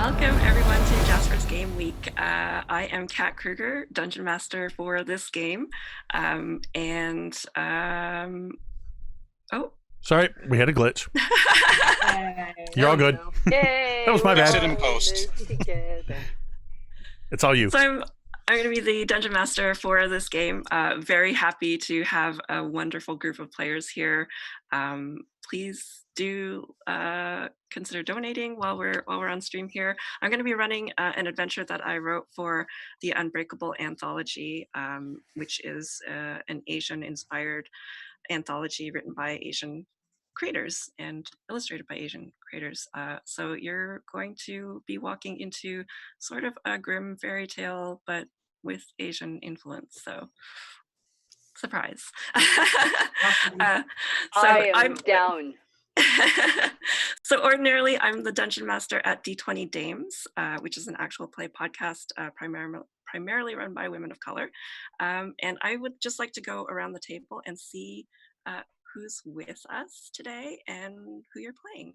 Welcome everyone to Jasper's Game Week. I am Kat Kruger, Dungeon Master for this game. Oh, sorry, we had a glitch. You're all good. Yay, That was my bad. we're Sit in all post. in this together. It's all you. So I'm going to be the Dungeon Master for this game. Very happy to have a wonderful group of players here. Please do consider donating while we're on stream here. I'm going to be running an adventure that I wrote for the Unbreakable anthology, which is an Asian-inspired anthology written by Asian creators and illustrated by Asian creators. So you're going to be walking into sort of a grim fairy tale, but with Asian influence. So surprise. I'm down. So ordinarily, I'm the Dungeon Master at D20 Dames, which is an actual play podcast primarily run by women of color. And I would just like to go around the table and see who's with us today and who you're playing.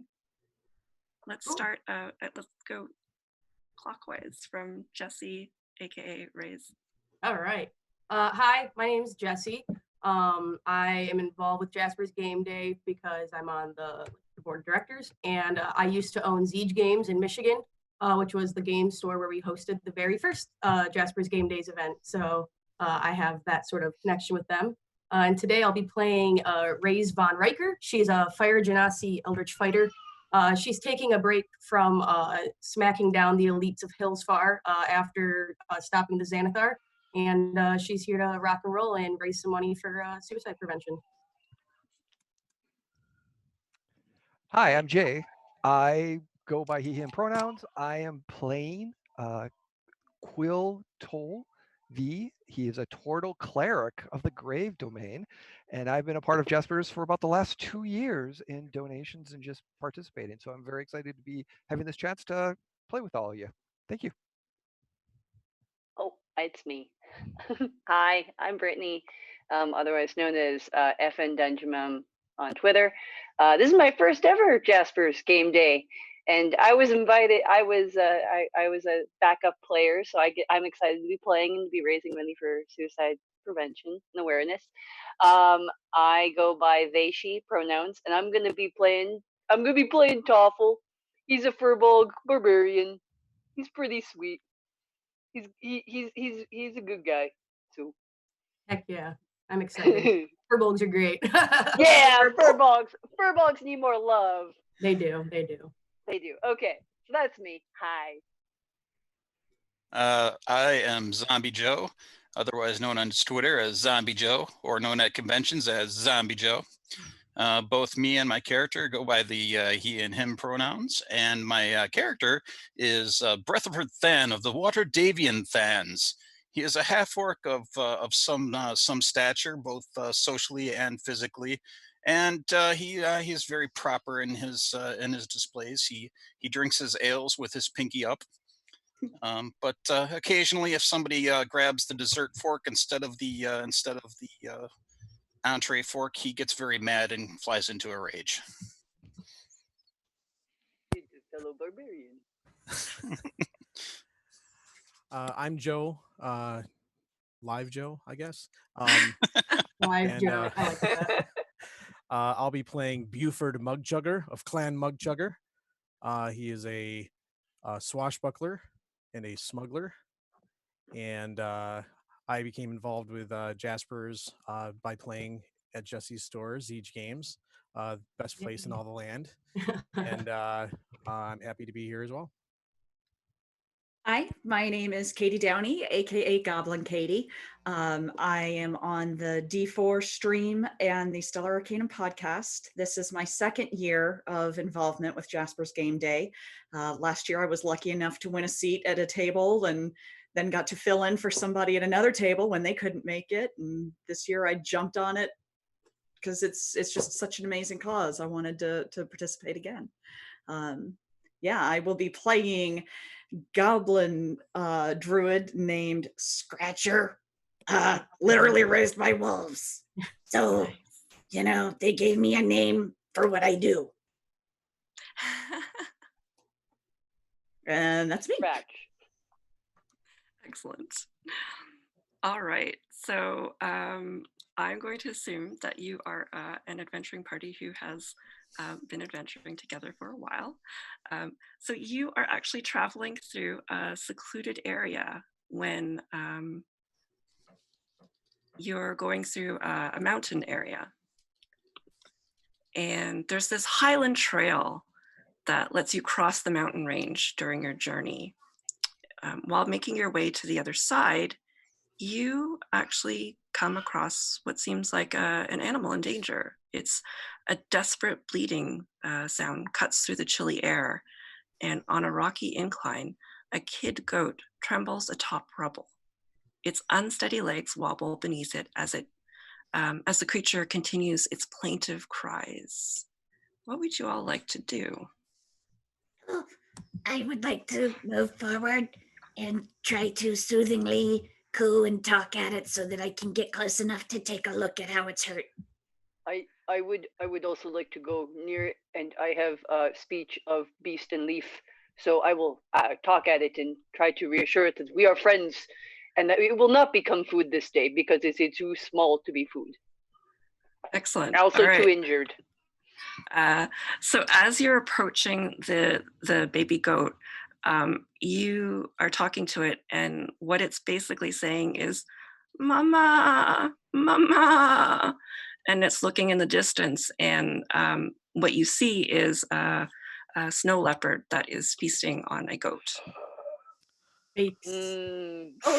Let's start, let's go clockwise from Jessie, aka Raze. All right. Hi, my name is Jessie. I am involved with Jasper's Game Day because I'm on the board of directors, and I used to own Siege Games in Michigan, which was the game store where we hosted the very first Jasper's Game Days event. So I have that sort of connection with them. And today I'll be playing Raze von Riker. She's a Fire Genasi Eldritch Fighter. She's taking a break from smacking down the elites of Hillsfar after stopping the Xanathar. And she's here to rock and roll and raise some money for suicide prevention. Hi, I'm Jay. I go by he, him pronouns. I am playing Quill Toll V. He is a Tortle cleric of the Grave Domain, and I've been a part of Jasper's for about the last 2 years in donations and just participating. So I'm very excited to be having this chance to play with all of you. Thank you. Oh, it's me. Hi, I'm Brittany, otherwise known as FN Dungeon Mom on Twitter. This is my first ever Jasper's Game Day, and I was invited. I was a backup player, so I'm excited to be playing and to be raising money for suicide prevention and awareness. I go by they she pronouns, and I'm gonna be playing Toffel. He's a Furbolg barbarian. He's pretty sweet. He's a good guy too. Heck yeah, I'm excited. Furbolgs are great. Yeah, Furbolgs need more love. They do. Okay, so that's me. Hi. I am Zombie Joe, otherwise known on Twitter as Zombie Joe, or known at conventions as Zombie Joe. Both me and my character go by the he and him pronouns, and my character is Breathreford Than of the Water Davian Thans. He is a half-orc of some stature, both socially and physically, and he is very proper in his displays. He drinks his ales with his pinky up, but occasionally, if somebody grabs the dessert fork instead of the entree fork, he gets very mad and flies into a rage. Fellow barbarian. I'm Joe, Live Joe, I guess. Live Joe. I like that. I'll be playing Buford Mugjugger of Clan Mugjugger. He is a swashbuckler and a smuggler, and I became involved with Jasper's by playing at Jesse's store, Siege Games, best place in all the land, and I'm happy to be here as well. Hi, my name is Katie Downey, aka Goblin Katie. I am on the D4 stream and the Stellar Arcanum podcast. This is my second year of involvement with Jasper's Game Day. Last year I was lucky enough to win a seat at a table and then got to fill in for somebody at another table when they couldn't make it. And this year I jumped on it because it's just such an amazing cause. I wanted to participate again. Yeah, I will be playing goblin druid named Scratcher, literally raised by wolves. So, they gave me a name for what I do. And that's me. Scratch. Excellent. All right. So I'm going to assume that you are an adventuring party who has been adventuring together for a while. So you are actually traveling through a secluded area when you're going through a mountain area. And there's this highland trail that lets you cross the mountain range during your journey. While making your way to the other side, you actually come across what seems like an animal in danger. It's a desperate bleating sound cuts through the chilly air, and on a rocky incline, a kid goat trembles atop rubble. Its unsteady legs wobble beneath it as the creature continues its plaintive cries. What would you all like to do? Oh, I would like to move forward and try to soothingly coo and talk at it so that I can get close enough to take a look at how it's hurt. I would also like to go near it, and I have speech of beast and leaf, so I will talk at it and try to reassure it that we are friends and that it will not become food this day because it's too small to be food. Excellent. Also All right. too injured. So as you're approaching the baby goat, you are talking to it, and what it's basically saying is, "Mama, mama," and it's looking in the distance, and what you see is a snow leopard that is feasting on a goat. Oh,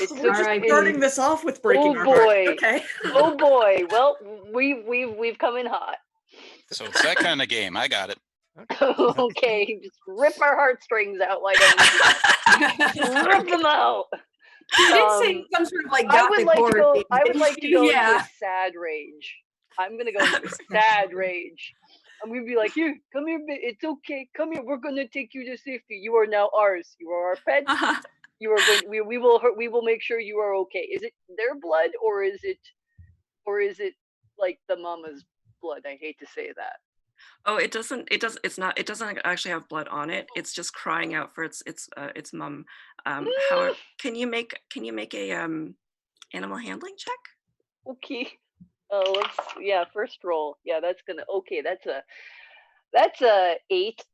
so we're just starting this off with breaking our boy. heart. Okay. Oh boy. Well, we've come in hot. So it's that kind of game. I got it. Okay, just rip our heartstrings out. Why don't you? Rip them out. You did say some sort of like gothic horror. I would like to go into Yeah. a sad rage. I'm gonna go into a sad rage. I'm gonna be like, "Here, come here, it's okay. Come here. We're gonna take you to safety. You are now ours. You are our pet. You are going. We will make sure you are okay." Is it their blood or is it like the mama's blood? I hate to say that. Oh, it doesn't actually have blood on it. It's just crying out for its mom. However, can you make a animal handling check? Okay. First roll. Yeah, that's a 8.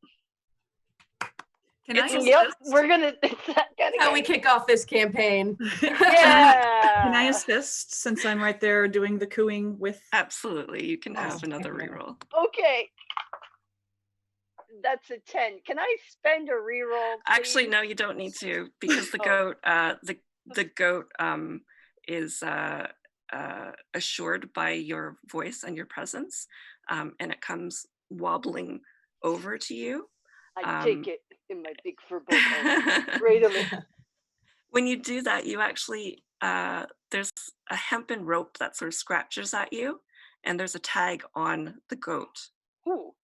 Can I Yep, we're gonna. That's how we kick off this campaign. Yeah. Can I assist since I'm right there doing the cooing with? Absolutely, you can have another reroll. Okay. That's a 10. Can I spend a reroll? Actually, no, you don't need to, because the goat, the goat is assured by your voice and your presence, and it comes wobbling over to you. I take it in my big fur boat. Right of it. When you do that, you actually there's a hempen rope that sort of scratches at you, and there's a tag on the goat. Ooh.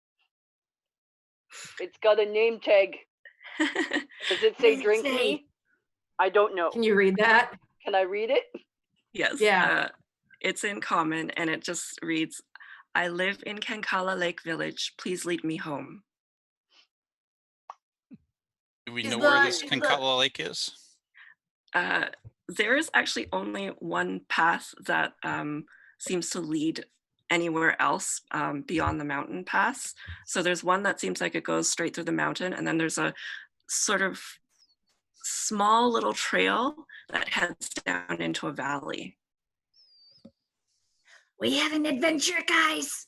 It's got a name tag. Does it say "drink me"? I don't know. Can you read that? Can I read it? Yes. Yeah. It's in common, and it just reads, "I live in Kankala Lake Village. Please lead me home." Do we know where this Kankala Lake is? There is actually only one path that seems to lead anywhere else beyond the mountain pass. So there's one that seems like it goes straight through the mountain, and then there's a sort of small little trail that heads down into a valley. We have an adventure, guys.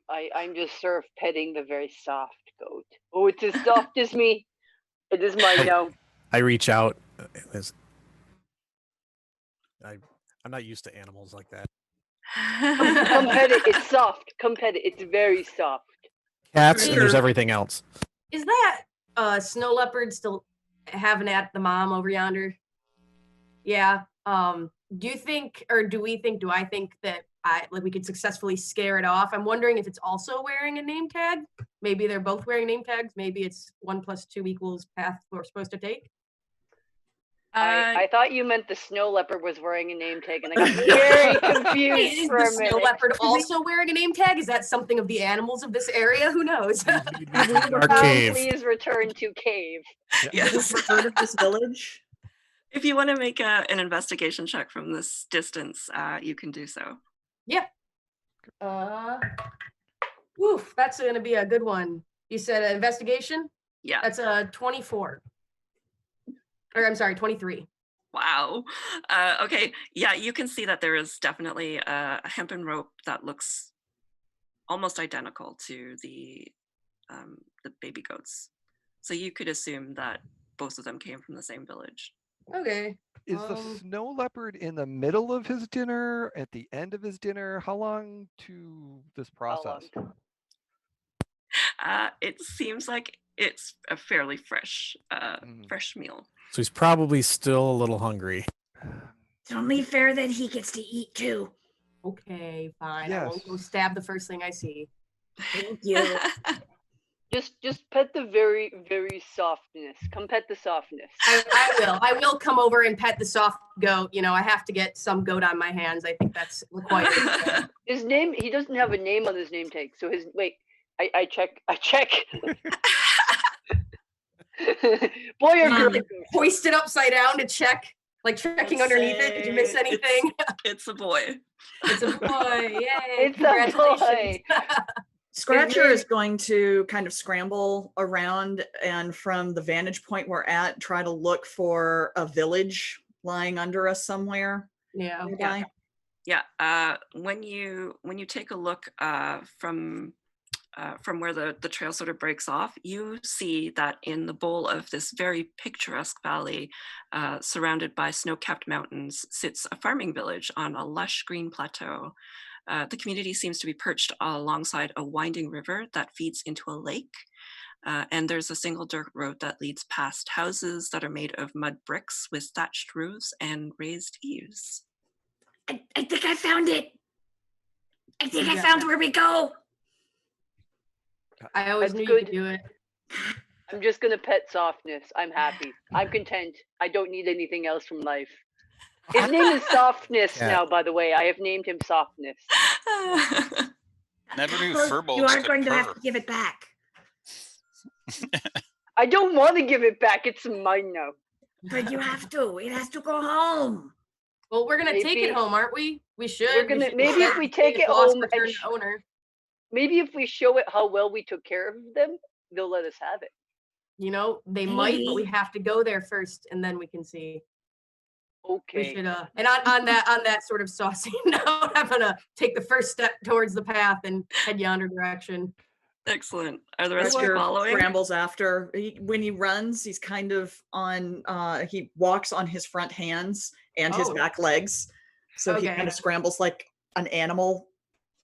I'm just sort of petting the very soft goat. Oh, it's as soft as me. It is mine now. I reach out. I'm not used to animals like that. Come pet it. It's soft. Come pet it. It's very soft. Cats, and there's everything else. Is that snow leopard still having at the mom over yonder? Yeah. Do you think, or do we think, do I think that we could successfully scare it off? I'm wondering if it's also wearing a name tag. Maybe they're both wearing name tags. Maybe it's 1 + 2 = path we're supposed to take. I thought you meant the snow leopard was wearing a name tag, and I got very confused Is for the a snow minute. leopard also wearing a name tag? Is that something of the animals of this area? Who knows? Dark Now cave. please return to cave. Yes. Heard of this village? If you want to make an investigation check from this distance, you can do so. Yeah. Oof, that's gonna be a good one. You said investigation? Yeah. That's a 24. Or I'm sorry, 23. Wow. Okay. Yeah, you can see that there is definitely a hempen rope that looks almost identical to the baby goats. So you could assume that both of them came from the same village. Okay. Is the snow leopard in the middle of his dinner, at the end of his dinner? How long to this process? It seems like it's a fairly fresh meal. So he's probably still a little hungry. It's only fair that he gets to eat too. Okay, fine. I Yes. won't go stab the first thing I see. Thank you. Just pet the very, very softness. Come pet the softness. I will come over and pet the soft goat. You know, I have to get some goat on my hands. I think that's required. His name, he doesn't have a name on his name tag. So his, wait, I check. Boy or girl? Hoist it upside down to check, like checking underneath it. Did you miss anything? It's a boy. It's a boy. Yay. It's a boy. Scratcher is going to kind of scramble around and from the vantage point we're at, try to look for a village lying under us somewhere. Yeah. Nearby. Yeah. When you take a look from where the trail sort of breaks off, you see that in the bowl of this very picturesque valley, surrounded by snow-capped mountains, sits a farming village on a lush green plateau. The community seems to be perched alongside a winding river that feeds into a lake. And there's a single dirt road that leads past houses that are made of mud bricks with thatched roofs and raised eaves. I think I found it. I think I found where we go. I always knew you could do it. I'm just gonna pet softness. I'm happy. I'm content. I don't need anything else from life. His name is Softness now, by the way. I have named him Softness. Never knew Well, furbolgs you are could going to have purr. to give it back. I don't want to give it back. It's mine now. But you have to. It has to go home. Well, we're gonna take Maybe- it home, aren't we? We should. We're gonna- should maybe if we take it lost home and return to owner. Maybe if we show it how well we took care of them, they'll let us have it. You know, they might, but we Maybe. have to go there first, and then we can see. We Okay. should. And on that sort of saucy note, I'm gonna take the first step towards the path and head yonder direction. Excellent. Are the rest of you Scratcher following? scrambles after. When he runs, he's kind of on, he walks on his front hands and his Oh. back legs. So he Okay. kind of scrambles like an animal.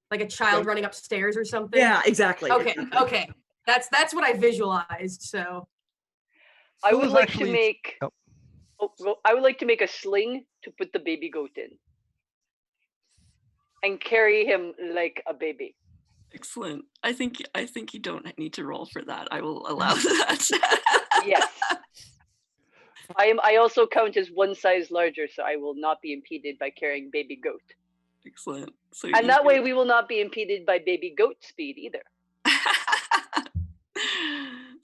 Like a child running upstairs or something. Yeah, exactly. Okay. exactly. Okay. That's what I visualized. So I Who would was like actually- to make. oh. Well, I would like to make a sling to put the baby goat in, and carry him like a baby. Excellent. I think you don't need to roll for that. I will allow that. Yes. I also count as one size larger, so I will not be impeded by carrying baby goat. Excellent. So And you that way get- we will not be impeded by baby goat speed either.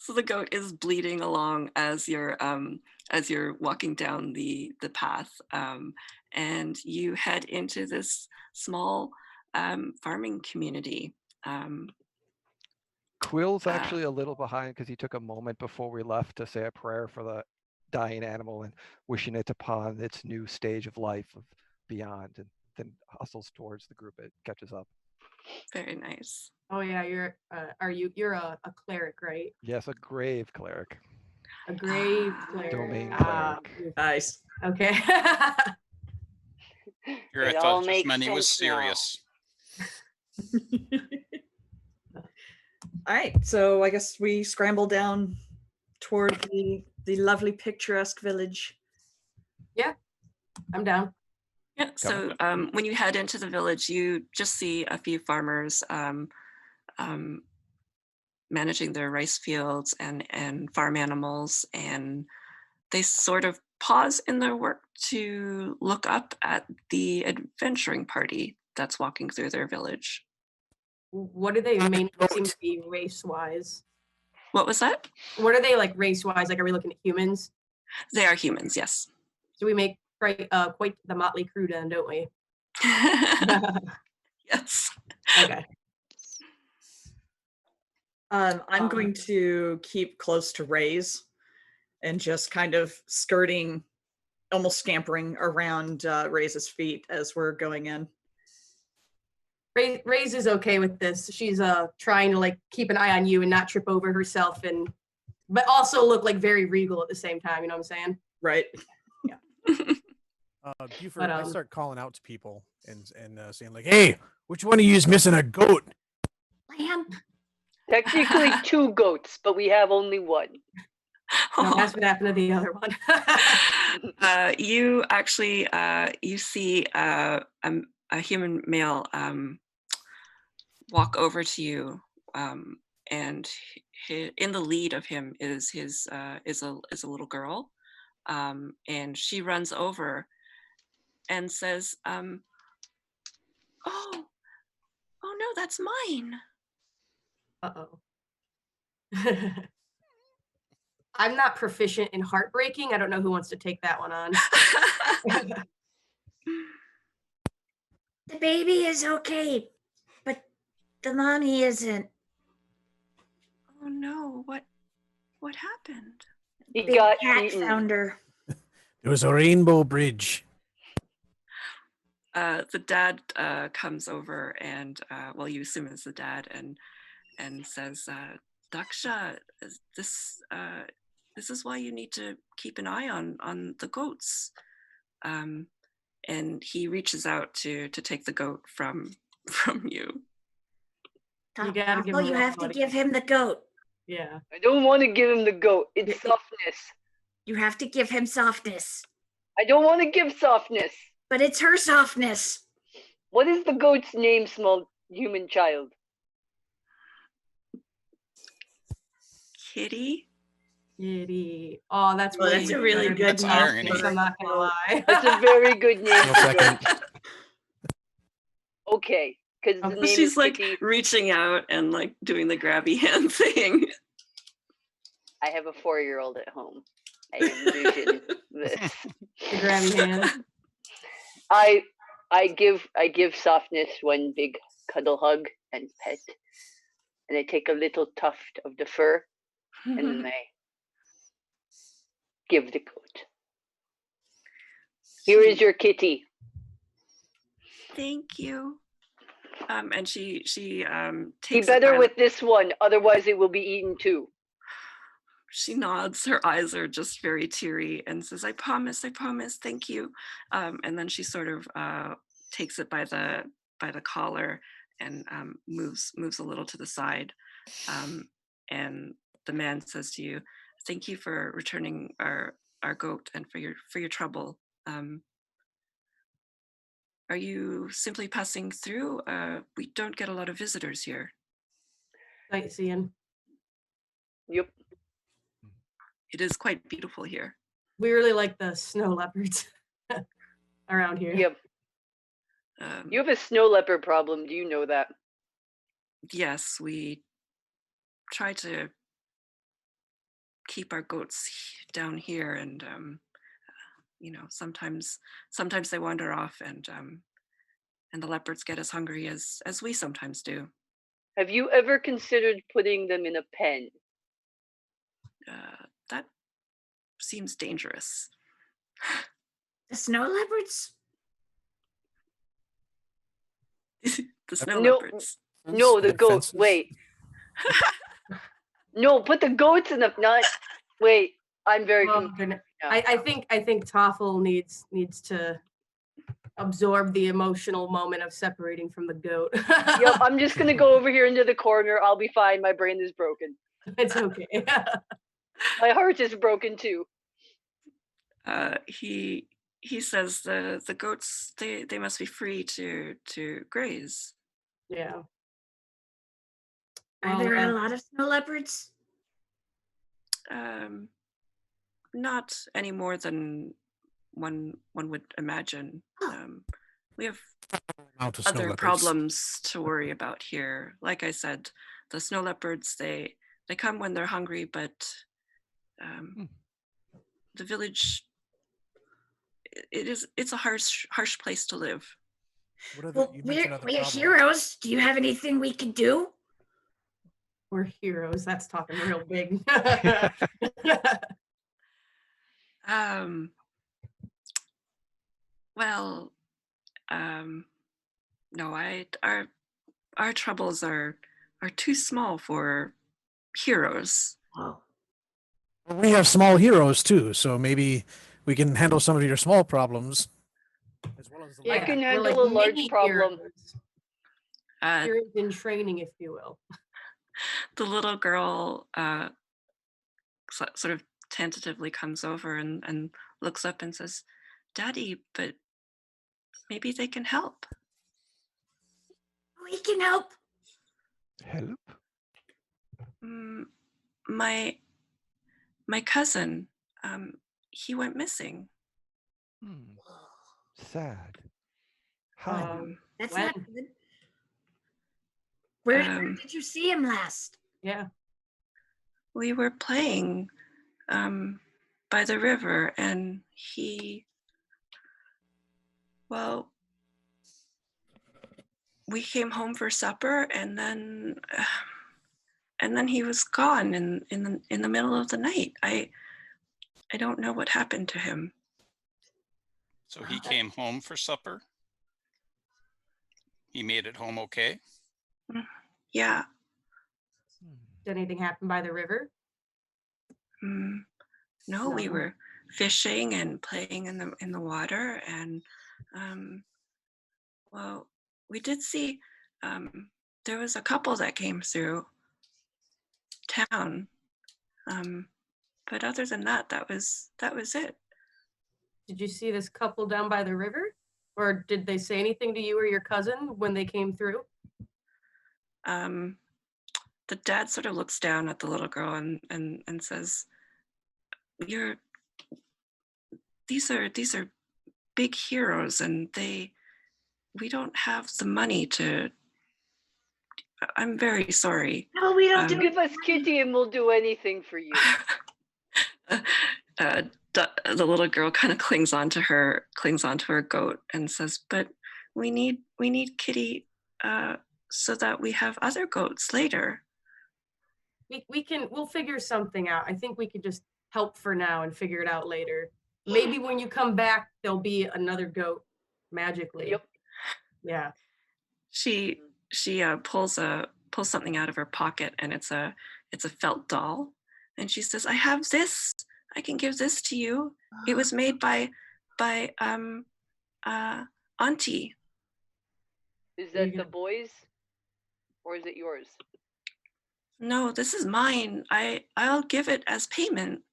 So the goat is bleeding along as you're walking down the path, and you head into this small farming community. Quill's actually a little behind because he took a moment before we left to say a prayer for the dying animal and wishing it upon its new stage of life of beyond, and then hustles towards the group. It catches up. Very nice. oh yeah, you're a cleric, right? Yes, a grave cleric. A grave cleric. Domain Ah, cleric. Nice. okay. Here I It all thought makes money was sense now. serious. All right, so I guess we scramble down toward the lovely picturesque village. I'm down. Yeah. So when you head into the village, you just see a few farmers managing their rice fields and farm animals, and they sort of pause in their work to look up at the adventuring party that's walking through their village. What do they mainly seem to be race-wise? What was that? What are they like race-wise? Like, are we looking at humans? They are humans, yes. So we make quite the motley crew then, don't we? Yes. Okay. I'm going to keep close to Ray's and just kind of skirting, almost scampering around Ray's feet as we're going in. Ray's is okay with this. She's trying to like keep an eye on you and not trip over herself, but also look like very regal at the same time. You know what I'm saying? Right. Yeah. Buford, I start calling out to people and saying like, "Hey, which one of you is missing a goat?" Lamb. Technically 2 goats, but we have only 1. No, that's what happened to the other one. You actually you see a human male walk over to you, and in the lead of him is a little girl, and she runs over and says, "Oh no, that's mine." Uh-oh. I'm not proficient in heartbreaking. I don't know who wants to take that one on. The baby is okay, but the mommy isn't. Oh no, what happened? He Big got cat eaten. found her. There was a rainbow bridge. The dad comes over and well, you assume it's the dad, and says, "Daksha, this is why you need to keep an eye on the goats." And he reaches out to take the goat from you. You gotta give Oh, him you a have to body. give him the goat. Yeah. I don't want to give him the goat. It's softness. You have to give him softness. I don't want to give softness. But it's her softness. What is the goat's name, small human child? Kitty? Kitty. Oh, that's Oh, that's a really good That's name. irony. I'm not gonna lie. That's a very good name. One second. Okay, because the name She's is like Kitty. reaching out and like doing the grabby hand thing. I have a 4-year-old at home. I envision this. The grabby hand. I give softness one big cuddle hug and pet, and I take a little tuft of the fur, and then I give the goat. Here is your kitty. Thank you. And she Be takes it better by with this one, otherwise it will be eaten too. she nods, her eyes are just very teary, and says, I promise, thank you. And then she sort of takes it by the collar and moves a little to the side. And the man says to you, thank you for returning our goat and for your trouble. Are you simply passing through? We don't get a lot of visitors here. Sightseeing. Yep. It is quite beautiful here. We really like the snow leopards around here. Yep. You have a snow leopard problem. Do you know that? Yes, we try to keep our goats down here, and sometimes they wander off, and the leopards get as hungry as we sometimes do. Have you ever considered putting them in a pen? That seems dangerous. The snow leopards? The snow No, leopards. No, the goat. Fences? Wait. No, put the goats in the nut. Wait, I'm very Oh, confused. goodness. now. I think Toffel needs to absorb the emotional moment of separating from the goat. Yep, I'm just gonna go over here into the corner. I'll be fine. My brain is broken. It's okay. My heart is broken too. He says the goats they must be free to graze. Yeah. Are there a lot of snow leopards? not any more than one would imagine. We have Amount of snow other leopards. problems to worry about here. Like I said, the snow leopards, they come when they're hungry, but the village, it's a harsh place to live. What other, Well, you mentioned other we're problems. heroes. Do you have anything we can do? We're heroes. That's talking real big. Well, no, our troubles are too small for heroes. Oh. We have small heroes too, so maybe we can handle some of your small problems as well as the Yeah, I can we're handle like a large mini problem. heroes. Uh, Heroes in training, if you will. the little girl sort of tentatively comes over and looks up and says, "Daddy, but maybe they can help." We can help. Help? My cousin, he went missing. Sad. How? That's When? not good. Where did you see him last? Yeah. We were playing by the river, and we came home for supper, and then he was gone in the middle of the night. I don't know what happened to him. So he came home for supper? He made it home okay? Yeah. Did anything happen by the river? No, we were fishing and playing in the water, and well, we did see there was a couple that came through town, but other than that, that was it. Did you see this couple down by the river? Or did they say anything to you or your cousin when they came through? The dad sort of looks down at the little girl and says, these are big heroes, and we don't have the money to. I'm very sorry. No, we don't Give us Kitty and we'll do anything for you. The little girl kind of clings onto her goat and says, "But we need Kitty so that we have other goats later." We'll figure something out. I think we could just help for now and figure it out later. Maybe when you come back, there'll be another goat magically. Yep. Yeah. She pulls something out of her pocket, and it's a felt doll, and she says, "I have this. I can give this to you. It was made by Auntie." Is that the boys? Or is it yours? No, this is mine. I'll give it as payment.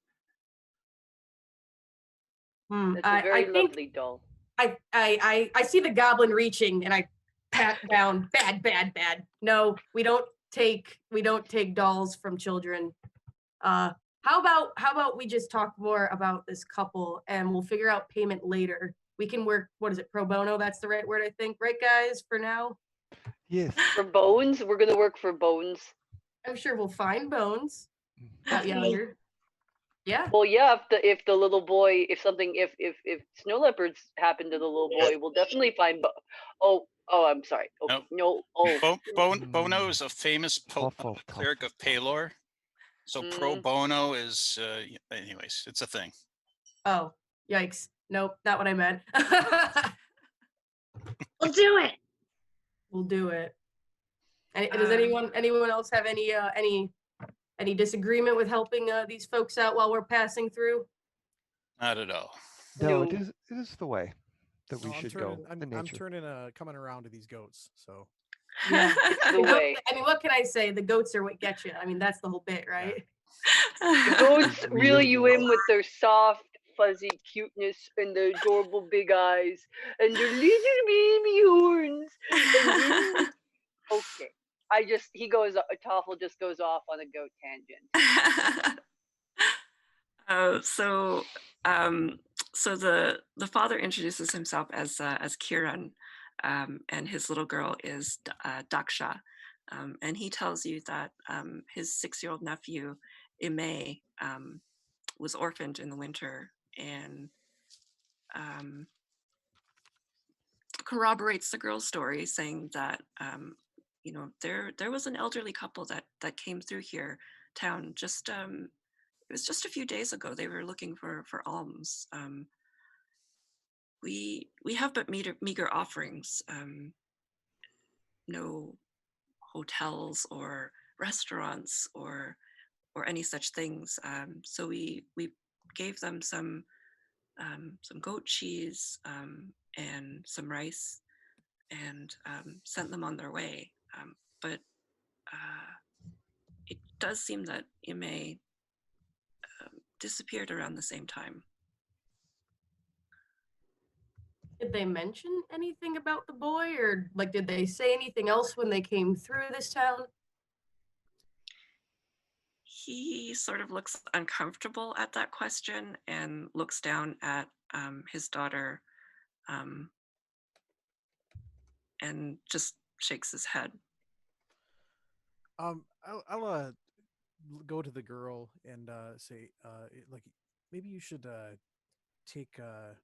That's a very lovely doll. I see the goblin reaching, and I pat down. Bad. No, we don't take dolls from children. How about we just talk more about this couple, and we'll figure out payment later. We can work, what is it, pro bono? That's the right word, I think. Right, guys, for now? Yes. For bones? We're going to work for bones. I'm sure we'll find bones out yonder. Yeah. Well, yeah, if the little boy, if snow leopards happen to the little boy, we'll definitely find Oh, I'm sorry. Oh, no. Oh. Bono is a famous cleric of Paylor. So pro bono is, anyways, it's a thing. Oh, yikes. Nope, not what I meant. We'll do it. We'll do it. Does anyone else have any disagreement with helping these folks out while we're passing through? Not at all. No, it is the way that we should go. I'm coming around to these goats, so. Yeah. It's the way. I mean, what can I say? The goats are what get you. I mean, that's the whole bit, right? The goats reel you in with their soft, fuzzy cuteness and their adorable big eyes and their little baby horns. And okay. Toffel just goes off on a goat tangent. So, um, so the father introduces himself as Kiran, and his little girl is Daksha, and he tells you that his 6-year-old nephew Ime was orphaned in the winter, and um, corroborates the girl's story, saying that there was an elderly couple that came through here town just it was just a few days ago. They were looking for alms. We have but meager offerings. No hotels or restaurants or any such things. So we gave them some goat cheese and some rice and sent them on their way. But it does seem that Ime disappeared around the same time. Did they mention anything about the boy, or like did they say anything else when they came through this town? He sort of looks uncomfortable at that question and looks down at his daughter and just shakes his head. I'll go to the girl and say, like, maybe you should take the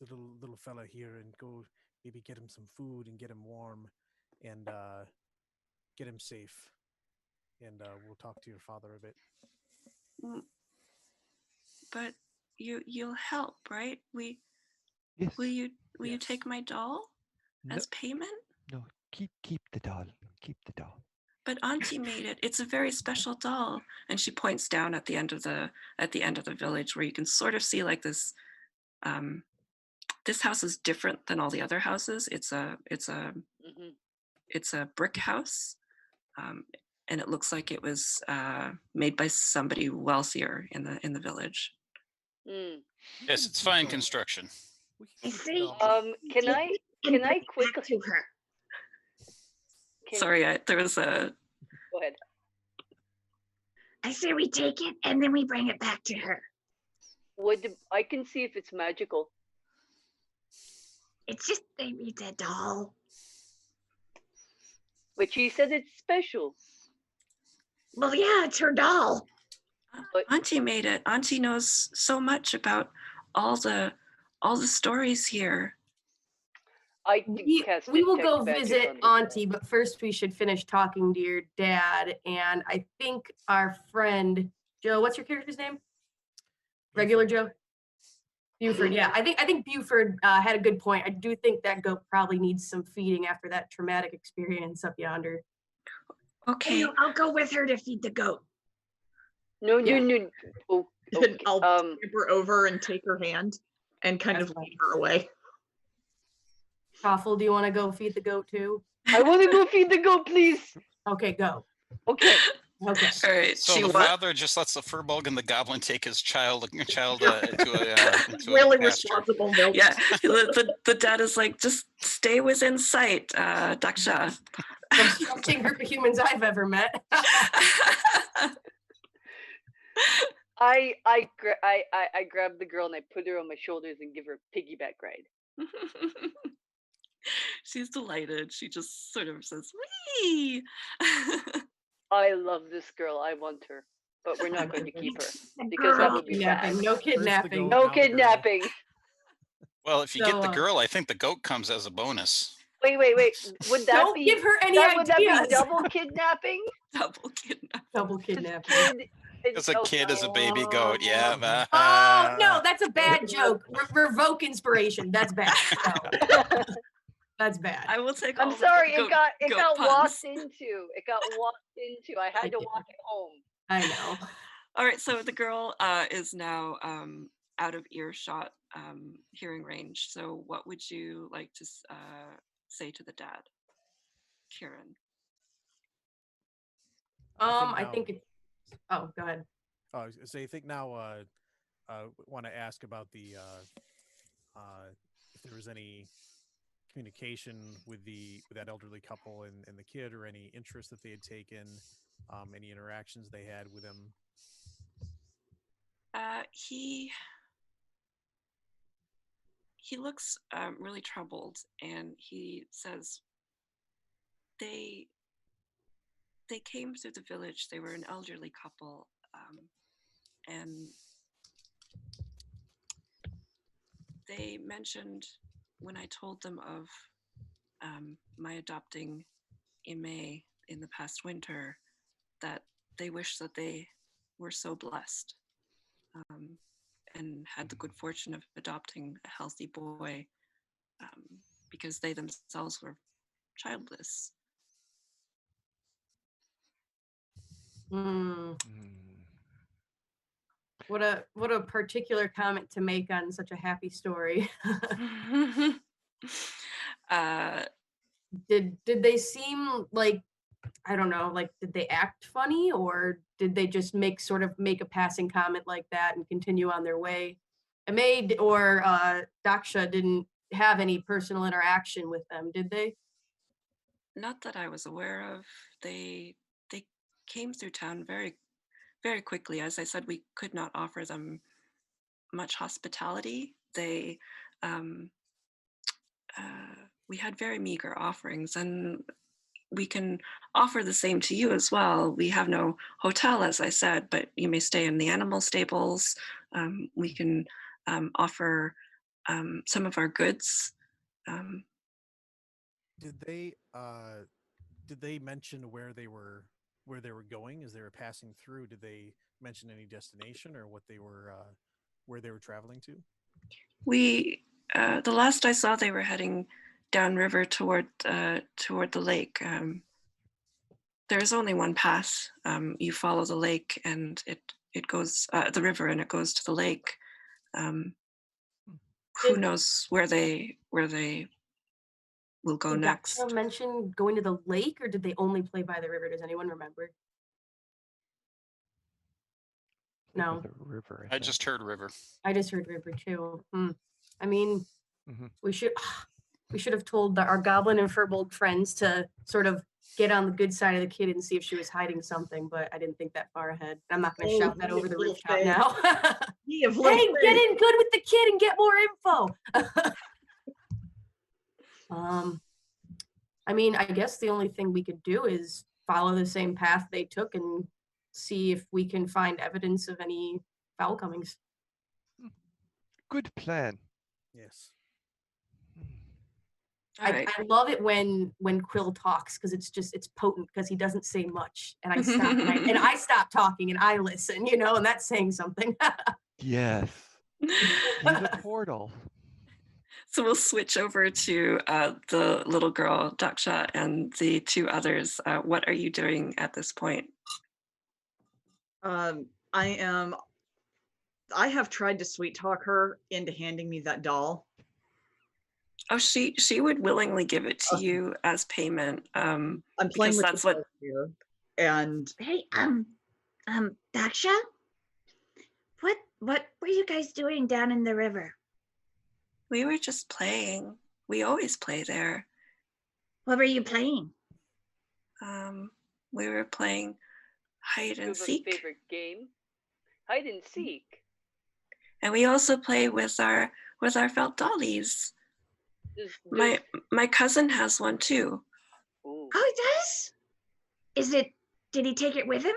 little fella here and go maybe get him some food and get him warm and get him safe. And we'll talk to your father a bit. But you'll help, right? Yes. Will you Yes. take my doll as payment? No, keep the doll. Keep the doll. But Auntie made it. It's a very special doll. And she points down at the end of the village, where you can sort of see like this. This house is different than all the other houses. It's a brick house, and it looks like it was made by somebody wealthier in the village. Yes, it's fine construction. I see. Can I quickly to her? Sorry, there was a. Go ahead. I say we take it and then we bring it back to her. I can see if it's magical. It's just maybe the doll. But she said it's special. Well, yeah, it's her doll. Auntie made it. Auntie knows so much about all the stories here. We will go visit Auntie, but first we should finish talking to your dad. And I think our friend Joe, what's your character's name? Regular Joe? Buford, yeah. I think Buford had a good point. I do think that goat probably needs some feeding after that traumatic experience up yonder. Okay. I'll go with her to feed the goat. No. Oh, okay. I'll skip her over and take her hand and kind of lead her away. Raffle, do you want to go feed the goat too? I want to go feed the goat, please. Okay, go. Okay. Okay. All right. So the father just lets the furball and the goblin take his child into Really a pasture. responsible milk. Yeah, the dad is like, just stay within sight, Daksha. Most trusting group of humans I've ever met. I grab the girl and I put her on my shoulders and give her a piggyback ride. She's delighted. She just sort of says, "Wee." I love this girl. I want her, but we're not going to keep her because that would be bad. No kidnapping. No kidnapping. Well, if you get the girl, I think the goat comes as a bonus. Wait. Would that Don't be? give her any ideas. Would that be double kidnapping? Double kidnapping. As a kid, as a baby goat, yeah. Oh no, that's a bad joke. Revoke inspiration. That's bad. No. That's bad. I will take. I'm sorry. It got walked into. It got walked into. I had to walk it home. I know. All right. So the girl is now out of earshot, hearing range. So what would you like to say to the dad, Kieran? I think it's. Oh, go ahead. Oh, so you think now? Want to ask about the if there was any communication with that elderly couple and the kid, or any interest that they had taken, any interactions they had with him. He looks really troubled, and he says they came through the village. They were an elderly couple, and they mentioned when I told them of my adopting Ime in the past winter that they wish that they were so blessed and had the good fortune of adopting a healthy boy because they themselves were childless. What a particular comment to make on such a happy story. Did they seem like, I don't know, like did they act funny, or did they just make a passing comment like that and continue on their way? Ahmed or Daksha didn't have any personal interaction with them, did they? Not that I was aware of. They came through town very, very quickly. As I said, we could not offer them much hospitality. They we had very meager offerings, and we can offer the same to you as well. We have no hotel, as I said, but you may stay in the animal stables. We can offer some of our goods. Did they mention where they were going as they were passing through? Did they mention any destination or what they were where they were traveling to? We the last I saw, they were heading downriver toward the lake. There is only one path. You follow the lake, and it goes the river, and it goes to the lake. Who knows where they will go next? Did Daksha mention going to the lake, or did they only play by the river? Does anyone remember? No. The river. I just heard river. I just heard river too. I mean, we should have told our goblin and furbolg friends to sort of get on the good side of the kid and see if she was hiding something, but I didn't think that far ahead. I'm not going to shout that over the rooftop now. Hey, get in good with the kid and get more info. I mean, I guess the only thing we could do is follow the same path they took and see if we can find evidence of any foul comings. Good plan. Yes. I love it when Quill talks, because it's potent, because he doesn't say much, and I stop and I stop talking and I listen, and that's saying something. Yes. He's a portal. So we'll switch over to the little girl, Daksha, and the two others. What are you doing at this point? I have tried to sweet talk her into handing me that doll. Oh, she would willingly give it to you as payment. I'm playing with that's what. Here, and hey, Daksha, what were you guys doing down in the river? We were just playing. We always play there. What were you playing? We were playing hide and seek. Favorite game, hide and seek. And we also play with our felt dollies. My cousin has one too. Ooh. Oh, he does? Did he take it with him?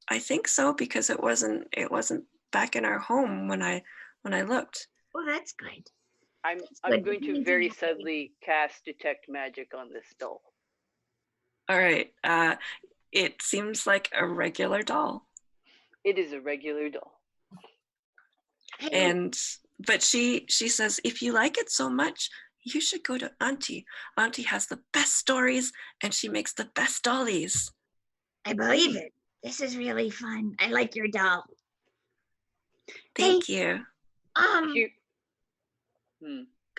I think so, because it wasn't back in our home when I looked. Well, that's good. I'm going to very subtly cast detect magic on this doll. All right. It seems like a regular doll. It is a regular doll. But she says, if you like it so much, you should go to Auntie. Auntie has the best stories, and she makes the best dollies. I believe it. This is really fun. I like your doll. Thank you. Go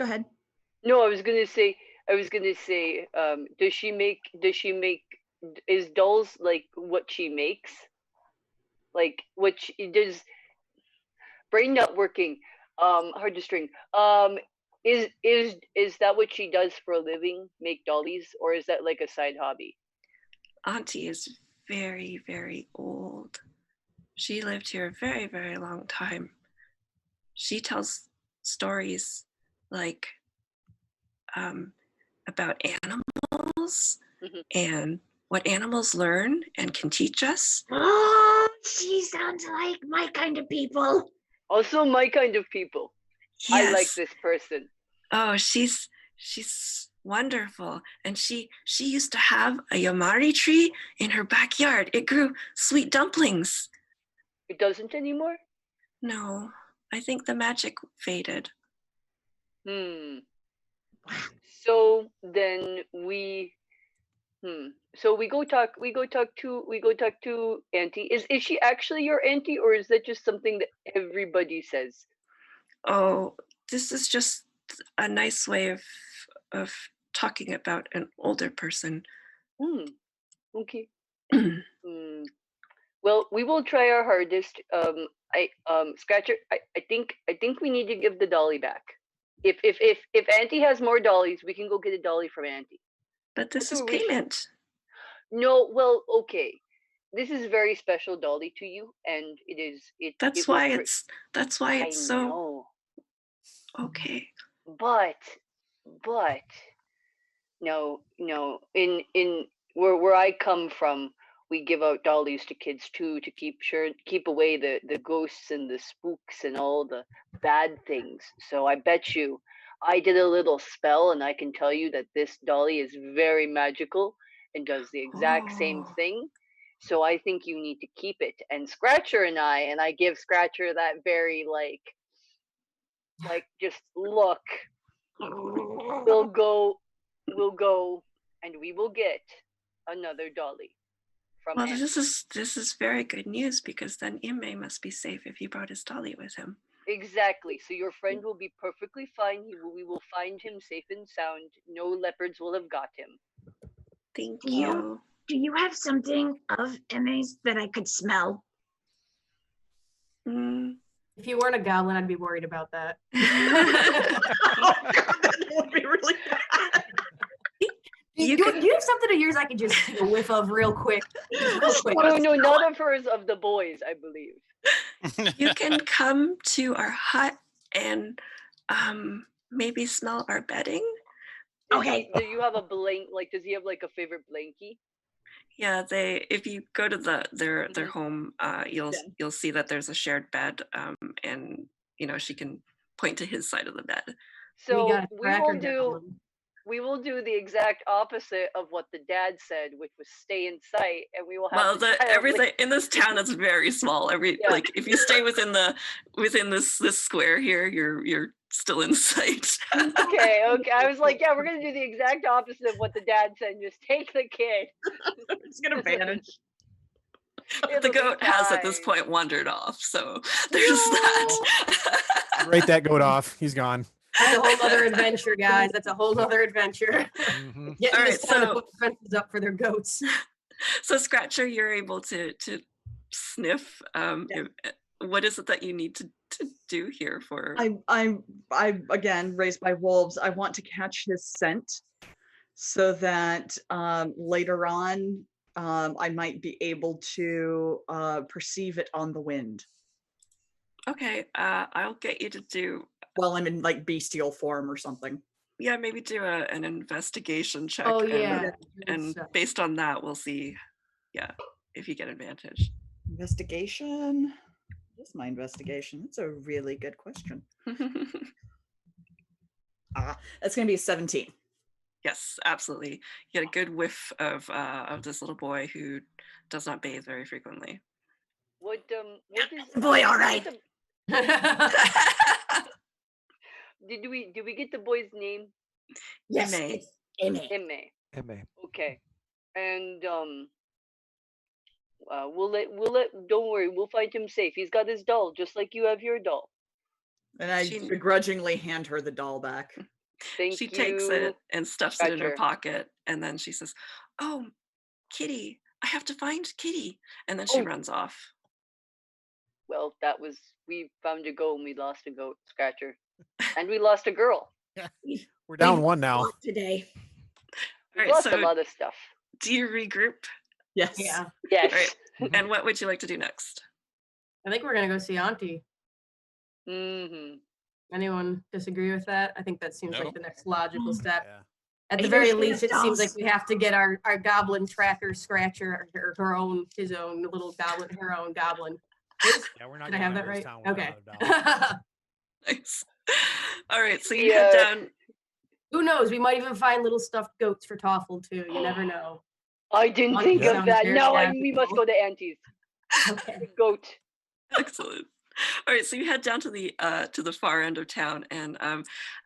ahead. No, I was gonna say, does she make, is dolls like what she makes? Like what she does, brain not working, hard to string. Is that what she does for a living, make dollies, or is that like a side hobby? Auntie is very, very old. She lived here a very, very long time. She tells stories like about animals and what animals learn and can teach us. Oh, she sounds like my kind of people. Also my kind of people. Yes. I like this person. Oh, she's wonderful. And she used to have a yamari tree in her backyard. It grew sweet dumplings. It doesn't anymore? No, I think the magic faded. So then so we go talk to Auntie. Is she actually your auntie, or is that just something that everybody says? Oh, this is just a nice way of talking about an older person. Okay. Well, we will try our hardest. Scratcher, I think we need to give the dolly back. If Auntie has more dollies, we can go get a dolly from Auntie. But this is payment. No, well, okay. This is a very special dolly to you, and That's why it's so know. okay. But no, in where I come from, we give out dollies to kids too, to keep away the ghosts and the spooks and all the bad things. So I bet you I did a little spell, and I can tell you that this dolly is very magical and does the exact same thing. So I think you need to keep it. And Scratcher and I give Scratcher that very like just look. We'll go and we will get another dolly from Well, Auntie. this is very good news, because then Ime must be safe if he brought his dolly with him. Exactly. So your friend will be perfectly fine. We will find him safe and sound. No leopards will have got him. Thank you. Do you have something of Emmy's that I could smell? If you weren't a goblin, I'd be worried about that. Oh God, that would be really bad. Do you have something of yours I could just take a whiff of real quick? No, not of hers, of the boys, I believe. You can come to our hut and maybe smell our bedding. Okay. Do you have a blank? Like, does he have like a favorite blankie? Yeah, if you go to their home, you'll see that there's a shared bed, and she can point to his side of the bed. So we will do the exact opposite of what the dad said, which was stay in sight, and we will have everything in this town is very small. Like if you stay within this square here, you're still in sight. Okay. I was like, yeah, we're gonna do the exact opposite of what the dad said. Just take the kid. It's gonna vanish. The goat has at this point wandered off, so there's that. Write that goat off. He's gone. That's a whole other adventure, guys. That's a whole other adventure. Getting All this right, town to put fences up for their goats. So Scratcher, you're able to sniff. What is it that you need to do here for? I again, raised by wolves, I want to catch his scent so that later on I might be able to perceive it on the wind. Okay, I'll get you to do. Well, I'm in like bestial form or something. Yeah, maybe do an investigation check. Oh yeah. And based on that, we'll see. Yeah, if you get advantage. Investigation. What's my investigation? That's a really good question. That's gonna be a 17. Yes, absolutely. You get a good whiff of this little boy who does not bathe very frequently. What is boy? All right. Did we get the boy's name? Yes, it's Emme. Okay, and we'll let. Don't worry, we'll find him safe. He's got his doll, just like you have your doll. And I begrudgingly hand her the doll back. She takes it and stuffs it in her pocket, and then she says, "Oh, Kitty, I have to find Kitty," and then she runs off. Well, we found a goat and we lost a goat, Scratcher, and we lost a girl. We're down one now. Today. We lost a lot of stuff. Do you regroup? Yes. Yeah. Yes. All right. And what would you like to do next? I think we're gonna go see Auntie. Mm-hmm. Anyone disagree with that? I think that seems No. like the next logical step. Yeah. At the Are very there least, it seems like dolls? we have to get our goblin tracker scratcher or his own little goblin, her own goblin. Yeah, we're not Did I going have out that of this right? town without Okay. a doll. Nice. All right, so you head down. Who knows? We might even find little stuffed goats for Toffle too. You never know. I didn't Auntie think of sounds that. very No, we magical. must go to Auntie's. Okay. The goat. Excellent. All right, so you head down to the far end of town, and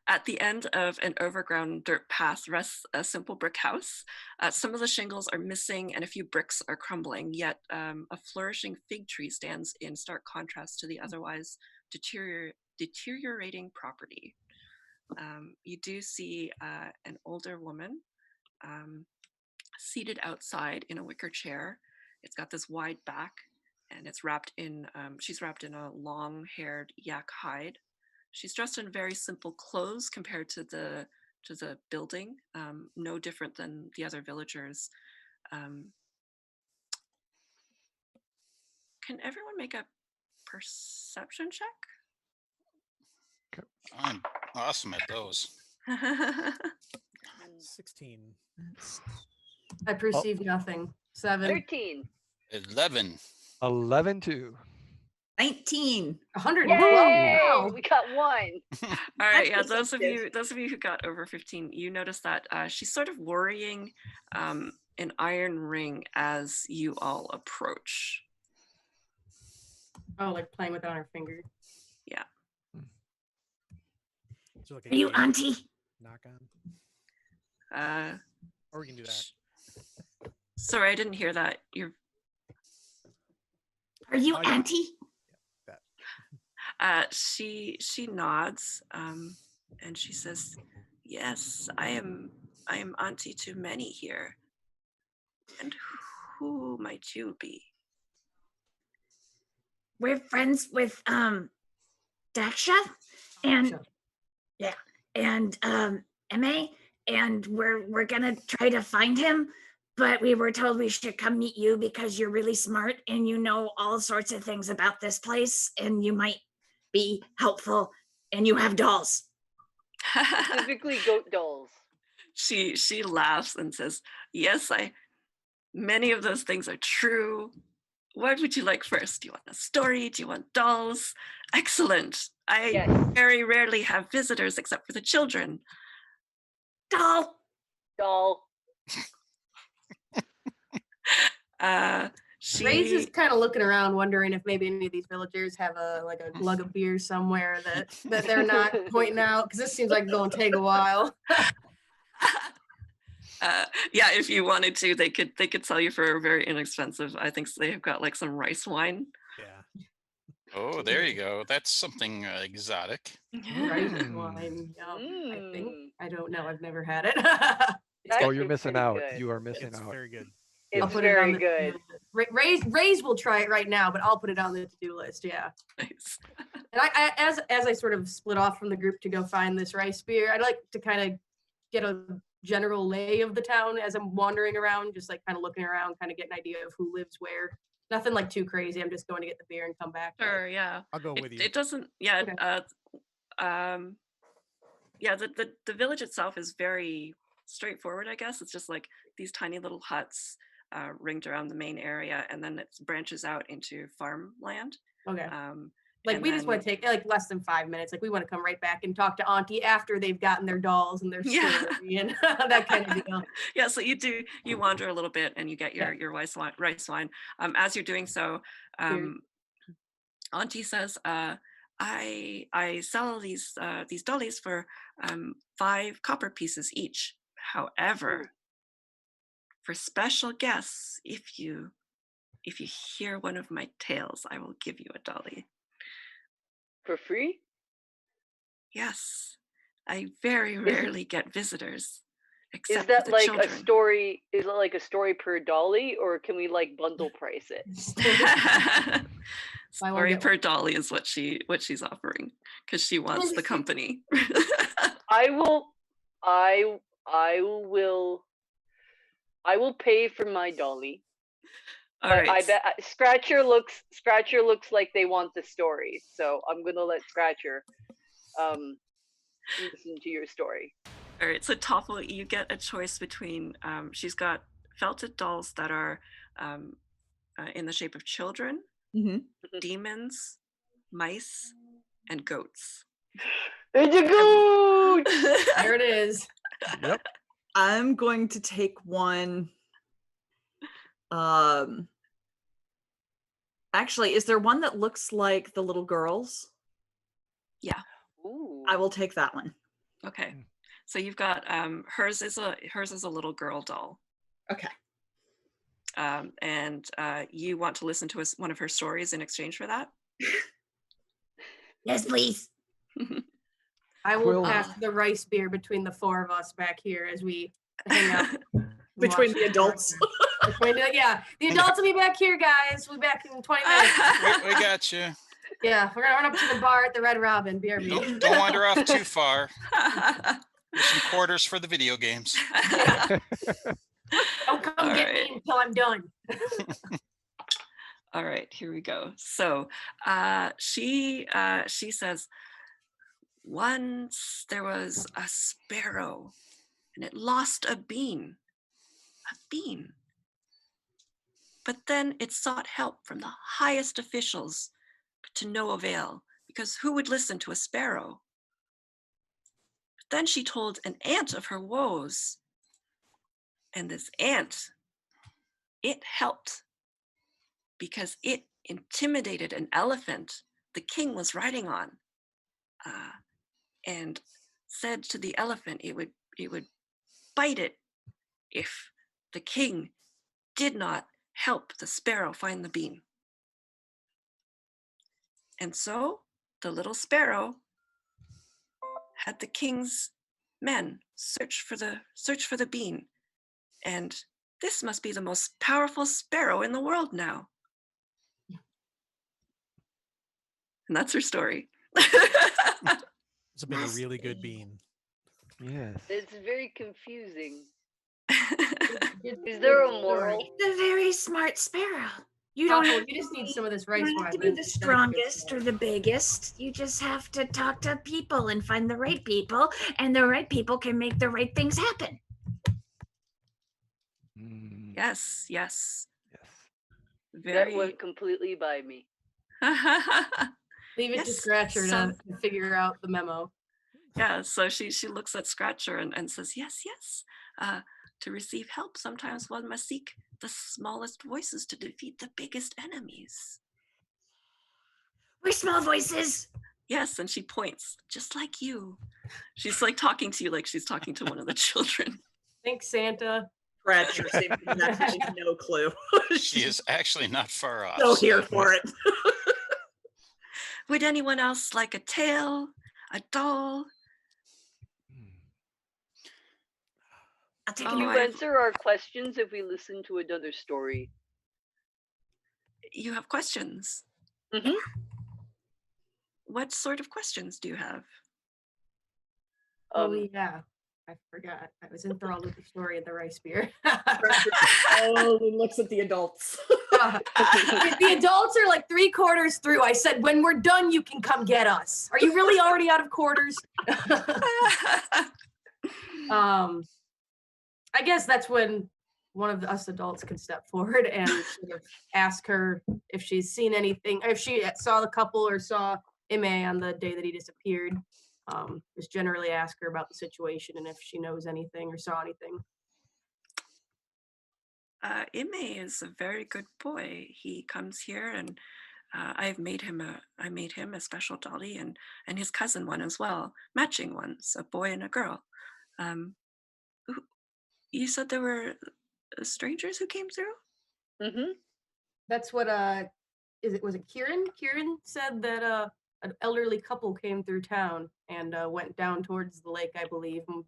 at the end of an overgrown dirt path rests a simple brick house. Some of the shingles are missing, and a few bricks are crumbling. Yet a flourishing fig tree stands in stark contrast to the otherwise deteriorating property. You do see an older woman seated outside in a wicker chair. It's got this wide back, and it's wrapped in, she's wrapped in a long-haired yak hide. She's dressed in very simple clothes compared to the building, no different than the other villagers. Can everyone make a perception check? I'm awesome at those. 16. I perceive nothing. 7. 13. 11. 11 too. 19. 112. Yay! Wow. We got one. All right, yeah, I'm those of perceptive. you who got over 15, you notice that she's sort of worrying an iron ring as you all approach. Oh, like playing with it on her finger. Yeah. So like a Are you game Auntie? knock on? Or we can do that. Sorry, I didn't hear that. You're Are you Oh, yeah. Auntie? she nods and she says, "Yes, I am auntie to many here. And who might you be?" We're friends with Daksha and Sure. yeah, and MA, and we're gonna try to find him, but we were told we should come meet you because you're really smart and you know all sorts of things about this place and you might be helpful and you have dolls. Specifically goat dolls. She laughs and says, "Yes, many of those things are true. What would you like first? Do you want a story? Do you want dolls? Excellent. I Yes. very rarely have visitors except for the children." Doll. Doll. Ray's is kind of looking around, wondering if maybe any of these villagers have a lug of beer somewhere that they're not pointing out, because this seems like it's going to take a while. Yeah, if you wanted to, they could sell you for very inexpensive. I think they've got like some rice wine. Yeah. Oh, there you go. That's something exotic. Rice wine. Yum, I think. I don't know. I've never had it. Oh, you're missing pretty out. good. You are missing It's out. very good. I'll It's put it on very the good. Ray's will try it right now, but I'll put it on the to-do list. Yeah. Nice. And I as I sort of split off from the group to go find this rice beer, I'd like to kind of get a general lay of the town as I'm wandering around, just like kind of looking around, kind of get an idea of who lives where. Nothing like too crazy. I'm just going to get the beer and come back. Sure, yeah. I'll go with you. It doesn't, yeah. Okay. Yeah, the village itself is very straightforward, I guess. It's just like these tiny little huts ringed around the main area, and then it branches out into farmland. Okay. And Like we just want to take like less than 5 minutes. Like we want to come right back and talk to Auntie after they've gotten their dolls and their Yeah. story and that kind of deal. Yeah, so you wander a little bit and you get your rice wine. As you're doing so, Auntie says, I sell these dollies for 5 copper pieces each. However, for special guests, if you hear one of my tales, I will give you a dolly. For free? Yes, I very rarely get visitors. Except Is that for the like children. a story? Is it like a story per dolly, or can we like bundle price it? Story per dolly is what she's offering because she wants the company. I will pay for my dolly All But I right. bet Scratcher looks like they want the story, so I'm gonna let Scratcher listen to your story. All right. So Toffle, you get a choice between. She's got felted dolls that are in the shape of children, demons, mice, and goats. It's a goat! There it is. Yep. I'm going to take one. Actually, is there one that looks like the little girls? Yeah. Ooh. I will take that one. Okay. So you've got hers is a little girl doll. Okay. And you want to listen to one of her stories in exchange for that? Yes, please. I will Quill. pass the rice beer between the four of us back here as we hang out. Between the adults. Yeah, the adults will be back here, guys. We'll be back in 20 minutes. We got you. Yeah, we're gonna run up to the bar at the Red Robin, BRB. Don't wander off too far. There's some quarters for the video games. Don't come All get right. me until I'm done. All right, here we go. So she says, once there was a sparrow and it lost a bean. But then it sought help from the highest officials, but to no avail, because who would listen to a sparrow? But then she told an ant of her woes. And this ant, it helped because it intimidated an elephant the king was riding on, and said to the elephant it would bite it if the king did not help the sparrow find the bean. And so the little sparrow had the king's men search for the bean, and this must be the most powerful sparrow in the world now. And that's her story. It's been a really good bean. Yes. It's very confusing. Is there a moral? The very smart sparrow. You Toffle, don't. you just need some of this rice You don't wine. have to be the strongest or the biggest. You just have to talk to people and find the right people, and the right people can make the right things happen. Yes. Yes. Very. That went completely by me. Leave it to Yes, Scratcher so- to figure out the memo. Yeah, so she looks at Scratcher and says, yes. To receive help, sometimes one must seek the smallest voices to defeat the biggest enemies. We're small voices. Yes, and she points, just like you. She's like talking to you like she's talking to one of the children. Thanks, Santa. Scratcher seems to have absolutely no clue. She is actually not far off. So here for it. Would anyone else like a tail, a doll? I'll take Can it. you answer our questions if we listen to another story? You have questions. Mm-hmm. What sort of questions do you have? Oh yeah, I forgot. I was enthralled with the story of the rice beer. Only looks at the adults. The adults are like 3/4 through. I said, when we're done, you can come get us. Are you really already out of quarters? I guess that's when one of us adults can step forward and sort of ask her if she's seen anything, if she saw the couple or saw Ime on the day that he disappeared. Just generally ask her about the situation and if she knows anything or saw anything. Ime is a very good boy. He comes here, and I made him a special dolly, and his cousin one as well, matching ones, a boy and a girl. You said there were strangers who came through? Mm-hmm. That's what was it Kieran? Kieran said that an elderly couple came through town and went down towards the lake, I believe, and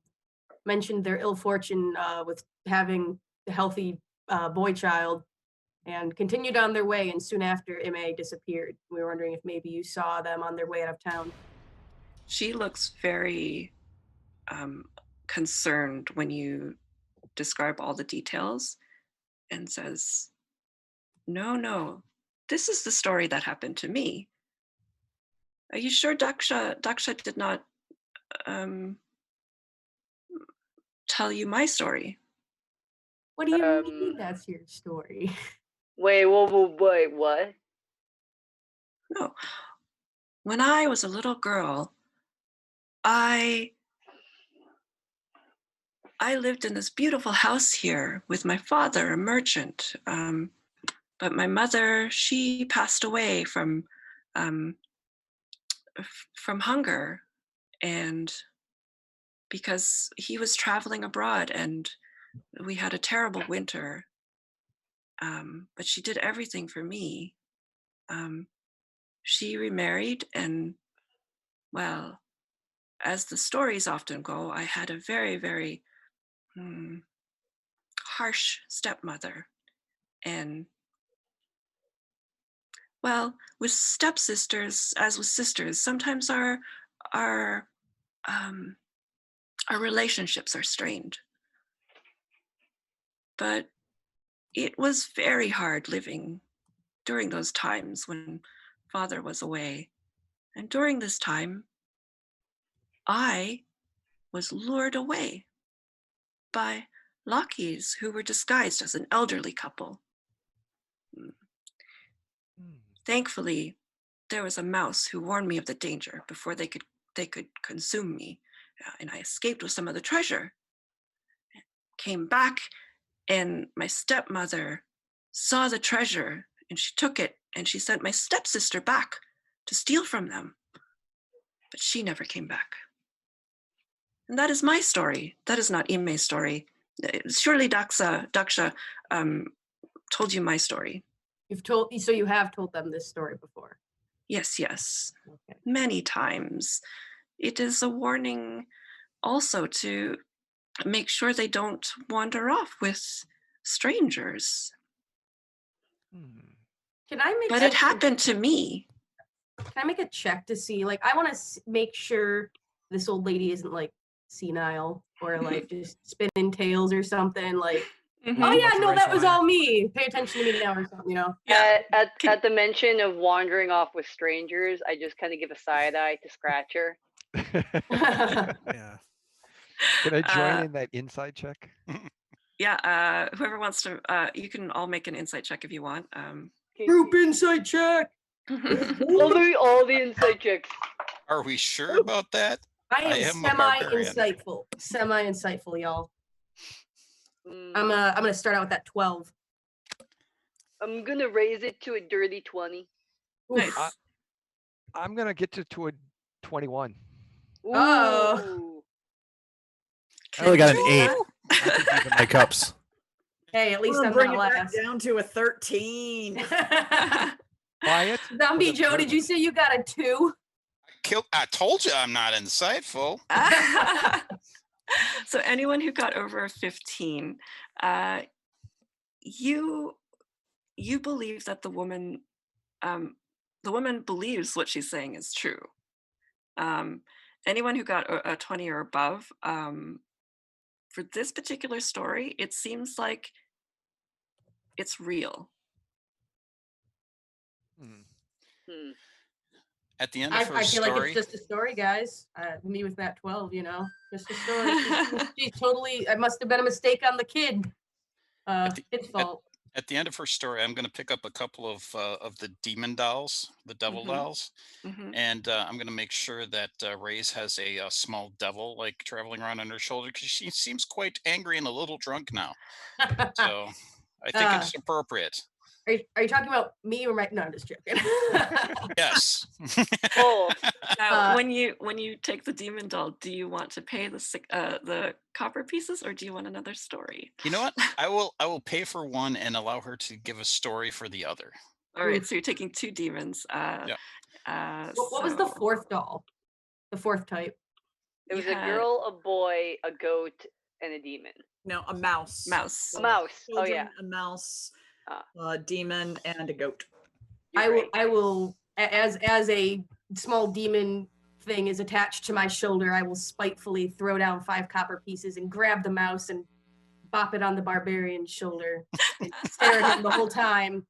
mentioned their ill fortune with having a healthy boy child, and continued on their way. And soon after, Ime disappeared. We were wondering if maybe you saw them on their way out of town. She looks very concerned when you describe all the details, and says, No. This is the story that happened to me. Are you sure Daksha did not tell you my story? What do you mean that's your story? Wait, what? No. When I was a little girl, I lived in this beautiful house here with my father, a merchant. But my mother, she passed away from hunger, and because he was traveling abroad, and we had a terrible winter. But she did everything for me. She remarried, and well, as the stories often go, I had a very, very harsh stepmother. And well, with stepsisters, as with sisters, sometimes our relationships are strained. But it was very hard living during those times when father was away. And during this time, I was lured away by lackeys who were disguised as an elderly couple. Thankfully, there was a mouse who warned me of the danger before they could consume me, and I escaped with some of the treasure. Came back, and my stepmother saw the treasure, and she took it, and she sent my stepsister back to steal from them. But she never came back. And that is my story. That is not Imme's story. Surely Daksha told you my story. So you have told them this story before? Yes. Okay. Many times. It is a warning also to make sure they don't wander off with strangers. But it happened to me. Can I make a check to see, like, I want to make sure this old lady isn't like senile or like just spinning tails or something, like, oh yeah, no, that was all me. Pay attention to me now or something, you know? Yeah. At the mention of wandering off with strangers, I just kind of give a side eye to Scratcher. Yeah. Can I join in that inside check? Yeah, whoever wants to, you can all make an insight check if you want. Group insight check. all the insight checks. Are we sure about that? I am a barbarian. semi-insightful, y'all. I'm gonna start out with that 12. I'm gonna raise it to a dirty 20. Nice. I'm gonna get to a 21. Oh. I only got an 8. I keep keeping my cups. Hey, at least I'm bring not it back last. down to a 13. Quiet. Zombie Joe, did you say you got a 2? I told you I'm not insightful. So anyone who got over a 15, you believe that the woman believes what she's saying is true. Anyone who got a 20 or above, for this particular story, it seems like it's real. At the end of her I feel story, like it's just a story, guys. Me with that 12, you know, just a story. She's totally. I must have been a mistake on the kid. Kid's fault. At the end of her story, I'm going to pick up a couple of the demon dolls, the devil dolls, and I'm going to make sure that Ray's has a small devil like traveling around on her shoulder because she seems quite angry and a little drunk now. So I think it's appropriate. Are you talking about me or my? No, I'm just joking. Yes. Now, when you take the demon doll, do you want to pay the copper pieces, or do you want another story? You know what? I will pay for one and allow her to give a story for the other. All right, so you're taking 2 demons. Yeah. What was the 4th doll? The 4th type? It was a girl, a boy, a goat, and a demon. No, a mouse. A mouse. Children, Oh yeah. A mouse, a demon, and a goat. I will, as a small demon thing is attached to my shoulder, I will spitefully throw down 5 copper pieces and grab the mouse and bop it on the barbarian's shoulder and stare at him the whole time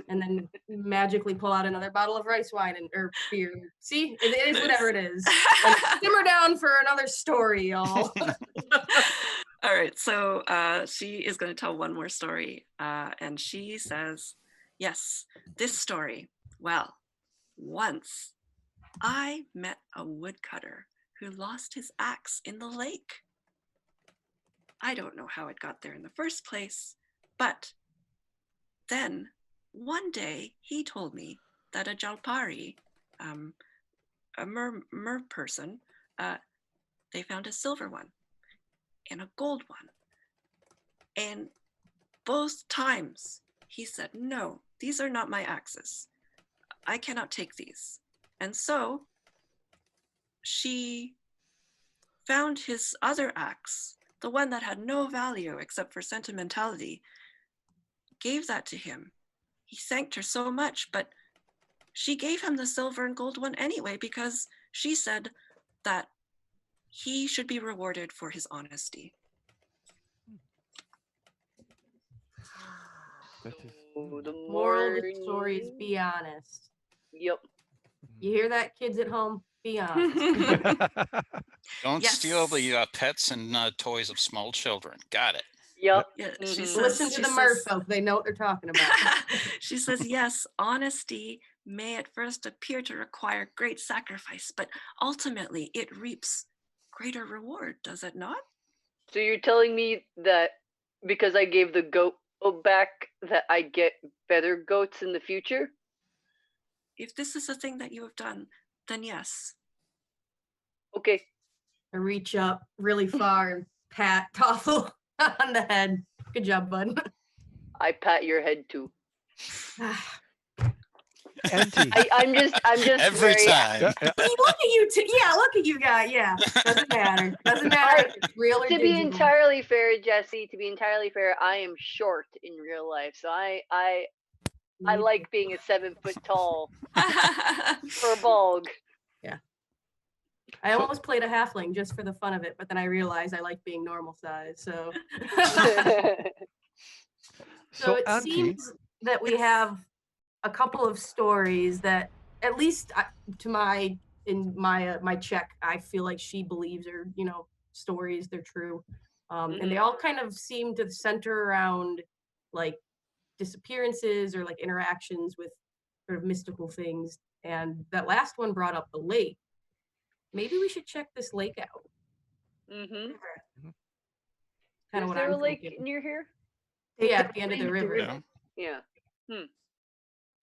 and then magically pull out another bottle of rice wine or beer. See, it is whatever it is. And simmer down for another story, y'all. All right, so she is going to tell one more story, and she says, yes, this story. Well, once I met a woodcutter who lost his axe in the lake. I don't know how it got there in the first place, but then one day he told me that a Jalpari, a mer person, they found a silver one and a gold one. And both times he said, no, these are not my axes. I cannot take these. And so she found his other axe, the one that had no value except for sentimentality, gave that to him. He thanked her so much, but she gave him the silver and gold one anyway because she said that he should be rewarded for his honesty. So the Moral of the story is be honest. Yep. You hear that, kids at home? Be honest. Don't steal the pets and toys of small children. Got it. Yep. Yeah, she says, Listen to the merfolk. They know what they're talking about. She says, yes, honesty may at first appear to require great sacrifice, but ultimately it reaps greater reward, does it not? So you're telling me that because I gave the goat back that I get better goats in the future? If this is a thing that you have done, then yes. Okay. I reach up really far and pat Toffle on the head. Good job, bud. I pat your head too. Auntie. I'm just Every very, time. Look at you two. Yeah, look at you guys. Yeah. Doesn't matter. Doesn't matter if it's real or To be digital. entirely fair, Jesse, to be entirely fair, I am short in real life, so I like being a 7 foot tall furball. Yeah. I almost played a halfling just for the fun of it, but then I realized I like being normal size. So, so it Auntie, seems that we have a couple of stories that, at least to my check, I feel like she believes are stories. They're true, and they all kind of seem to center around like disappearances or like interactions with sort of mystical things. And that last one brought up the lake. Maybe we should check this lake out. Mm-hmm. Kind of Is what there I'm a lake thinking. near here? Yeah, at the end of the river. Yeah.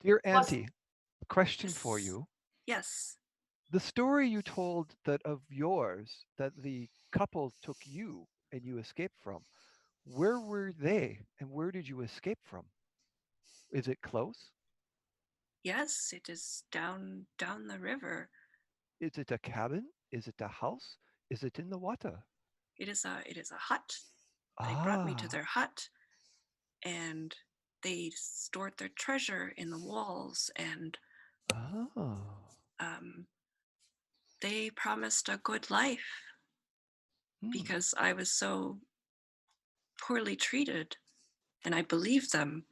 Dear Auntie, question for Yes. you. Yes. The story you told that of yours, that the couple took you and you escaped from, where were they and where did you escape from? Is it close? Yes, it is down the river. Is it a cabin? Is it a house? Is it in the water? It is a hut. They brought me to their hut, and they stored their treasure in the walls, and they promised a good life because I was so poorly treated, and I believed them.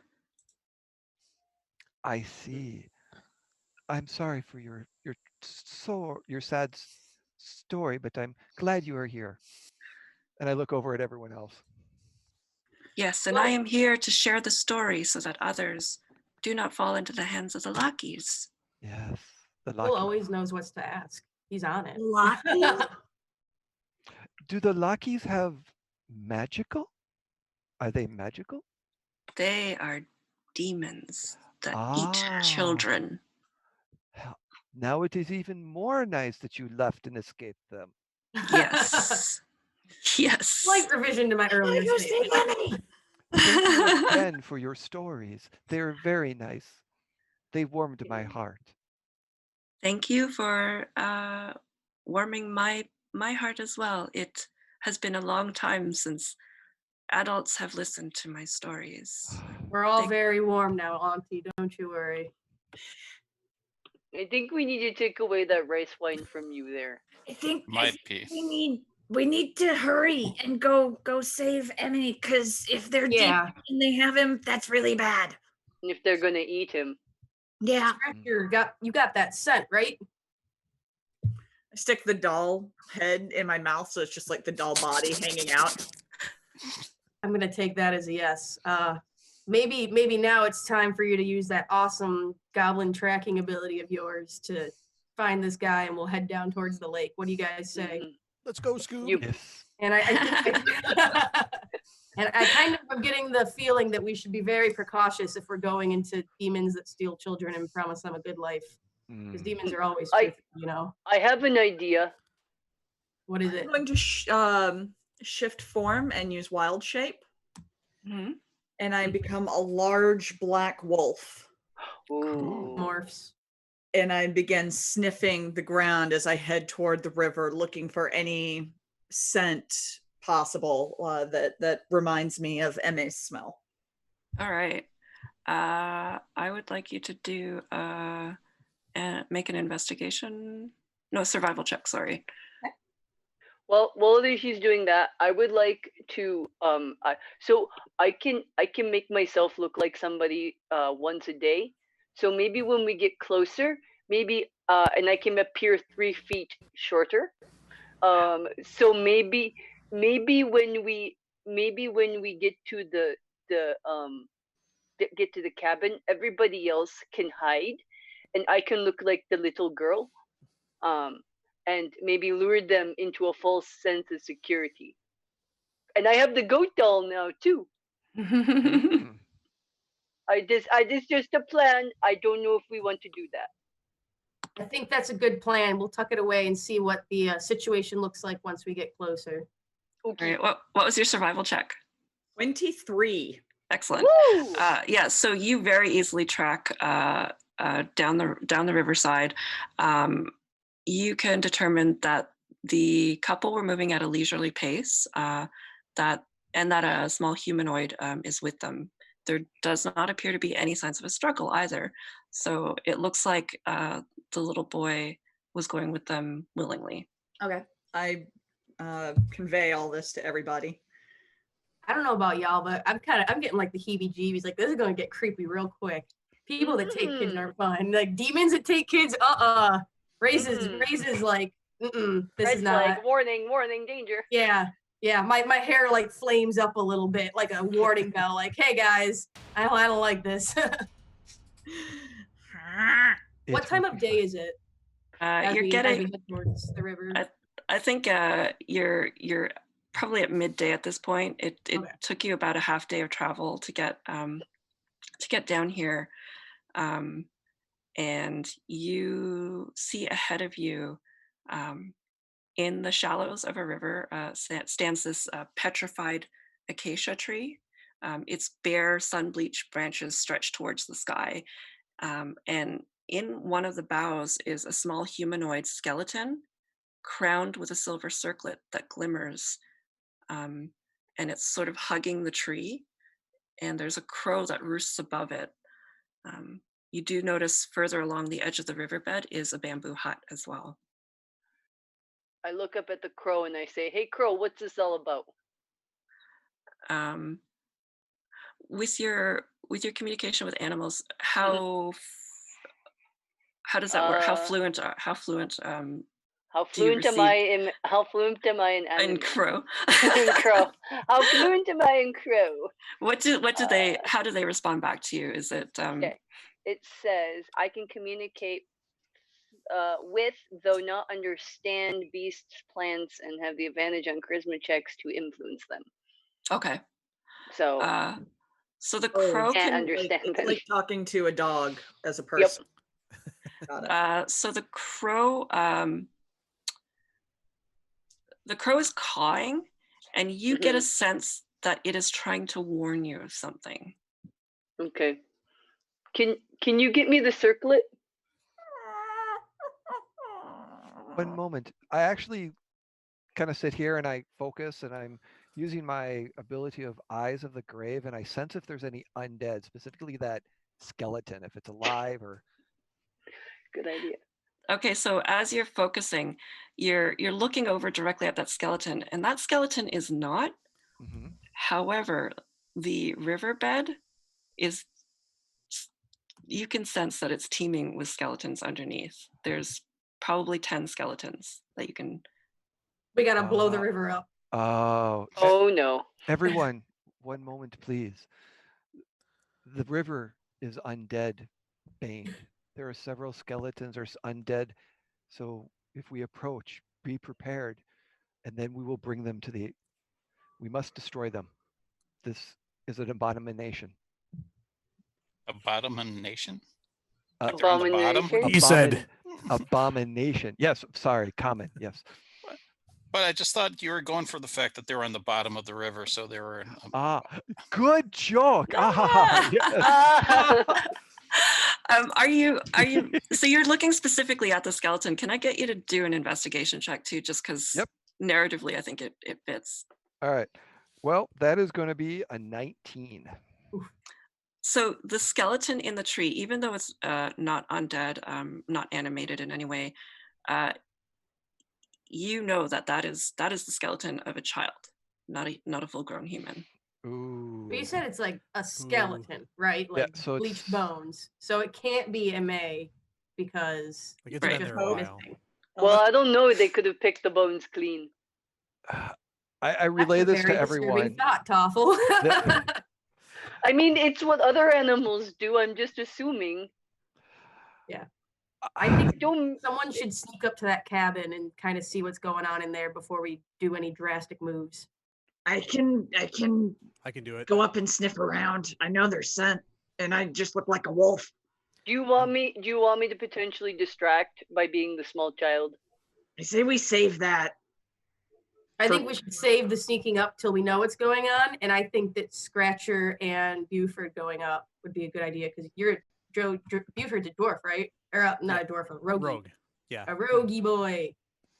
I see. I'm sorry for your sad story, but I'm glad you are here. And I look over at everyone else. Yes, and I am here to share the story so that others do not fall into the hands of the lackeys. Yes, the Will lackeys. always knows what to ask. He's on it. Do the lackeys have magical? Are they magical? They are demons that eat children. Now it is even more nice that you left and escaped them. Yes. Yes. Slight revision to my earlier statement. Thank you again for your stories. They're very nice. They warmed my heart. Thank you for warming my heart as well. It has been a long time since adults have listened to my stories. We're all very warm now, Auntie. Don't you worry. I think we need to take away that rice wine from you there. I think Might be. we need to hurry and go save Emmy, because if they're deep and they have him, that's really bad. if they're gonna eat him. Yeah. You got that scent, right? I stick the doll head in my mouth, so it's just like the doll body hanging out. I'm gonna take that as a yes. Maybe now it's time for you to use that awesome goblin tracking ability of yours to find this guy, and we'll head down towards the lake. What do you guys say? Let's go, Scoob. Yes. And I and I kind of am getting the feeling that we should be very precautious if we're going into demons that steal children and promise them a good life, because demons are always truthful, you know. I have an idea. What is it? I'm going to shift form and use wild shape. And I become a large black wolf. Ooh. Morphs. And I begin sniffing the ground as I head toward the river, looking for any scent possible that reminds me of Emme's smell. All right. I would like you to do make an investigation. No, survival check. Sorry. Well, while she's doing that, I would like to so I can make myself look like somebody once a day. So maybe when we get closer, maybe and I can appear 3 feet shorter. So maybe when we get to the cabin, everybody else can hide, and I can look like the little girl. And maybe lure them into a false sense of security. And I have the goat doll now too. Just a plan. I don't know if we want to do that. I think that's a good plan. We'll tuck it away and see what the situation looks like once we get closer. Okay. All right. What was your survival check? 23. Excellent. Yeah. So you very easily track down the riverside. You can determine that the couple were moving at a leisurely pace, that a small humanoid is with them. There does not appear to be any signs of a struggle either. So it looks like the little boy was going with them willingly. Okay. I convey all this to everybody. I don't know about y'all, but I'm getting like the heebie-jeebies. Like, this is gonna get creepy real quick. People that take kids aren't fun. Like demons that take kids, raises like, this is not. Like, warning, danger. Yeah. My hair like flames up a little bit, like a warning bell. Like, hey guys, I don't like this. What time of day is it? You're getting towards the river. I think you're probably at midday at this point. It took you about a half day of travel to get down here, and you see ahead of you, in the shallows of a river, stands this petrified acacia tree. Its bare sun-bleached branches stretch towards the sky, and in one of the boughs is a small humanoid skeleton crowned with a silver circlet that glimmers, and it's sort of hugging the tree, and there's a crow that roosts above it. You do notice further along the edge of the riverbed is a bamboo hut as well. I look up at the crow and I say, "Hey crow, what's this all about?" With your communication with animals, how does that work? How fluent am I in animals? In crow? In crow. How fluent am I in crow? How do they respond back to you? Is it Okay. It says I can communicate with, though not understand, beasts, plants, and have the advantage on charisma checks to influence them. Okay. So the crow can't understand it's them. like talking to a dog as a person. Yep. Got it. So the crow is cawing, and you get a sense that it is trying to warn you of something. Okay. Can you get me the circlet? One moment. I actually kind of sit here and I focus, and I'm using my ability of Eyes of the Grave, and I sense if there's any undead, specifically that skeleton, if it's alive or. Good idea. Okay, so as you're focusing, you're looking over directly at that skeleton, and that skeleton is not. However, the riverbed is you can sense that it's teeming with skeletons underneath. There's probably 10 skeletons that you can. We gotta blow the river up. Oh. Oh no. Everyone, one moment, please. The river is undead baned. There are several skeletons or undead. So if we approach, be prepared, and then we will bring them to the. We must destroy them. This is an abomination. Abomination? Like they're on the bottom? Abomination? He said. Abomination. Yes, sorry, common. Yes. But I just thought you were going for the fact that they were on the bottom of the river, so they were. Good joke. Yes. Are you? So you're looking specifically at the skeleton. Can I get you to do an investigation check too, just because narratively I think it fits. All right. Well, that is going to be a 19. So the skeleton in the tree, even though it's not undead, not animated in any way, you know that is the skeleton of a child, not a full-grown human. Ooh. But you said it's like a skeleton, right? Like so bleached bones. So it can't be MA because Like, it's been there a while. Well, I don't know. They could have picked the bones clean. I relay this to everyone. Thought, Toffel. I mean, it's what other animals do. I'm just assuming. Yeah. I think someone should sneak up to that cabin and kind of see what's going on in there before we do any drastic moves. I can do it. Go up and sniff around. I know their scent, and I just look like a wolf. Do you want me to potentially distract by being the small child? I say we save that. I think we should save the sneaking up till we know what's going on, and I think that Scratcher and Buford going up would be a good idea because Buford's a dwarf, right? Or not a dwarf, a rogue. Rogue, yeah. A roguey boy.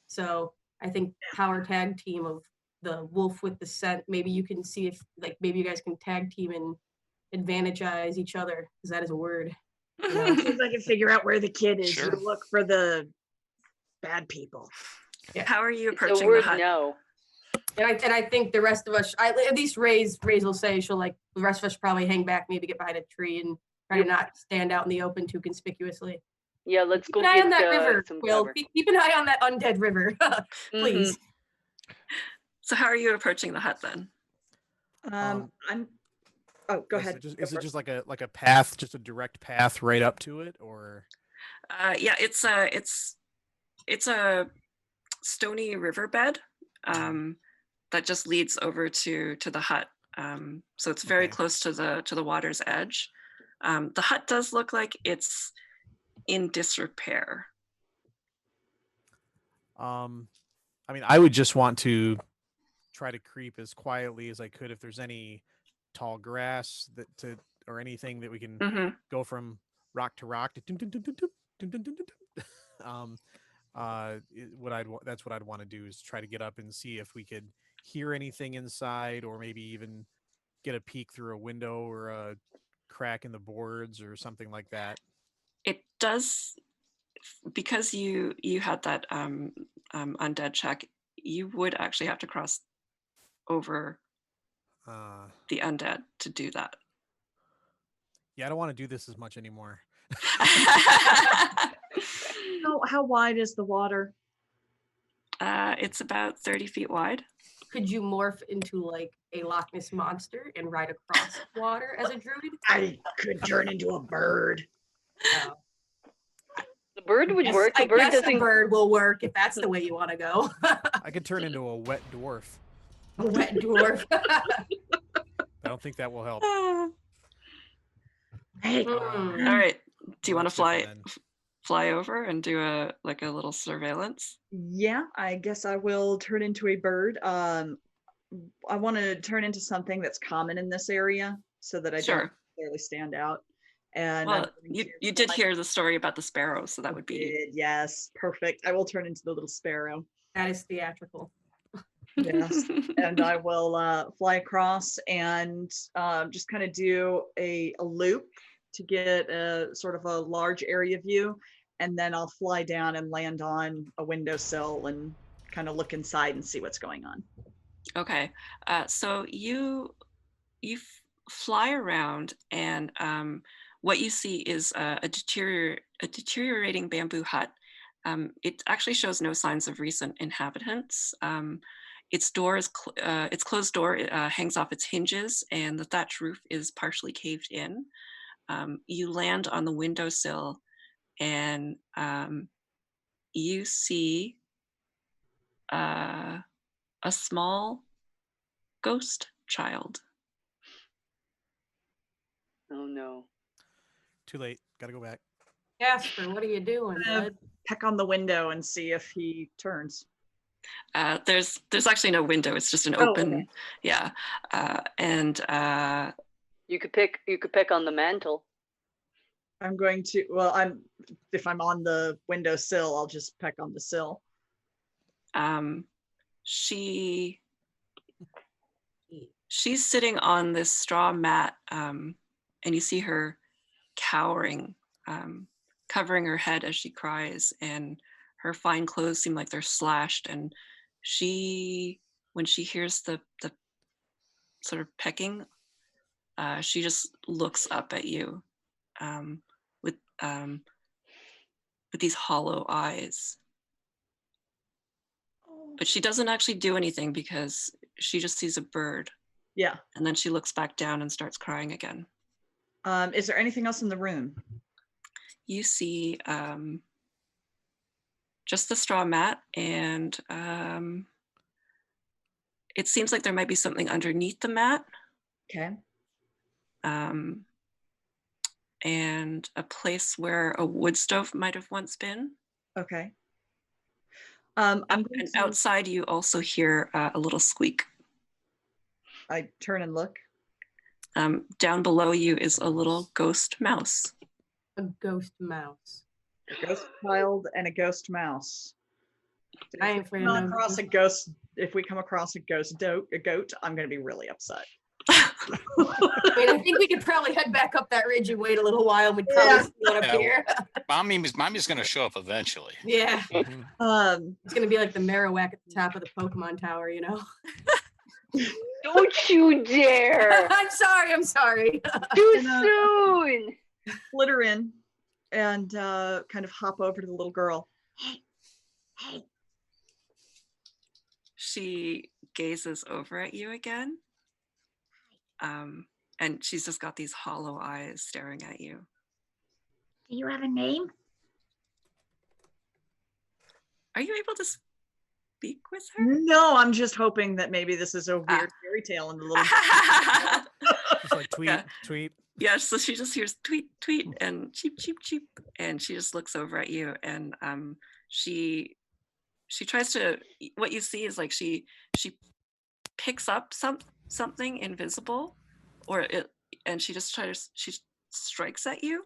So I think power tag team of the wolf with the scent. Maybe you can see if, like, maybe you guys can tag team and advantagize each other because that is a word. You know, see if I can figure out where the kid is. Sure. You look for the bad people. Yeah. How are you It's a approaching word the hut? no. And I think the rest of us, at least Ray's will say she'll, like, the rest of us should probably hang back, maybe get behind a tree and try to not stand out in the open too conspicuously. Yeah, let's go Keep an eye get on that river, some Will. cover. Keep an eye on that undead river, please. So how are you approaching the hut then? I'm. Oh, go ahead. Is it just like a path, just a direct path right up to it, or? Yeah, it's a stony riverbed that just leads over to the hut. So it's very close to the water's edge. The hut does look like it's in disrepair. I mean, I would just want to try to creep as quietly as I could if there's any tall grass or anything that we can go from rock to rock. That's what I'd want to do is try to get up and see if we could hear anything inside, or maybe even get a peek through a window or a crack in the boards or something like that. It does, because you had that undead check. You would actually have to cross over the undead to do that. Yeah, I don't want to do this as much anymore. How wide is the water? It's about 30 feet wide. Could you morph into, like, a Loch Ness monster and ride across water as a druid? I could turn into a bird. The bird would work. I guess the bird will work if that's the way you want to go. I could turn into a wet dwarf. A wet dwarf. I don't think that will help. Hey. All right. Do you want to fly over and do a little surveillance? Yeah, I guess I will turn into a bird. I want to turn into something that's common in this area so that I don't necessarily stand out. And well, you did hear the story about the sparrow, so that would be yes, perfect. I will turn into the little sparrow. That is theatrical. Yes, and I will fly across and just kind of do a loop to get a sort of a large area view, and then I'll fly down and land on a windowsill and kind of look inside and see what's going on. Okay, so you fly around, and what you see is a deteriorating bamboo hut. It actually shows no signs of recent inhabitants. Its closed door hangs off its hinges, and the thatch roof is partially caved in. You land on the windowsill, and you see a small ghost child. Oh no. Too late. Gotta go back. Jasper, what are you doing, bud? Peck on the window and see if he turns. There's actually no window. It's just an open, yeah. And you could pick on the mantle. I'm going to. Well, if I'm on the windowsill, I'll just peck on the sill. She's sitting on this straw mat, and you see her cowering, covering her head as she cries, and her fine clothes seem like they're slashed. And when she hears the sort of pecking, she just looks up at you with these hollow eyes. But she doesn't actually do anything because she just sees a bird. Yeah. And then she looks back down and starts crying again. Is there anything else in the room? You see just the straw mat, and it seems like there might be something underneath the mat. Okay. And a place where a wood stove might have once been. Okay. And outside you also hear a little squeak. I turn and look. Down below you is a little ghost mouse. A ghost mouse. A ghost child and a ghost mouse. I ain't afraid of across a ghost. If we come across a goat, I'm going to be really upset. I mean, I think we could probably head back up that ridge and wait a little while. We'd probably see what up here. Mommy's going to show up eventually. Yeah. It's going to be like the Marowak at the top of the Pokemon Tower, you know? Don't you dare! I'm sorry. Too soon! Flitter in and kind of hop over to the little girl. Hey. She gazes over at you again. And she's just got these hollow eyes staring at you. Do you have a name? Are you able to speak with her? No, I'm just hoping that maybe this is a weird fairy tale in the little. Just like tweet. Yeah, so she just hears tweet, tweet, and cheep, cheep, cheep, and she just looks over at you, and she tries to. What you see is like she picks up something invisible, and she strikes at you,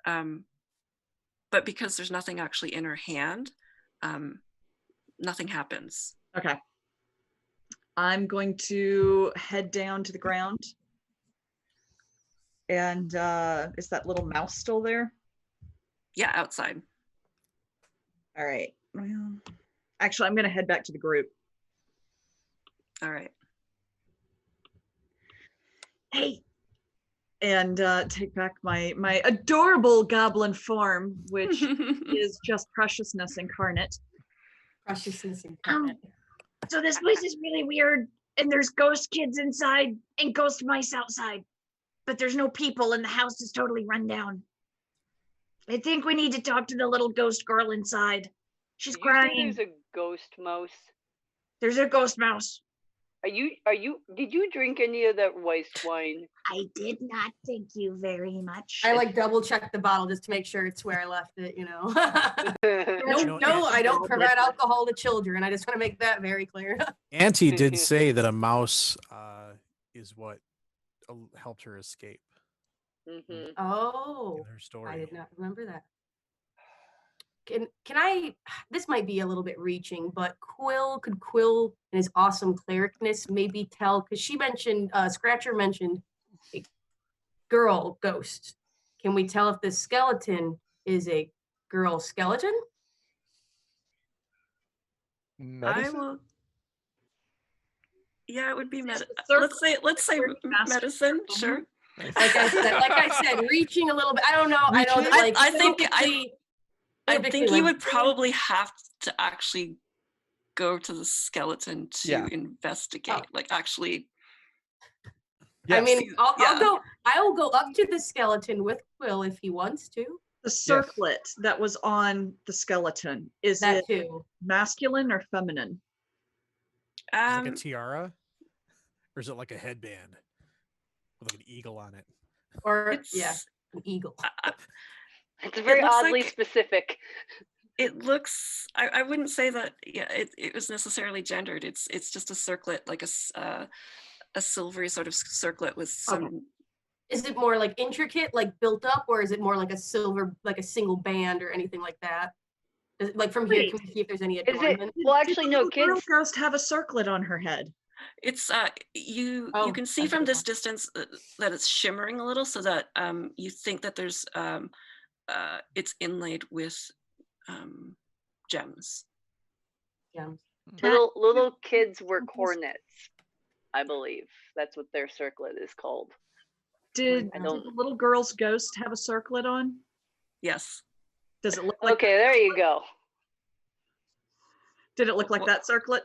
but because there's nothing actually in her hand, nothing happens. Okay. I'm going to head down to the ground. And is that little mouse still there? Yeah, outside. All right. Well, actually, I'm going to head back to the group. All right. Hey. And take back my adorable goblin form, which is just preciousness incarnate. Preciousness incarnate. So this place is really weird, and there's ghost kids inside and ghost mice outside. But there's no people, and the house is totally run down. I think we need to talk to the little ghost girl inside. She's crying. There's a ghost mouse. There's a ghost mouse. Did you drink any of that white wine? I did not, thank you very much. I like double check the bottle just to make sure it's where I left it, you know. No, I don't provide alcohol to children. I just want to make that very clear. Auntie did say that a mouse is what helped her escape. Mm-hmm. Oh, in her story. I did not remember that. Can I, this might be a little bit reaching, but could Quill in his awesome clericness maybe tell, because she mentioned, Scratcher mentioned a girl ghost. Can we tell if this skeleton is a girl skeleton? Medicine? I will. Yeah, it would be medicine. Let's say medicine. Sure. Like I said, reaching a little bit. I don't know. I don't like. I think typically you would when- probably have to actually go to the skeleton to Yeah. investigate. Like actually. I mean, see- I will go up to the skeleton with Quill if he wants to. The circlet that was on the skeleton, is That it too. masculine or feminine? Is it like a tiara, or is it like a headband with like an eagle on it? Or It's- an eagle. It's very looks oddly like- specific. It looks. I wouldn't say that. Yeah, it was necessarily gendered. It's just a circlet, like a silvery sort of circlet with some. Is it more like intricate, like built up, or is it more like a silver, like a single band or anything like that? Is it, like from here, can we see if there's any Is it? adornment? Well, actually, no. Did the little Kids. ghost have a circlet on her head? It's you Oh, can see I from see. this distance that it's shimmering a little, so that you think that there's it's inlaid with gems. Gems. Little kids wear cornets, I believe. That's what their circlet is called. Did I the don't- little girl's ghost have a circlet on? Yes. Does it look like? Okay, there you go. Did it look like that circlet?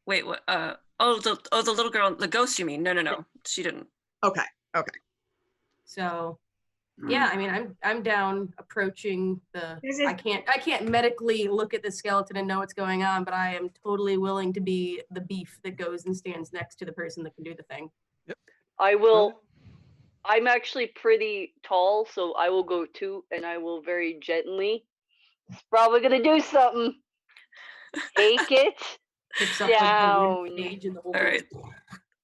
Wait, what? The little girl, the ghost. You mean? No. She didn't. Okay. So, yeah, I mean, I'm down approaching the. Is it- I can't medically look at the skeleton and know what's going on, but I am totally willing to be the beef that goes and stands next to the person that can do the thing. I will. I'm actually pretty tall, so I will go too, and I will very gently. It's probably gonna do something. Take it Picks up like the down. rib cage and the whole All right.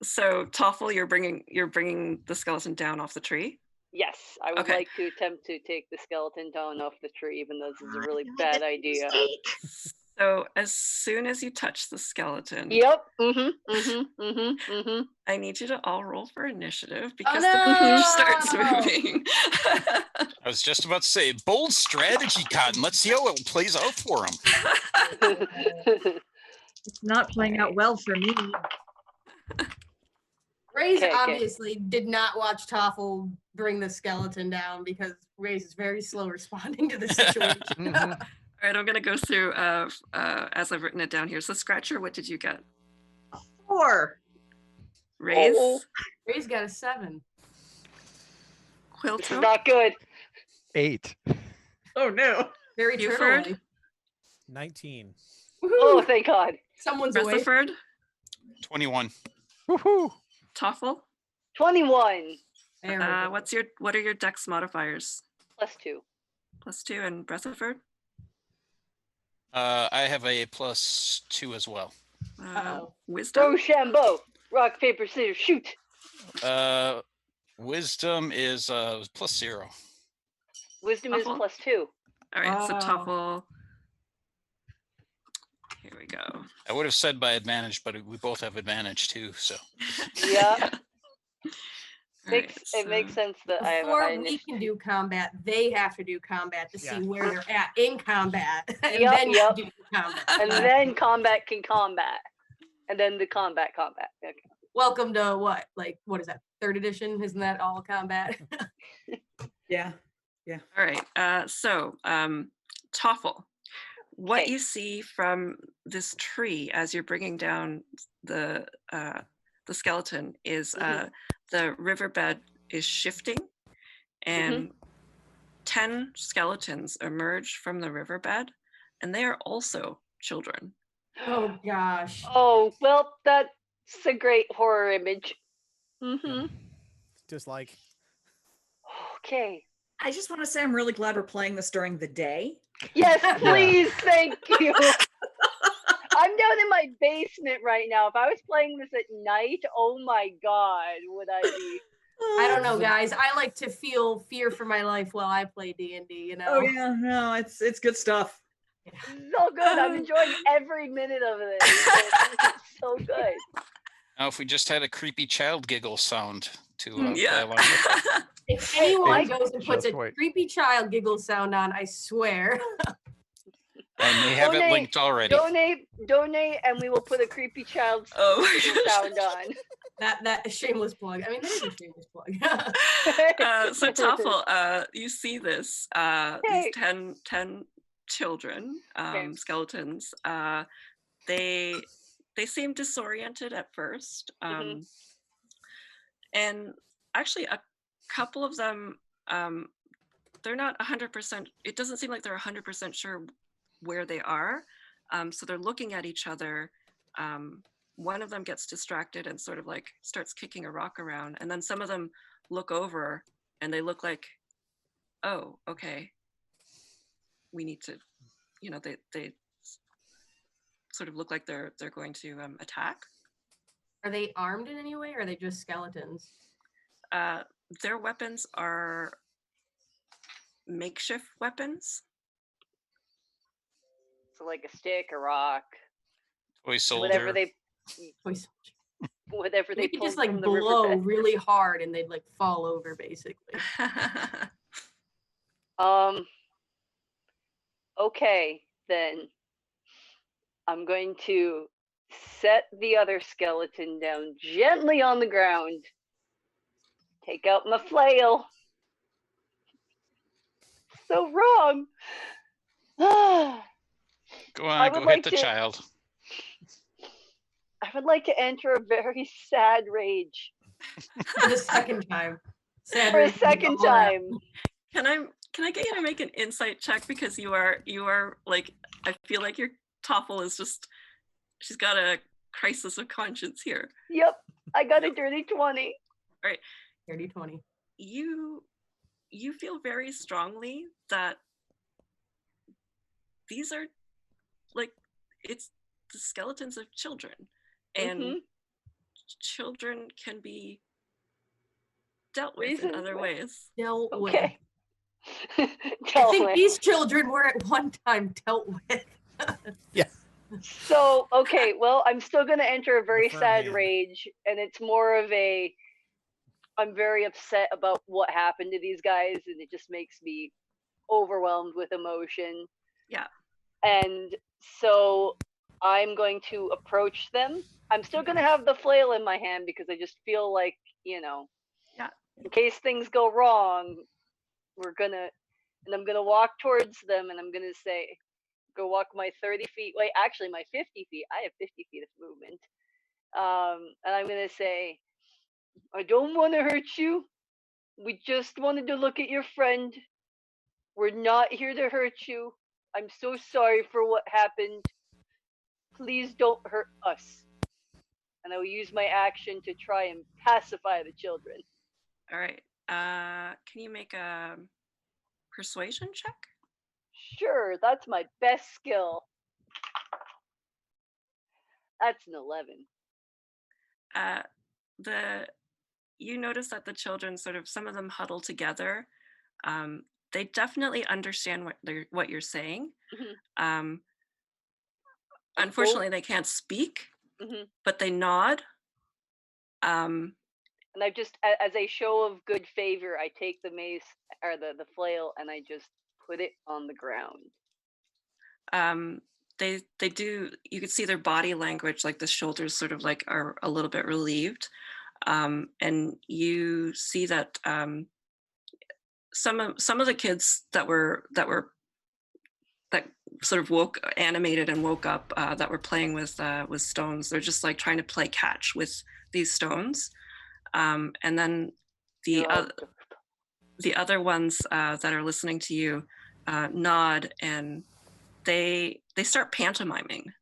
So Toffel, you're bringing the skeleton down off the tree. Yes, I would Okay. like to attempt to take the skeleton down off the tree, even though this is a really bad idea. So as soon as you touch the skeleton, Yep. I need you to all roll for initiative because no! the beach starts moving. I was just about to say, bold strategy, Cotton. Let's see how it plays out for him. It's not playing out well for me. Ray's Okay, okay. obviously did not watch Toffel bring the skeleton down because Ray's is very slow responding to the situation. Mhm. All right, I'm gonna go through as I've written it down here. So Scratcher, what did you get? 4. Raise, Oh. Ray's got a 7. This is Quilto, not good. 8. Oh no. Very Buford? turtle-like. 19. Oh, Woohoo! thank God. Someone's awake. Rutherford, 21. Woohoo! Toffel. 21 There we go. What are your dex modifiers? +2. +2 and Rutherford. I have a +2 as well. Uh-oh. Wisdom. Rochambeau. Rock, paper, scissors, shoot. Wisdom is +0. Wisdom is Awful. +2. All right, so Oh. Toffel. Here we go. I would have said by advantage, but we both have advantage too. So Yeah. All right, It makes so- sense that I Before have. we can do combat, they have to do combat to Yeah. see where they're at in combat. And Yep, then you yep. do combat. And then combat can combat. And then the combat. Okay. Welcome to what is that? 3rd edition? Isn't that all combat? Yeah. All right. So Toffel, what Okay. you see from this tree as you're bringing down the skeleton is the riverbed is shifting, and 10 skeletons emerge from the riverbed, and they are also children. Oh gosh. Oh, well, that's a great horror image. Just like Okay. I just want to say I'm really glad we're playing this during the day. Yes, please, thank you. I'm down in my basement right now. If I was playing this at night, oh my God, would I be? I don't know, guys. I like to feel fear for my life while I play D&D, you know? Oh yeah, no, it's good stuff. So good. I'm enjoying every minute of it. It's so good. now, if we just had a creepy child giggle sound to play Yeah. along with. If anyone Hey, goes and puts a just wait. creepy child giggle sound on, I swear. I may have it Donate- linked already. Donate, and we will put a creepy child Oh my gosh. sound on. That shameless plug. I mean, that is a shameless plug. So Toffel, you see this, these Hey. 10 children, skeletons, they seem disoriented at first. And actually a couple of them, they're not 100%, it doesn't seem like they're 100% sure where they are. So they're looking at each other. One of them gets distracted and sort of like starts kicking a rock around. And then some of them look over and they look like, oh, okay, we need to, you know, they sort of look like they're going to attack. Are they armed in any way, or are they just skeletons? Their weapons are makeshift weapons. So like a stick, a rock, Toy soldier. whatever they They could pulled just like from the blow riverbed. really hard and they'd like fall over basically. Okay, then I'm going to set the other skeleton down gently on the ground. Take out my flail. So wrong. Go on, go hit the child. I would like to enter a very sad rage. For the second time. Sad For a rage is second all out. time. Can I get you to make an insight check, because you are like, I feel like your Toffel is just, she's got a crisis of conscience here. Yep, I got a dirty 20. All right. Dirty 20. You feel very strongly that these are like, it's the skeletons of children, and children can be dealt with in other ways. Dealt with. Okay. I think these children were at one time dealt with. Yeah. So, okay, well, I'm still going to enter a very firm sad hand. rage, and it's more of a, I'm very upset about what happened to these guys, and it just makes me overwhelmed with emotion. Yeah. And so I'm going to approach them. I'm still going to have the flail in my hand because I just feel like, you know, in case things go wrong, I'm going to walk towards them, and I'm going to say, go walk my 30 feet. Wait, actually my 50 feet. I have 50 feet of movement. And I'm going to say, I don't want to hurt you. We just wanted to look at your friend. We're not here to hurt you. I'm so sorry for what happened. Please don't hurt us. And I will use my action to try and pacify the children. All right. Can you make a persuasion check? Sure, that's my best skill. That's an 11. You notice that the children sort of, some of them huddle together. They definitely understand what you're saying. Unfortunately, they can't speak, but they nod. And I just, as a show of good favor, I take the mace or the flail and I just put it on the ground. They do, you can see their body language, like the shoulders sort of like are a little bit relieved. And you see that some of the kids that sort of animated and woke up, that were playing with stones, they're just like trying to play catch with these stones. And then the other ones that are listening to you nod, and they start pantomiming,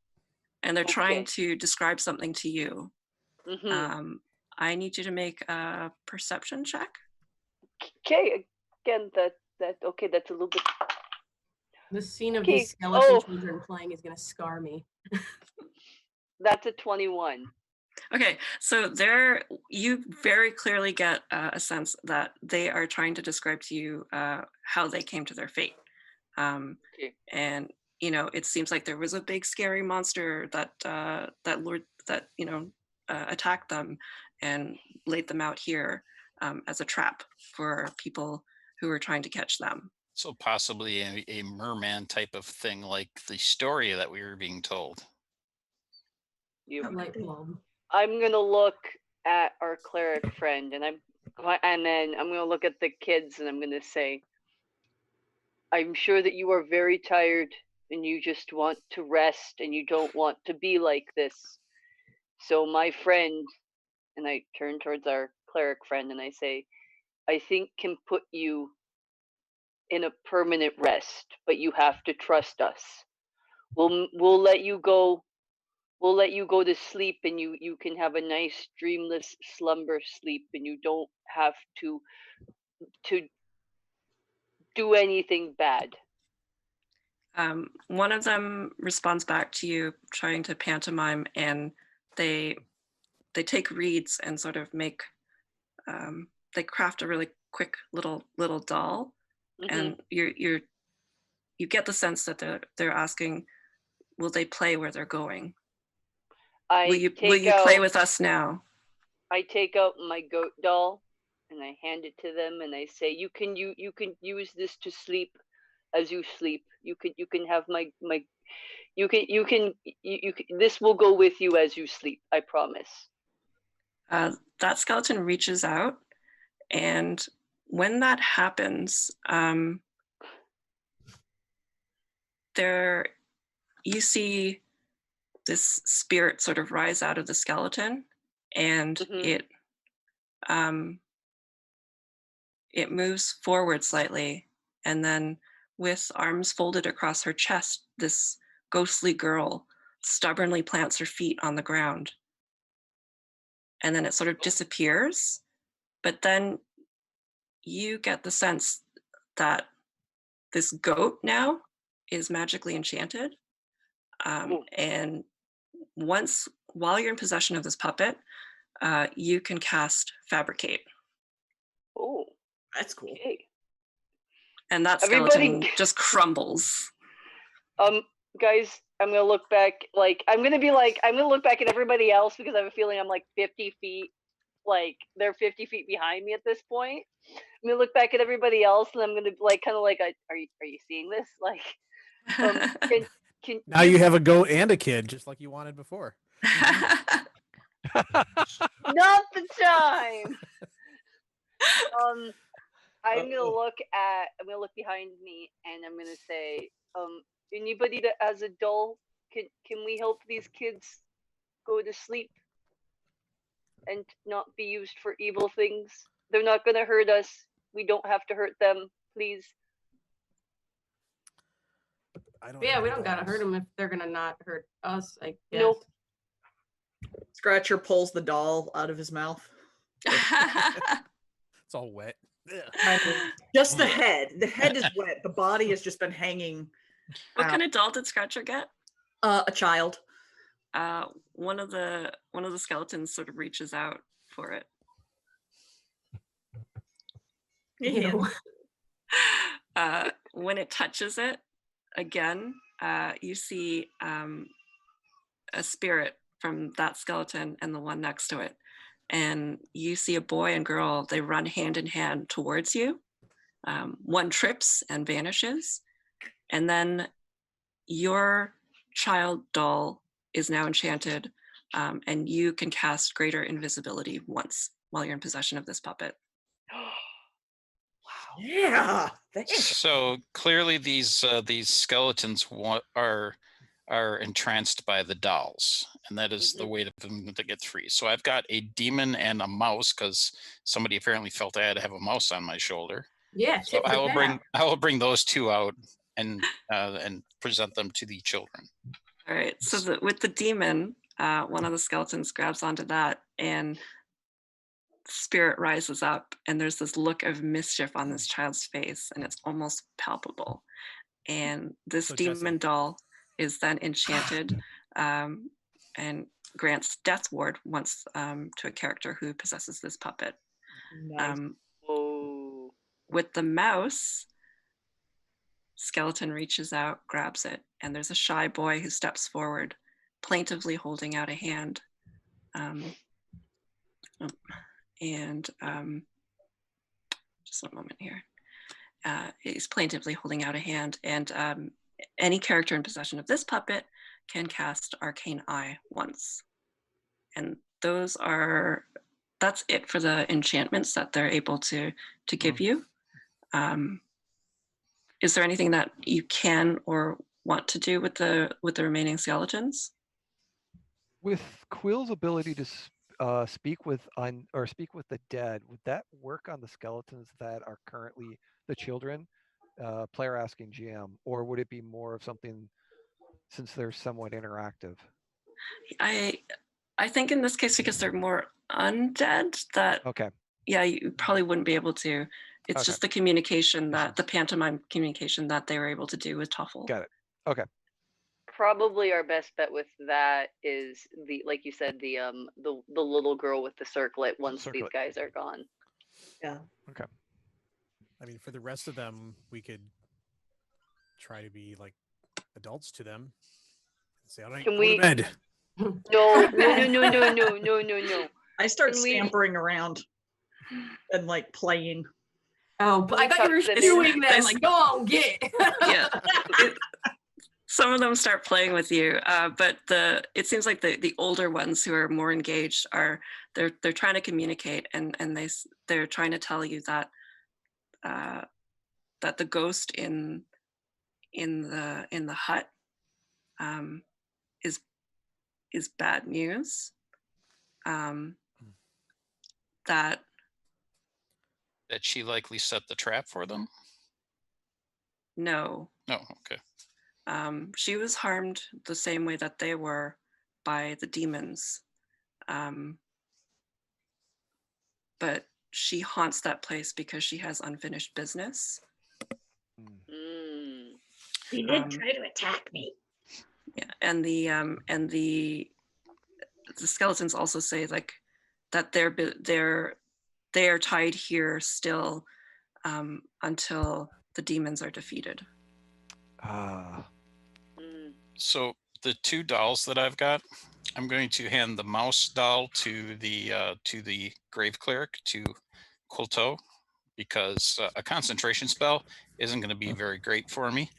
and they're trying to describe something to you. I need you to make a perception check. Okay, again, that's a little bit. The scene of these skeleton children playing is going to scar me. That's a 21. Okay, so you very clearly get a sense that they are trying to describe to you how they came to their fate. And you know, it seems like there was a big scary monster that attacked them and laid them out here as a trap for people who were trying to catch them. So possibly a merman type of thing, like the story that we were being told. I'm gonna look at our cleric friend, and then I'm gonna look at the kids, and I'm gonna say, I'm sure that you are very tired, and you just want to rest, and you don't want to be like this. So my friend, and I turn towards our cleric friend, and I say, I think can put you in a permanent rest, but you have to trust us. We'll let you go. We'll let you go to sleep, and you can have a nice dreamless slumber sleep, and you don't have to do anything bad. One of them responds back to you, trying to pantomime, and they take reeds and sort of make they craft a really quick little doll, and you get the sense that they're asking, will they play where they're going? Will you play with us now? I take out my goat doll and I hand it to them, and I say, you can use this to sleep as you sleep. You can have this will go with you as you sleep, I promise. That skeleton reaches out, and when that happens, you see this spirit sort of rise out of the skeleton, and it moves forward slightly, and then with arms folded across her chest, this ghostly girl stubbornly plants her feet on the ground, and then it sort of disappears. But then you get the sense that this goat now is magically enchanted, and while you're in possession of this puppet, you can cast Fabricate. Oh, that's cool. Okay. And that skeleton just crumbles. Guys, I'm gonna look back. I'm gonna look back at everybody else, because I have a feeling I'm like 50 feet. Like they're 50 feet behind me at this point. I'm gonna look back at everybody else, and I'm gonna are you seeing this? Now you have a goat and a kid, just like you wanted before. Not the time. I'm gonna look behind me, and I'm gonna say, anybody that has a doll, can we help these kids go to sleep and not be used for evil things? They're not gonna hurt us. We don't have to hurt them, please. Yeah, we don't gotta hurt them if they're gonna not hurt us, I guess. Nope. Scratcher pulls the doll out of his mouth. It's all wet. Just the head. The head is wet. The body has just been hanging. What kind of doll did Scratcher get? A child. One of the skeletons sort of reaches out for it. When it touches it again, you see a spirit from that skeleton and the one next to it, and you see a boy and girl. They run hand in hand towards you. One trips and vanishes, and then your child doll is now enchanted, and you can cast Greater Invisibility once while you're in possession of this puppet. Wow. Yeah. So clearly these skeletons are entranced by the dolls, and that is the way for them to get free. So I've got a demon and a mouse, because somebody apparently felt I had to have a mouse on my shoulder. Yeah. So I will bring those two out and present them to the children. All right. So with the demon, one of the skeletons grabs onto that, and spirit rises up, and there's this look of mischief on this child's face, and it's almost palpable. And this demon doll is then enchanted, and grants Death Ward once to a character who possesses this puppet. Nice. With the mouse, skeleton reaches out, grabs it, and there's a shy boy who steps forward, plaintively holding out a hand. Just one moment here. He's plaintively holding out a hand, and any character in possession of this puppet can cast Arcane Eye once. And those are that's it for the enchantments that they're able to give you. Is there anything that you can or want to do with the remaining skeletons? With Quill's ability to speak with the dead, would that work on the skeletons that are currently the children? Player asking GM, or would it be more of something since they're somewhat interactive? I think in this case, because they're more undead, that Okay. Yeah, you probably wouldn't be able to. It's Okay. just the communication that the pantomime communication that they were able to do with Toffle. Got it. Okay. Probably our best bet with that is like you said, the little girl with the circlet once these guys are gone. Yeah. Okay. I mean, for the rest of them, we could try to be like adults to them. Say, all right, Can go we? to bed. No. I start scampering around and like playing. Oh, but I thought you were doing them. Like, go on, get. Yeah. Some of them start playing with you, but it seems like the older ones who are more engaged they're trying to communicate, and they're trying to tell you that that the ghost in the hut is bad news. That she likely set the trap for them? No. Oh, okay. She was harmed the same way that they were by the demons. But she haunts that place because she has unfinished business. He did try to attack me. Yeah, and the skeletons also say like that they are tied here still until the demons are defeated. So the two dolls that I've got, I'm going to hand the mouse doll to the grave cleric, to Quilto, because a concentration spell isn't going to be very great for me.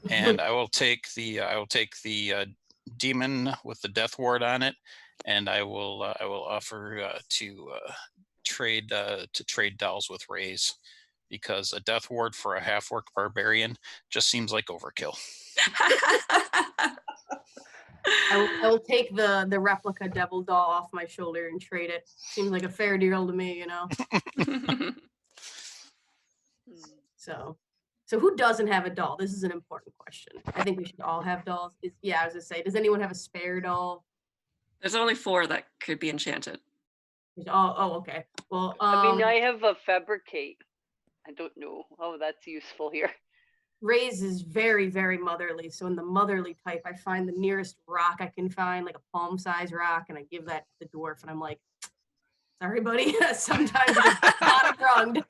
And I will take the demon with the death ward on it, and I will offer to trade dolls with Rays, because a death ward for a half-orc barbarian just seems like overkill. I will take the replica devil doll off my shoulder and trade it. Seems like a fair deal to me, you know. So who doesn't have a doll? This is an important question. I think we should all have dolls. I was gonna say, does anyone have a spare doll? There's only 4 that could be enchanted. Oh, okay. Well, I mean, I have a fabricate. I don't know how that's useful here. Raise is very, very motherly. So in the motherly type, I find the nearest rock I can find, like a palm-sized rock, and I give that to the dwarf, and I'm like, sorry, buddy. Sometimes it's not wronged.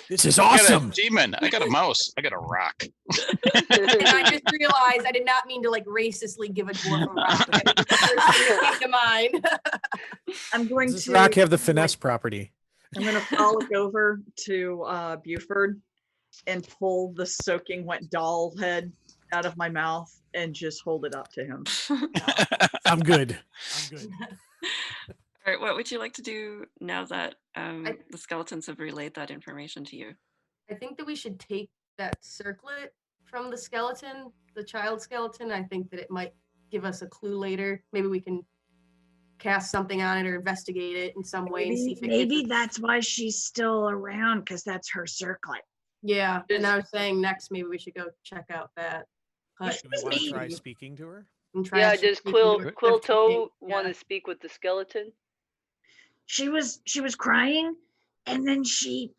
This is awesome. I got a demon. I got a mouse. I got a rock. And I just realized I did not mean to like racistly give a dwarf a rock. That was the first thing that came to mind. I'm going Does to this rock have the finesse property? I'm going to frolic over to Buford and pull the soaking wet doll head out of my mouth and just hold it up to him. I'm good. All right, what would you like to do now that the skeletons have relayed that information to you? I think that we should take that circlet from the skeleton, the child skeleton. I think that it might give us a clue later. Maybe we can cast something on it or investigate it in some way and see if it maybe gives that's why she's still around, because that's her circlet. Yeah, and I was saying next maybe we should go check out that hut. Do we want to try speaking to her? Yeah, does Quilto want to speak with the skeleton? She was crying, and then she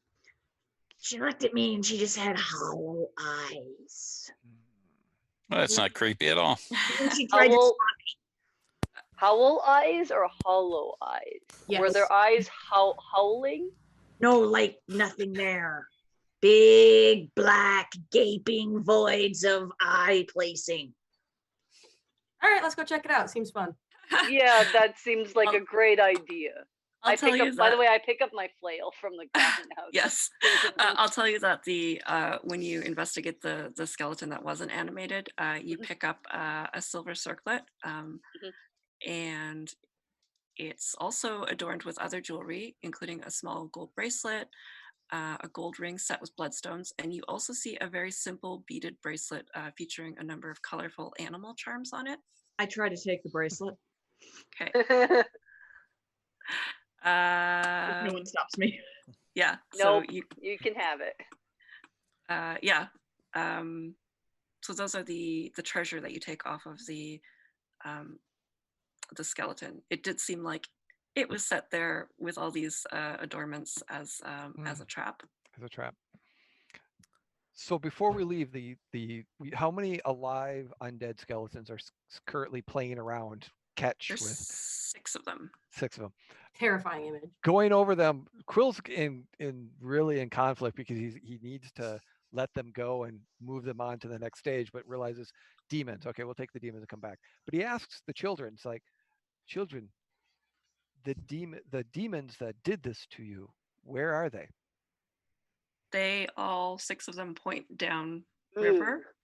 looked at me and she just had hollow eyes. Well, that's not creepy at all. She tried to Howl eyes or hollow eyes? Yes. Were their eyes howling? No, like nothing there. Big, black, gaping voids of eye placing. All right, let's go check it out. Seems fun. Yeah, that seems like a great idea. I'll tell you by the that- way, I pick up my flail from the ground house. Yes, I'll tell you that when you investigate the skeleton that wasn't animated, you pick up a silver circlet, and It's also adorned with other jewelry, including a small gold bracelet, a gold ring set with bloodstones, and you also see a very simple beaded bracelet featuring a number of colorful animal charms on it. I try to take the bracelet. Okay. No one stops me. Yeah. Nope, So you can have it. yeah. So those are the treasure that you take off of the skeleton. It did seem like it was set there with all these adornments as a trap. As a trap. So before we leave, how many alive undead skeletons are currently playing around? Catch There's with 6 of them. 6 of them. Terrifying image. Going over them, Quill's really in conflict because he needs to let them go and move them on to the next stage, but realizes demons. Okay, we'll take the demons and come back. But he asks the children, it's like, children, the demons that did this to you, where are they? They all 6 of them point down Ooh, river.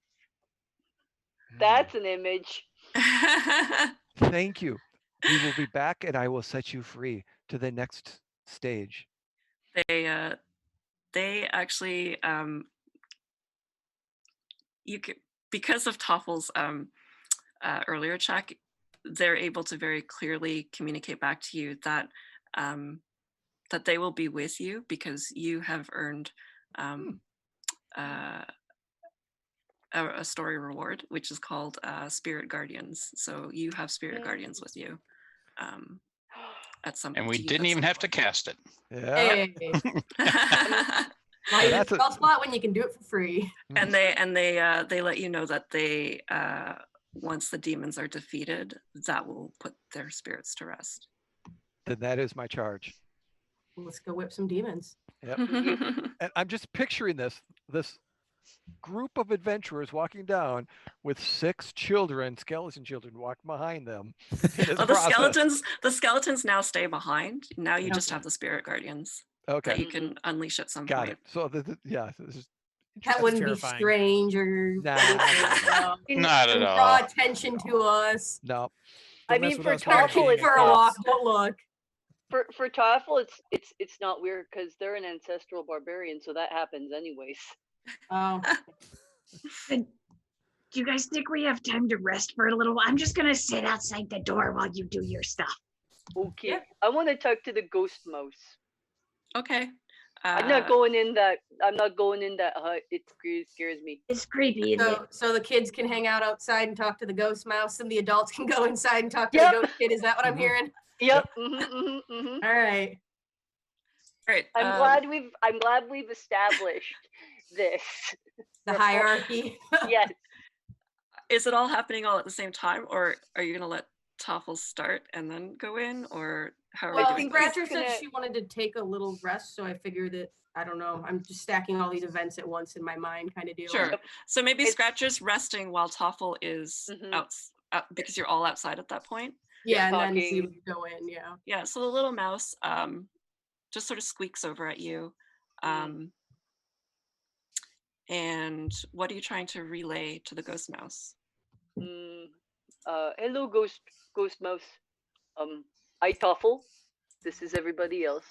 that's an image. Thank you. We will be back and I will set you free to the next stage. They actually you could, because of Toffel's earlier check, they're able to very clearly communicate back to you that that they will be with you because you have earned a story reward, which is called Spirit Guardians. So you have Spirit Guardians with you at some. And we didn't even have to cast it. Yeah. Hey. Why use spell slot when you can do it for free? And they let you know that they once the demons are defeated, that will put their spirits to rest. Then that is my charge. Let's go whip some demons. Yep. And I'm just picturing this group of adventurers walking down with 6 children, skeleton children, walk behind them. Well, the skeletons now stay behind. Now you just have the Spirit Guardians. Okay. That you can unleash at some Got point. it. So this is That wouldn't be strange or Nah. Not at all. draw attention to us. No. I mean, for Toffel, it's for a walk. Don't look. For Toffel, it's not weird because they're an ancestral barbarian, so that happens anyways. Oh. Do you guys think we have time to rest for a little while? I'm just gonna sit outside the door while you do your stuff. Okay. Yeah. I want to talk to the ghost mouse. Okay. I'm not going in that hut. It scares me. It's creepy. So the kids can hang out outside and talk to the ghost mouse, and the adults can go inside and talk to the ghost kid. Is that what I'm hearing? Yep. All right. All right. I'm glad we've established this. The hierarchy. Yes. Is it all happening all at the same time, or are you gonna let Toffel start and then go in, or how are we doing? Scratcher said she wanted to take a little rest, so I figured that, I don't know, I'm just stacking all these events at once in my mind kind of deal. Sure. So maybe Scratcher's resting while Toffel is out because you're all outside at that point. Yeah, and then see when you go in, yeah. Yeah, so the little mouse just sort of squeaks over at you. And what are you trying to relay to the ghost mouse? Hello, ghost mouse. I Toffel. This is everybody else.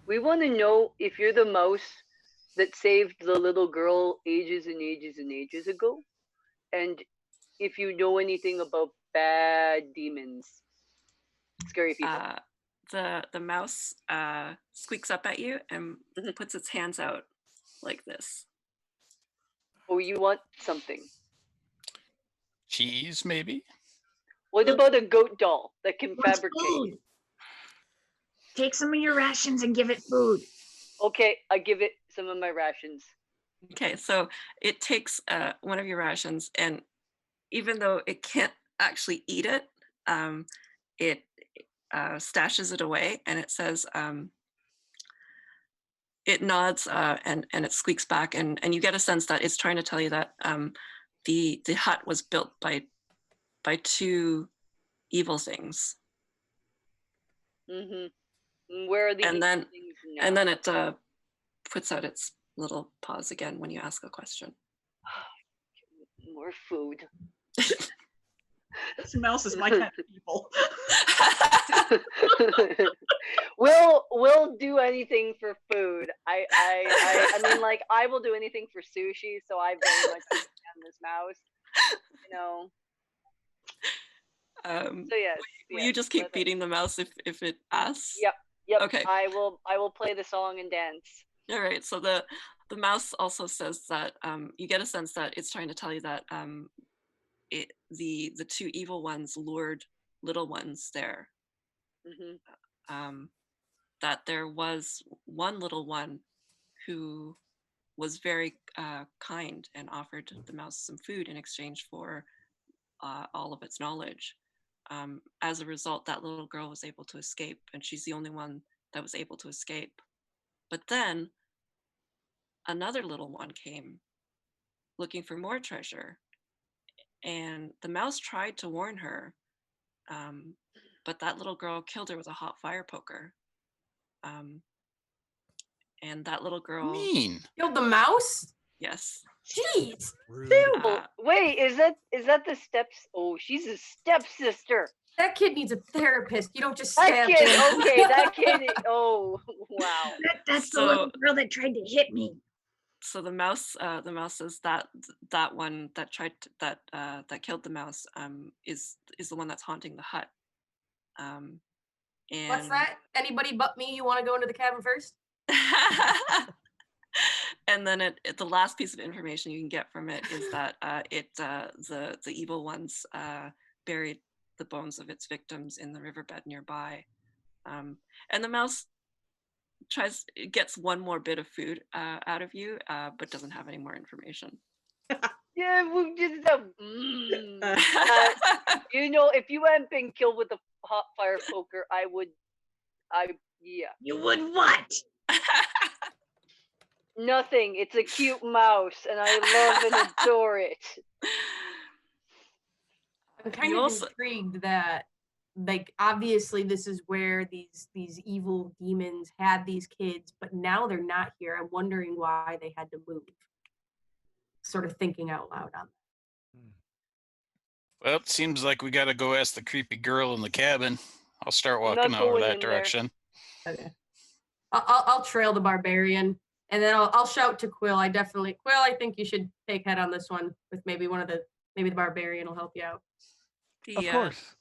We want to know if you're the mouse that saved the little girl ages and ages and ages ago, and if you know anything about bad demons, scary people. The mouse squeaks up at you and puts its hands out like this. Oh, you want something? Cheese, maybe? What about a goat doll that can fabricate? Food? Take some of your rations and give it food. Okay, I give it some of my rations. Okay, so it takes one of your rations, and even though it can't actually eat it, it stashes it away, and it says, it nods and it squeaks back, and you get a sense that it's trying to tell you that the hut was built by 2 evil things. Where are the and then things now? and then it puts out its little paws again when you ask a question. More food. This mouse is my kind of people. We'll do anything for food. I mean, like, I will do anything for sushi. So I very much understand this mouse. You know. So yes. Will you just keep feeding the mouse if it asks? Yep. Okay. I will play the song and dance. All right. So the mouse also says that you get a sense that it's trying to tell you that the two evil ones lured little ones there. That there was one little one who was very kind and offered the mouse some food in exchange for all of its knowledge. As a result, that little girl was able to escape, and she's the only one that was able to escape. But then another little one came looking for more treasure, and the mouse tried to warn her, but that little girl killed her with a hot fire poker. And that little girl killed the mouse. Yes. Jeez. Wait, is that the steps? Oh, she's a stepsister. That kid needs a therapist. You don't just that stab kid. him. Okay, that kid. Oh, wow. That's the little girl that tried to hit me. So the mouse says that one that tried to, that killed the mouse is the one that's haunting the hut. And what's that? Anybody but me? You want to go into the cabin first? And then the last piece of information you can get from it is that the evil ones buried the bones of its victims in the riverbed nearby, and the mouse gets one more bit of food out of you, but doesn't have any more information. Yeah, we just you know, if you hadn't been killed with a hot fire poker, yeah. You would what? Nothing. It's a cute mouse, and I love and adore it. I'm kind of intrigued that, like, obviously this is where these evil demons had these kids, but now they're not here. I'm wondering why they had to move. Sort of thinking out loud on that. Well, it seems like we got to go ask the creepy girl in the cabin. I'll start walking over that direction. Okay. I'll trail the barbarian, and then I'll shout to Quill. Quill, I think you should take head on this one with maybe the barbarian will help you out. Of course.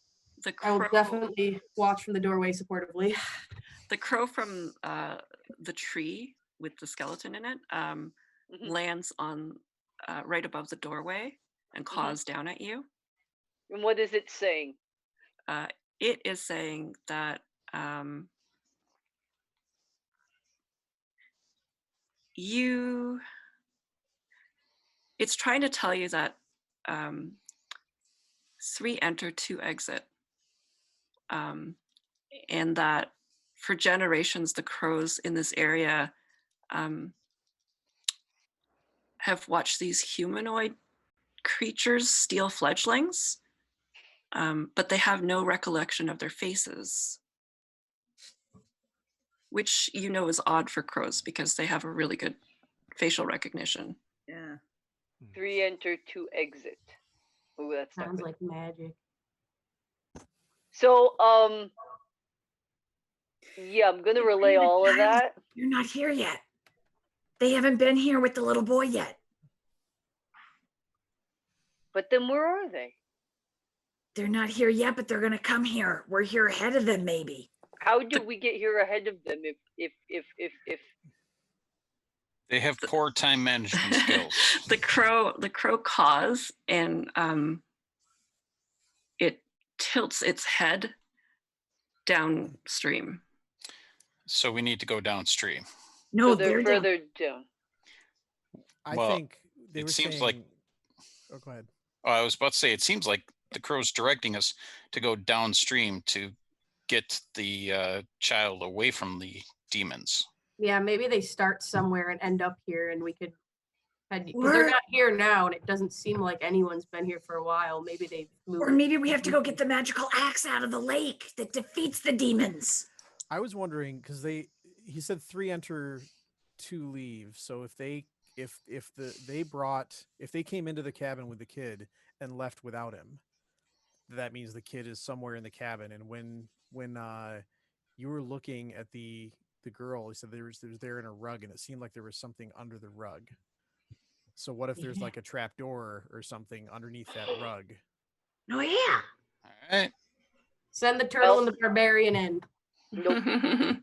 I will definitely watch from the doorway supportively. The crow from the tree with the skeleton in it lands on right above the doorway and caws down at you. And what is it saying? It is saying that it's trying to tell you that 3 enter, 2 exit, and that for generations the crows in this area have watched these humanoid creatures steal fledglings, but they have no recollection of their faces, which you know is odd for crows because they have a really good facial recognition. Yeah. 3 enter, 2 exit. Oh, that sounds like magic. So, yeah, I'm gonna relay all of that. You're not here yet. They haven't been here with the little boy yet. But then where are they? They're not here yet, but they're gonna come here. We're here ahead of them, maybe. How did we get here ahead of them if they have poor time management skills? The crow caws and it tilts its head downstream. So we need to go downstream. No, so they're further down. I Well, think it seems like. Oh, go ahead. Oh, I was about to say, it seems like the crow's directing us to go downstream to get the child away from the demons. Yeah, maybe they start somewhere and end up here, and we could head. They're not here now, and it doesn't seem like anyone's been here for a while. Maybe they've moved. Or maybe we have to go get the magical axe out of the lake that defeats the demons. I was wondering because he said 3 enter, 2 leave. So if they came into the cabin with the kid and left without him, that means the kid is somewhere in the cabin. And when you were looking at the girl, you said there's there in a rug, and it seemed like there was something under the rug. So what if there's like a trap door or something underneath that rug? Oh yeah. All right. Send the turtle and the barbarian in. Nope.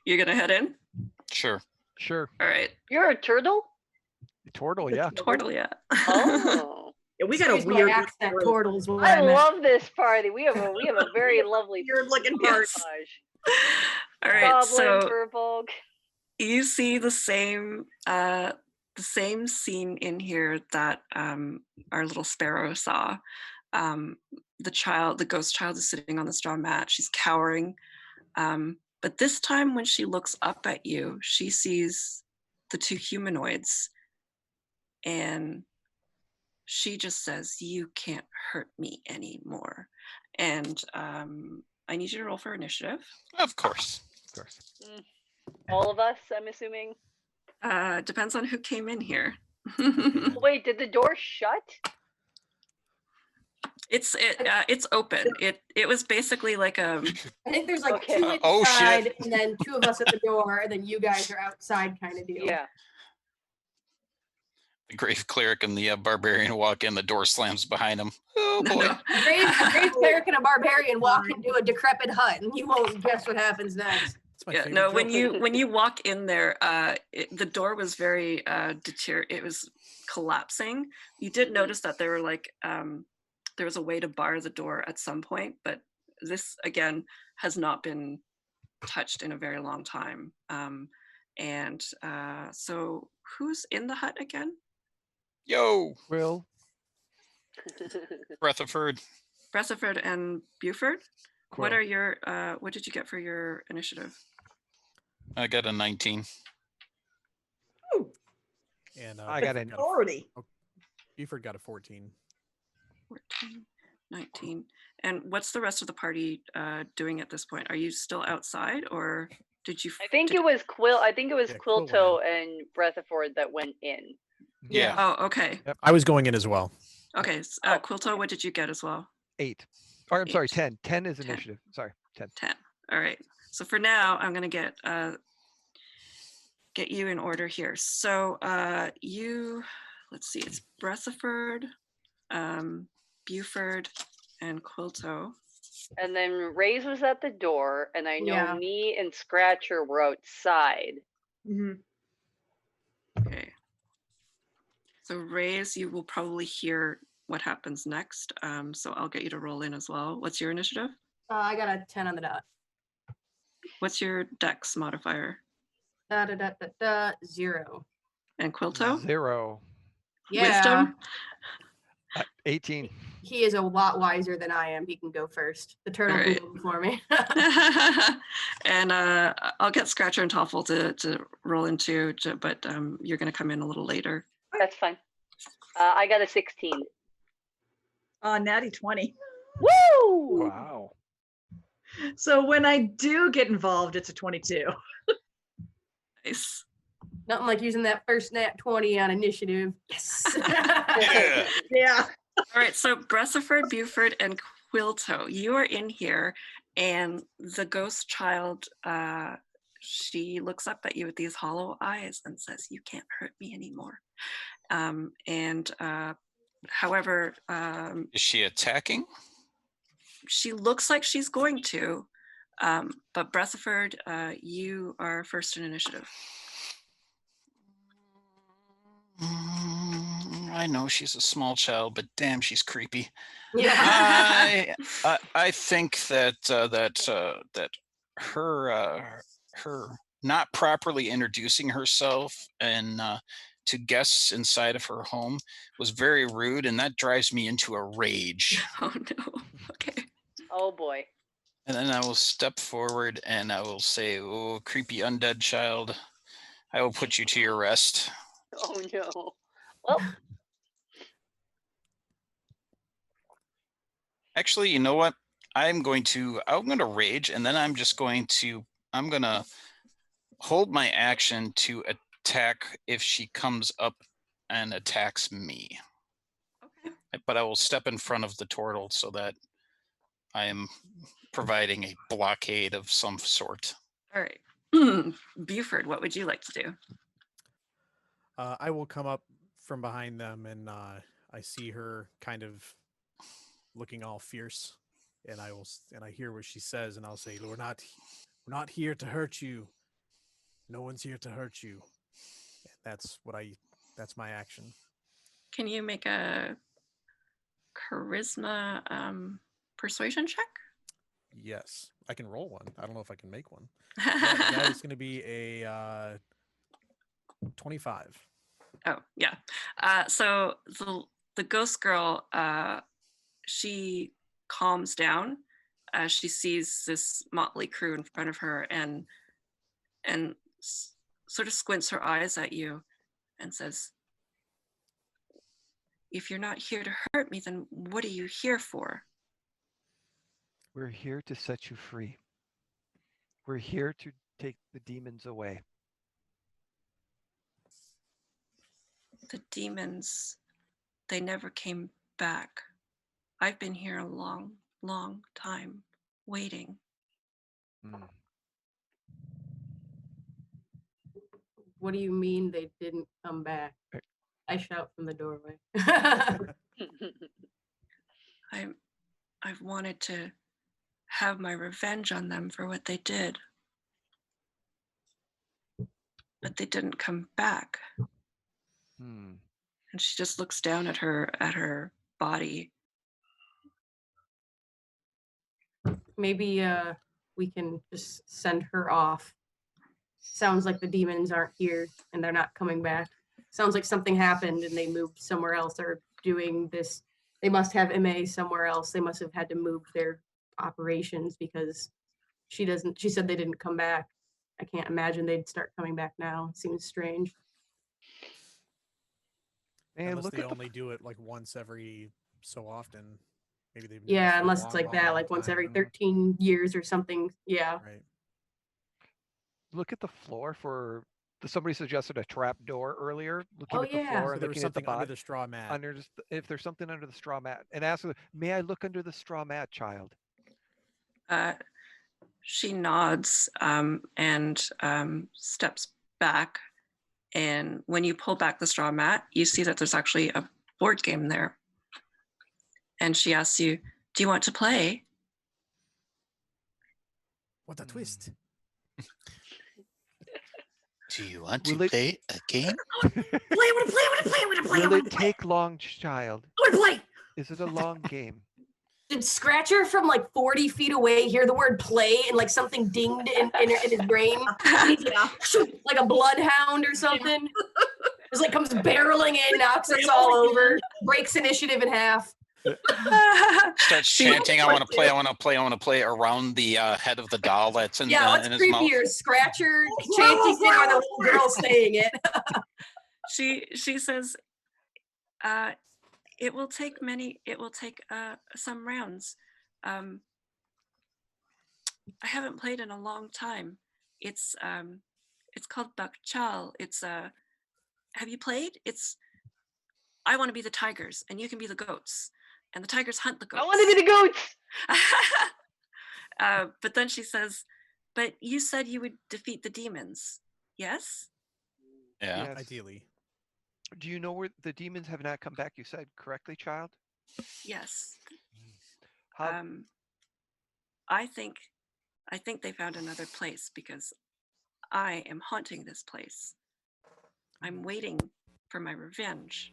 You're gonna head in? Sure. Sure. All right. You're a turtle? Turtle, yeah. Turtle, yeah. Oh. Yeah, we got a Excuse my weird accent. Turtles. What I I meant. love this party. We have a very lovely weird looking part. montage. All right. Goblin, So Furbolg. you see the same scene in here that our little sparrow saw. The ghost child is sitting on the straw mat. She's cowering. But this time when she looks up at you, she sees the two humanoids, and she just says, "You can't hurt me anymore." And I need you to roll for initiative. Of course. Of course. All of us, I'm assuming. Depends on who came in here. Wait, did the door shut? It's open. It was basically like I think there's like Okay. two Oh, shit. inside, and then two of us at the door, and then you guys are outside, kind of deal. Yeah. The grave cleric and the barbarian walk in. The door slams behind them. Oh no, boy. no. A brave cleric and a barbarian walk into a decrepit hut, and you won't guess what happens next. It's my Yeah, favorite no. joke. When you walk in there, the door was very it was collapsing. You did notice that there were like there was a way to bar the door at some point, but this again has not been touched in a very long time. So who's in the hut again? Yo. Will. Rutherford. Bressiford and Buford. Quill. What are your what did you get for your initiative? I got a 19. And I got an Authority. Buford got a 14. 14, 19. And what's the rest of the party doing at this point? Are you still outside, or did you? I think it was Quill. I think it was Yeah, Quill went Quilto and Rutherford that went in. Yeah. Oh, okay. I was going in as well. Okay. Quilto, what did you get as well? 8. Or I'm sorry, 8. 10. 10 is 10. initiative. Sorry, 10. 10. All right. So for now, I'm gonna get you in order here. So let's see, it's Bressiford, Buford, and Quilto. And then Raze was at the door, and I know Yeah. me and Scratcher were outside. Mhm. Okay. So Raze, you will probably hear what happens next. So I'll get you to roll in as well. What's your initiative? I got a 10 on the dot. What's your dex modifier? 0. And Quilto? 0. Yeah. Wisdom? 18. He is a lot wiser than I am. He can go first. The turtle Alright. can go before me. And I'll get Scratcher and Toffle to roll into, but you're going to come in a little later. That's fine. I got a 16. Natty 20. Woo! Wow. So when I do get involved, it's a 22. Nice. Nothing like using that first nat 20 on initiative. Yes. Yeah. Yeah. All right, so Bressiford, Buford, and Quilto, you are in here, and the ghost child, she looks up at you with these hollow eyes and says, "You can't hurt me anymore." However, Is she attacking? she looks like she's going to, but Bressiford, you are first in initiative. I know she's a small child, but damn, she's creepy. Yeah. I think that her not properly introducing herself and to guests inside of her home was very rude, and that drives me into a rage. Oh no. Okay. Oh boy. And then I will step forward and I will say, "Oh, creepy undead child, I will put you to your rest." Oh no. Well, Actually, you know what? I'm going to rage, and then I'm going to hold my action to attack if she comes up and attacks me. Okay. but I will step in front of the turtle so that I am providing a blockade of some sort. All right. Buford, what would you like to do? I will come up from behind them, and I see her kind of looking all fierce, and I hear what she says, and I'll say, we're not here to hurt you. No one's here to hurt you. And that's my action. Can you make a charisma persuasion check? Yes, I can roll one. I don't know if I can make one. That is going to be a 25. Oh, yeah. So the ghost girl, she calms down as she sees this motley crew in front of her and sort of squints her eyes at you and says, if you're not here to hurt me, then what are you here for? We're here to set you free. We're here to take the demons away. The demons, they never came back. I've been here a long, long time waiting. What do you mean they didn't come back? I shout from the doorway. I've wanted to have my revenge on them for what they did. But they didn't come back. And she just looks down at her body. Maybe we can just send her off. Sounds like the demons aren't here and they're not coming back. Sounds like something happened and they moved somewhere else. They're doing this. They must have MA somewhere else. They must have had to move their operations because she said they didn't come back. I can't imagine they'd start coming back now. It seems strange. And unless look they at only do it like once every so often. Maybe they've Yeah, unless it's like that, like once every 13 years or something. Yeah. Right. Look at the floor for. Somebody suggested a trap door earlier. Looking at the yeah. floor, So there was looking at the something under the straw mat. if there's something under the straw mat, and ask her, "May I look under the straw mat, child?" She nods and steps back. And when you pull back the straw mat, you see that there's actually a board game there. And she asks you, do you want to play? What a twist. Do you want to play a game? I want to play. Will it take long, child? I want to play. Is it a long game? Did Scratcher from like 40 feet away hear the word play and like something dinged in his brain? He's like a bloodhound or something. It's like comes barreling in, knocks us all over, breaks initiative in half. Starts chanting, I want to play, I want to play, I want to play around the head of the doll that's in, what's in his mouth. creepier, Scratcher chanting it or the little girl saying it? She says, it will take some rounds. I haven't played in a long time. It's called Bakchal. Have you played? I want to be the tigers and you can be the goats. And the tigers hunt the goats. I want to be the goats. But then she says, but you said you would defeat the demons. Yes? Yeah. Yes. Ideally. Do you know where the demons have not come back? You said correctly, child? Yes. How, I think they found another place because I am haunting this place. I'm waiting for my revenge.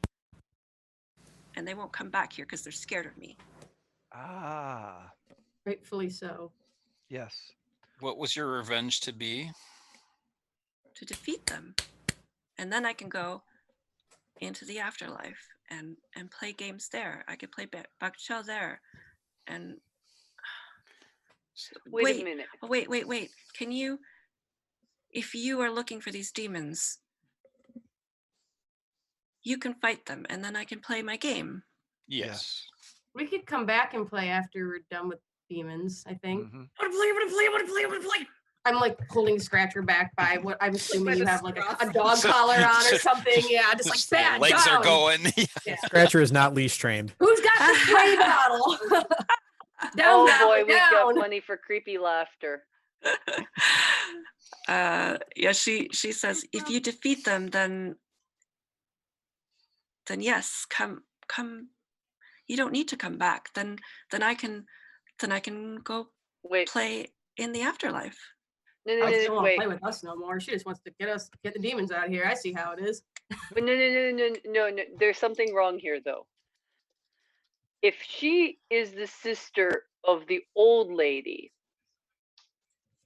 And they won't come back here because they're scared of me. Ah. Rightfully so. Yes. What was your revenge to be? To defeat them. And then I can go into the afterlife and play games there. I could play Bakchal there. And Wait a minute. Wait. Can you, if you are looking for these demons, you can fight them and then I can play my game. Yes. We could come back and play after we're done with demons, I think. I want to play. I'm like holding Scratcher back by what I'm assuming you have like a scruff. dog collar on or something. Yeah, just like Just the bad. legs are down. going. Yeah. Scratcher is not leash trained. Who's got the spray bottle? Down, Oh down, boy, we've got down. plenty for creepy laughter. Yeah, she says, if you defeat them, then yes, come. You don't need to come back. Then I can go Wait, play in the afterlife. no, I just no, don't no, want to wait. play with us no more. She just wants to get the demons out of here. I see how it is. But no. There's something wrong here, though. If she is the sister of the old lady,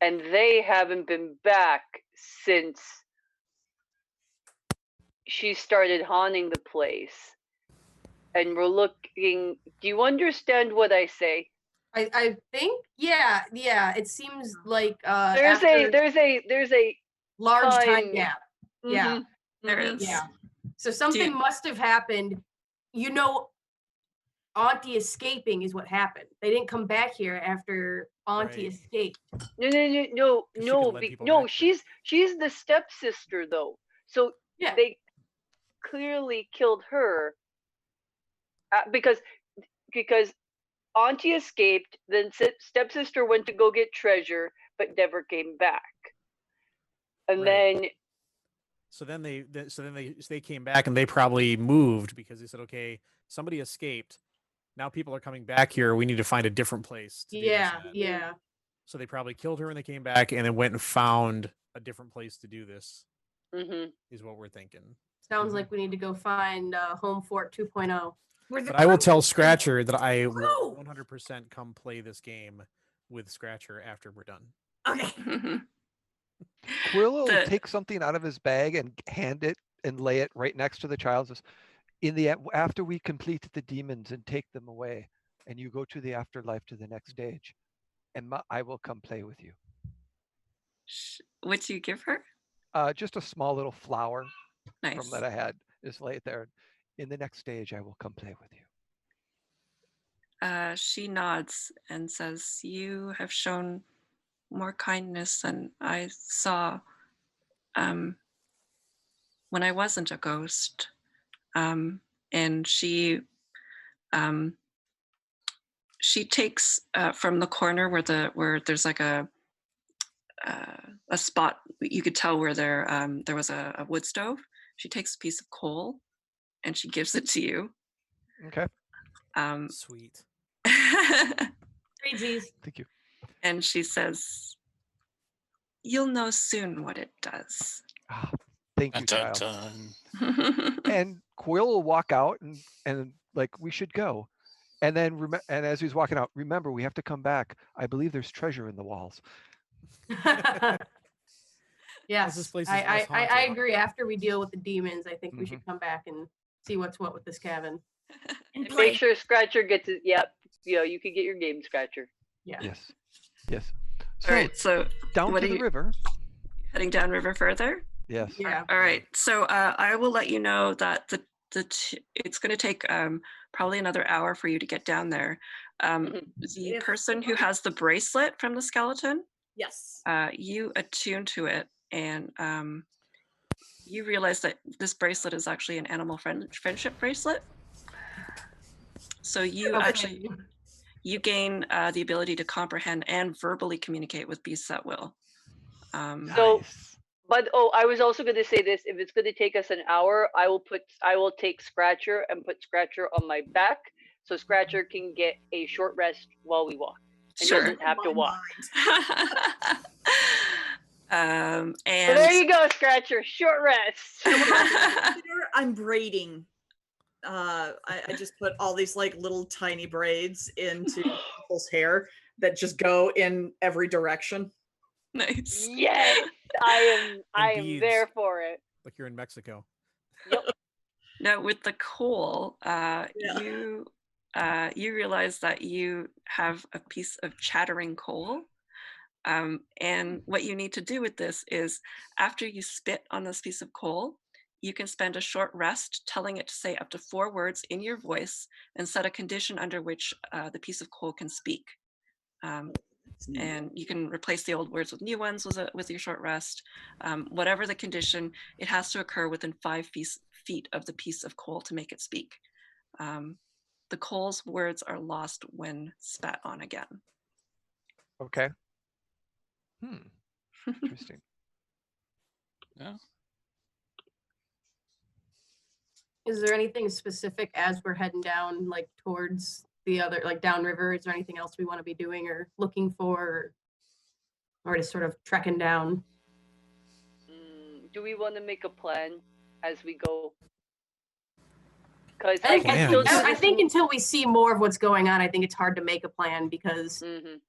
and they haven't been back since she started haunting the place, and we're looking, do you understand what I say? I think, yeah. It seems like There's a large time time- gap. Yeah, Mhm, There mhm. is. yeah. So something must have happened. You know, Auntie escaping is what happened. They didn't come back here after Auntie Right. escaped. No, she could let people no. back. She's the stepsister though. So Yeah. they clearly killed her because Auntie escaped. Then stepsister went to go get treasure, but never came back. And Right. then So then they came back and they probably moved because they said, okay, somebody escaped. Now people are coming back here. We need to find a different place. To do this Yeah, at. yeah. So they probably killed her when they came back and then went and found a different place to do this. mhm. Is what we're thinking. Sounds like we need to go find Home Fort 2.0. But I will tell Scratcher that I will 100% come play this game with Scratcher after we're done. Okay. Quill will The- take something out of his bag and hand it and lay it right next to the child. Says, after we complete the demons and take them away, and you go to the afterlife to the next stage, and I will come play with you. What do you give her? Just a small little flower Nice. from that I had is laid there. In the next stage, I will come play with you. She nods and says, you have shown more kindness than I saw when I wasn't a ghost. And she takes from the corner where there's like a spot you could tell where there was a wood stove. She takes a piece of coal and she gives it to you. Okay. Sweet. Crazies. Thank you. And she says, you'll know soon what it does. Thank you, Dun, child. dun. And Quill will walk out and like, we should go. And then, and as he's walking out, remember, we have to come back. I believe there's treasure in the walls. Yes, this place is I less haunted. agree. After we deal with the demons, I think we Mhm. should come back and see what's what with this cabin. And Make play. sure Scratcher gets it. Yep. You could get your game, Scratcher. Yeah. Yes. Yes. So All right, so down what to are the you- river. heading downriver further? Yes. Yeah. All right, so I will let you know that it's going to take probably another hour for you to get down there. The If- person who has the bracelet from the skeleton, Yes. you attune to it, and you realize that this bracelet is actually an animal friendship bracelet. So you actually you gain the ability to comprehend and verbally communicate with beasts at will. So- Nice. But I was also going to say this: if it's going to take us an hour, I will take Scratcher and put Scratcher on my back, so Scratcher can get a short rest while we walk. And Sure. doesn't have to My walk. mind. So And there you go, Scratcher. Short rest. Consider I'm braiding. I just put all these like little tiny braids into people's hair that just go in every direction. nice. Yes, I am beads. there for it. Like you're in Mexico. Now with the coal, you realize that you have a piece of chattering coal. And what you need to do with this is after you spit on this piece of coal, you can spend a short rest telling it to say up to 4 words in your voice and set a condition under which the piece of coal can speak. and you can replace the old words with new ones with your short rest. Whatever the condition, it has to occur within 5 feet of the piece of coal to make it speak. The coal's words are lost when spat on again. Okay. Interesting. Yeah. Is there anything specific as we're heading down, like towards the other, like downriver? Is there anything else we want to be doing or looking for, or just sort of trekking down? Do we want to make a plan as we go? Because I think until we see more of what's going on, I think it's hard to make a plan because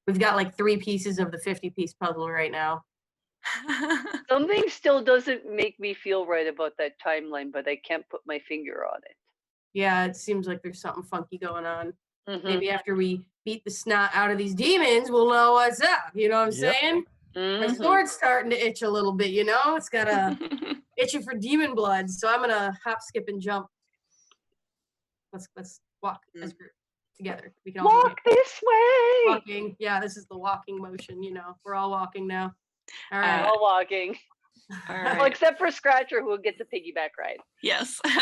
we've got like 3 pieces of the 50-piece puzzle right now. Something still doesn't make me feel right about that timeline, but I can't put my finger on it. Yeah, it seems like there's something funky going on. Maybe after we beat the snot out of these demons, we'll know what's up. You know what I'm saying? My sword's starting to itch a little bit, you know? It's got a itching for demon blood. So I'm gonna hop, skip, and jump. Let's walk as a group together. We can all walk this way. Walking. Yeah, this is the walking motion, you know. We're all walking now. All right. All walking. All right. Well, except for Scratcher, who gets a piggyback ride. Yes. Yo,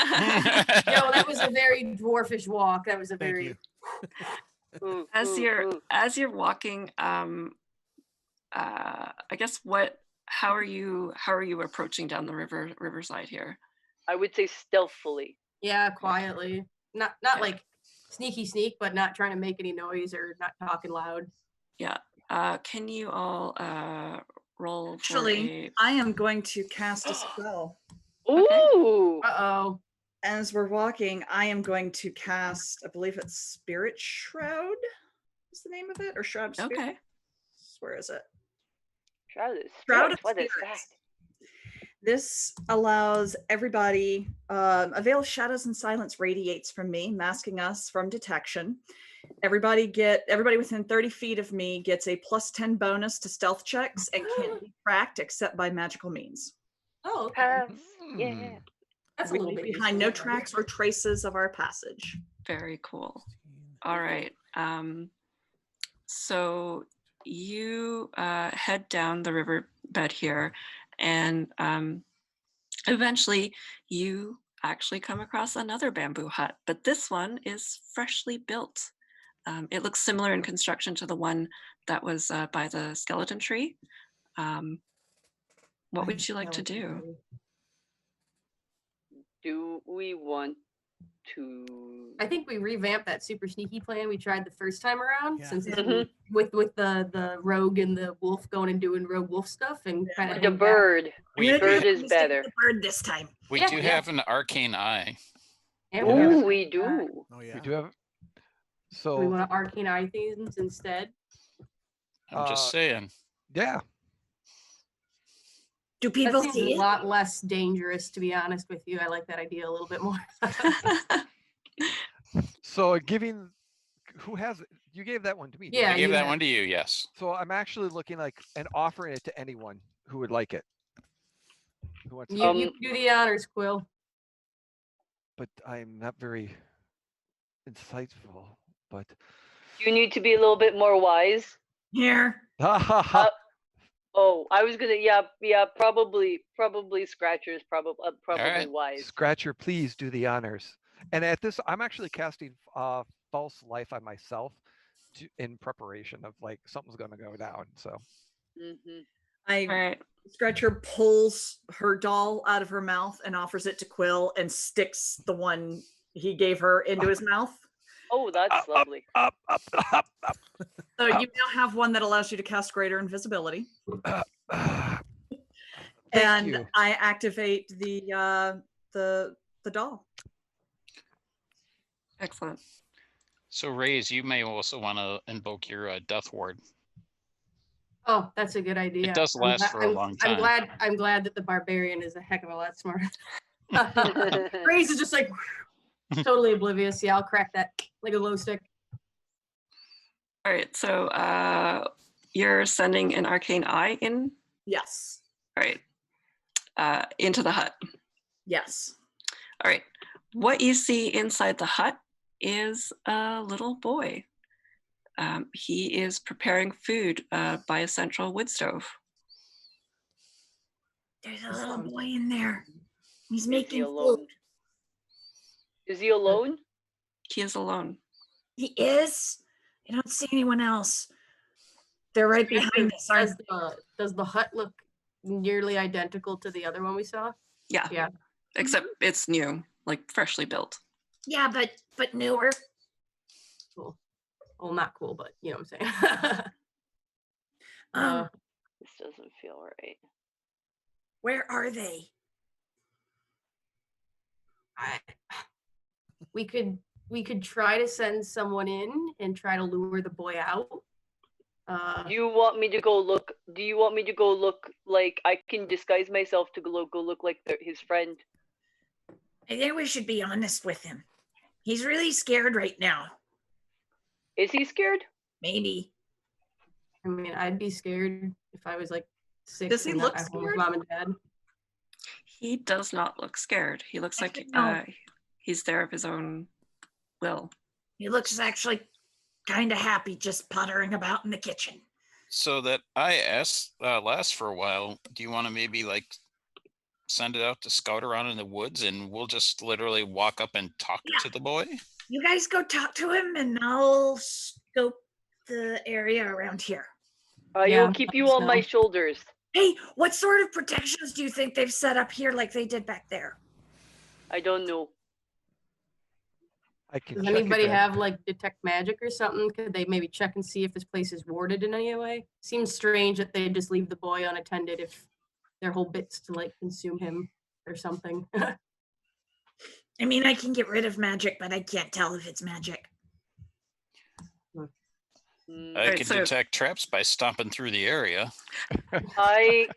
that was a very dwarfish walk. That was a very as you're walking, I guess how are you approaching down the riverside here? I would say stealthily. Yeah, quietly. Not like sneak, but not trying to make any noise or not talking loud. Yeah. Can you all roll? Actually, I am going to cast a spell. Ooh. Uh-oh. As we're walking, I am going to cast, I believe it's Spirit Shroud is the name of it, or Shroud of Spirit. Okay. Where is it? Shroud of Spirit. What is that? This allows everybody, a veil of shadows and silence radiates from me, masking us from detection. Everybody within 30 feet of me gets a +10 bonus to stealth checks and can't be tracked except by magical means. Oh, okay. Yeah. That's a We little leave bit behind no tracks or traces of our passage. Very cool. All right. So you head down the riverbed here, and eventually you actually come across another bamboo hut, but this one is freshly built. It looks similar in construction to the one that was by the skeleton tree. What would you like to do? Do we want to? I think we revamped that super sneaky plan we tried the first time around, since it's Mhm. with the rogue and the wolf going and doing rogue wolf stuff and kind of The bird. We- bird is better. The bird this time. We Yeah, do yeah. have an arcane eye. Ooh, we do. Oh yeah. We do have. We So want to arcane eye things instead. I'm just saying. yeah. Do That people seems see a it? lot less dangerous, to be honest with you. I like that idea a little bit more. So giving, who has it? You gave that one to me. didn't Yeah, I you? gave you that have- one to you, yes. So I'm actually looking like and offering it to anyone who would like it. Who wants? You do the honors, Quill. But I'm not very insightful. But You need to be a little bit more wise. Here. Oh, I was gonna. Yeah. Probably Scratcher's probably right. wise. Scratcher, please do the honors. And at this, I'm actually casting false life on myself in preparation of like something's going to go down. So Mm-hmm. All right. Scratcher pulls her doll out of her mouth and offers it to Quill and sticks the one he gave her into his mouth. Oh, that's lovely. Up. So you now have one that allows you to cast greater invisibility. And you. I activate the doll. Excellent. So, Raze, you may also want to invoke your Death Ward. Oh, that's a good idea. It does last for a long time. I'm glad that the barbarian is a heck of a lot smarter. Grace is just like totally oblivious. Yeah, I'll crack that like a glow stick. All right. So you're sending an arcane eye in? Yes. All right. Into the hut. Yes. All right. What you see inside the hut is a little boy. He is preparing food by a central wood stove. There's a little boy in there. He's Is he making alone? food. Is he alone? He is alone. He is? I don't see anyone else. They're right behind us. Does the hut look nearly identical to the other one we saw? Yeah. Yeah. Except it's new, like freshly built. Yeah, but newer. Cool. Well, not cool, but you know what I'm saying. This doesn't feel right. Where are they? We could try to send someone in and try to lure the boy out. Do you want me to go look? Do you want me to go look like I can disguise myself to go look like his friend? I think we should be honest with him. He's really scared right now. Is he scared? Maybe. I mean, I'd be scared if I was like 6 Does he and look at home with scared? mom and dad. He does not look scared. He looks like he's there of his own will. He looks actually kind of happy just puttering about in the kitchen. So that I asked last for a while, do you want to maybe like send it out to scout around in the woods and we'll just literally walk up and talk to the boy? You guys go talk to him and I'll scope the area around here. I'll keep you on my shoulders. Hey, what sort of protections do you think they've set up here like they did back there? I don't know. Does anybody have like detect magic or something? Could they maybe check and see if this place is warded in any way? Seems strange that they just leave the boy unattended if their whole bit's to like consume him or something. I mean, I can get rid of magic, but I can't tell if it's magic. I could detect traps by stomping through the area. Okay.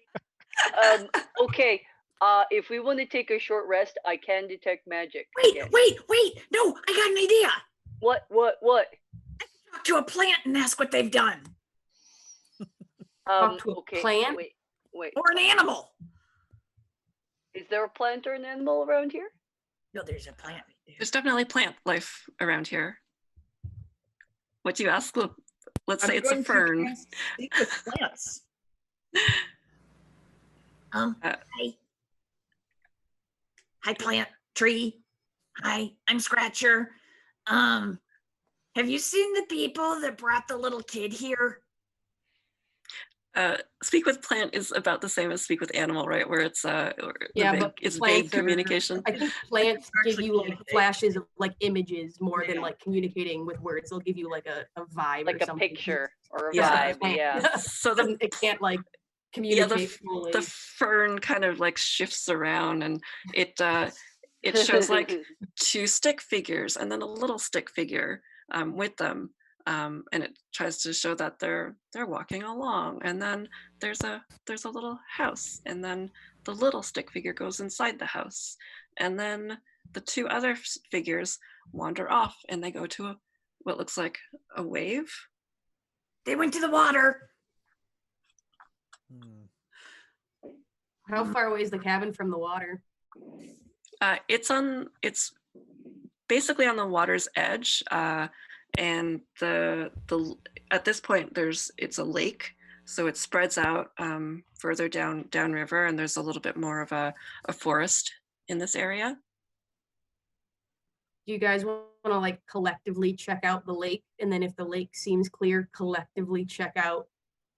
If we want to take a short rest, I can detect magic. Wait! No, I got an idea. What? I can talk to a plant and ask what they've done. Okay. Plant? Wait. Or an animal. Is there a plant or an animal around here? No, there's a plant. There's definitely plant life around here. What do you ask? Let's say it's a fern. Plants. Hi, plant, tree. Hi, I'm Scratcher. Have you seen the people that brought the little kid here? Speak with plant is about the same as speak with animal, right? Where it's it's vague plants communication. I think plants give you like flashes of like images more than like communicating with words. They'll give you like a vibe, like or a something. picture or a Yeah. vibe. Yeah. So it can't like communicate fully. The fern kind of like shifts around, and it shows like two stick figures and then a little stick figure with them. And it tries to show that they're walking along, and then there's a little house, and then the little stick figure goes inside the house, and then the two other figures wander off, and they go to what looks like a wave. They went to the water. How far away is the cabin from the water? It's basically on the water's edge. And the at this point it's a lake, so it spreads out further downriver, and there's a little bit more of a forest in this area. Do you guys want to like collectively check out the lake, and then if the lake seems clear, collectively check out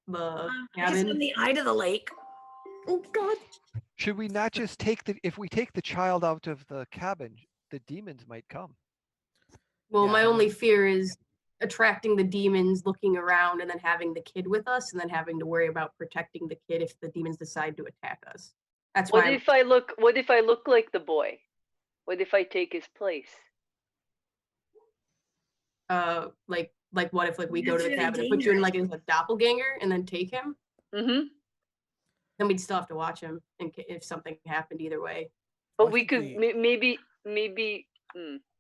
the cabin? In the eye to the lake. Oh God! Should we not just if we take the child out of the cabin, the demons might come. Well, my only fear is attracting the demons, looking around, and then having the kid with us, and then having to worry about protecting the kid if the demons decide to attack us. That's What why. if I look like the boy? What if I take his place? Like what if like we go That's to the really cabin and put you in like dangerous. as a doppelganger and then take him? Mm-hmm. Then we'd still have to watch him if something happened either way. But we could maybe.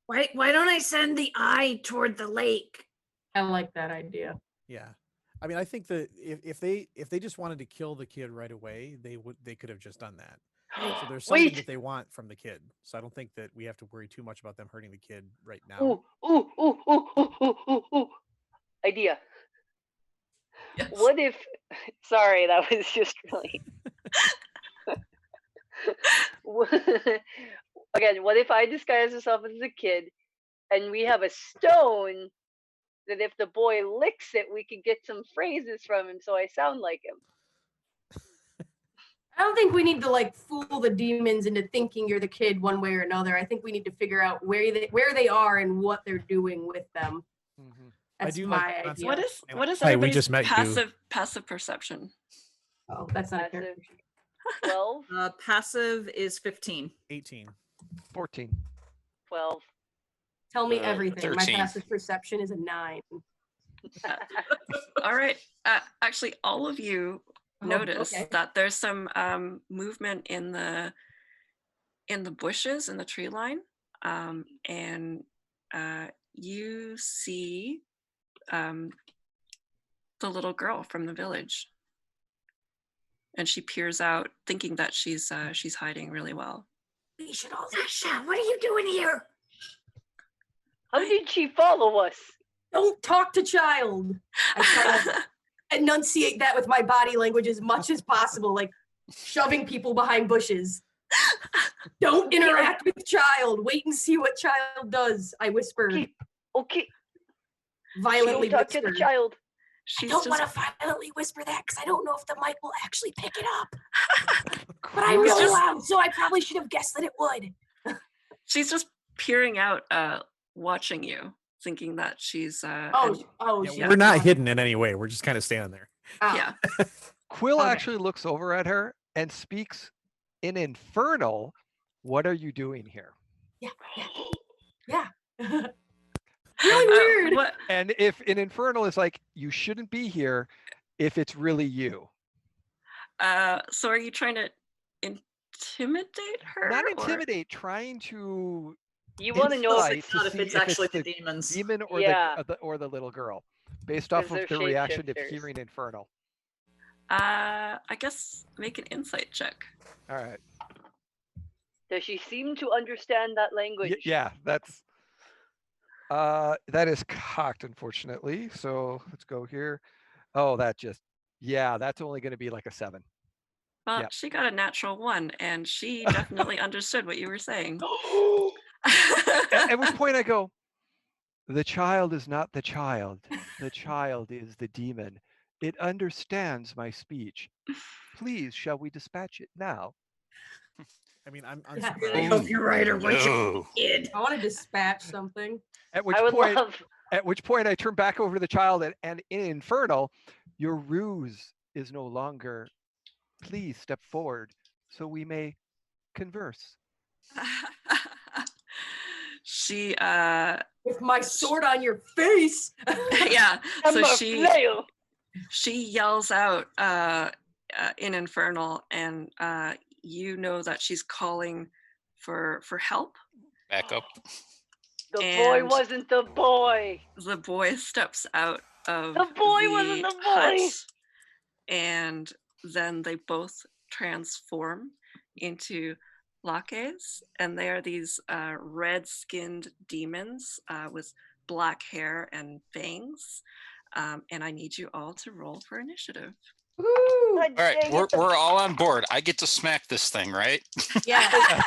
Why don't I send the eye toward the lake? I like that idea. Yeah. I mean, I think that if they just wanted to kill the kid right away, they could have just done that. So there's something that they want from the kid. So I don't think that we have to worry too much about them hurting the kid right now. Ooh. idea. Yes. What if? Sorry, that was just really. Again, what if I disguise myself as a kid, and we have a stone that if the boy licks it, we can get some phrases from him, so I sound like him. I don't think we need to like fool the demons into thinking you're the kid one way or another. I think we need to figure out where they are and what they're doing with them. That's I do my like the idea. concept. What is Hi, we everybody's just met you. passive perception? Oh, that's not a Passive. character. 12, Passive is 15. 18. 14. 12. Tell me everything. My 13. passive perception is a 9. All right. Actually, all of you notice okay. that there's some movement in the bushes in the tree line, and you see the little girl from the village, and she peers out, thinking that she's hiding really well. We should all. Sasha, what are you doing here? How did she follow us? Don't talk to child. I try to enunciate that with my body language as much as possible, like shoving people behind bushes. Don't interact with child. Wait and see what child does. I whispered. Okay. Violently Don't talk to the child. I don't want to violently whisper that because I don't know if the mic will actually pick it up. But I'm really loud, so I probably should have guessed that it would. She's just peering out, watching you, thinking that she's. We're not hidden in any way. We're just kind of standing there. Yeah. Quill actually looks over at her and speaks in Infernal. What are you doing here? Yeah. Really weird. What? And if in Infernal is like, you shouldn't be here if it's really you. So are you trying to intimidate her? Not intimidate, trying to. You want to know if it's actually the demons. Demon or the little girl, based off of the reaction to hearing Infernal. I guess make an insight check. All right. Does she seem to understand that language? Yeah, that's. That is cocked, unfortunately. So let's go here. Oh, that's only going to be like a 7. Well, she got a natural 1, and she definitely understood what you were saying. At which point I go, the child is not the child. The child is the demon. It understands my speech. Please, shall we dispatch it now? I mean, I'm I really hope you're right, or what you did. I want to dispatch something. At which point I turn back over to the child and in Infernal, your ruse is no longer. Please step forward so we may converse. She with my sword on your face. Yeah. I'm So a flail. she yells out in Infernal, and you know that she's calling for help. Back up. The boy wasn't the boy. The boy steps out of the boy wasn't the boy. hut, and then they both transform into laques, and they are these red-skinned demons with black hair and fangs. And I need you all to roll for initiative. All right, we're all on board. I get to smack this thing, right? Yeah.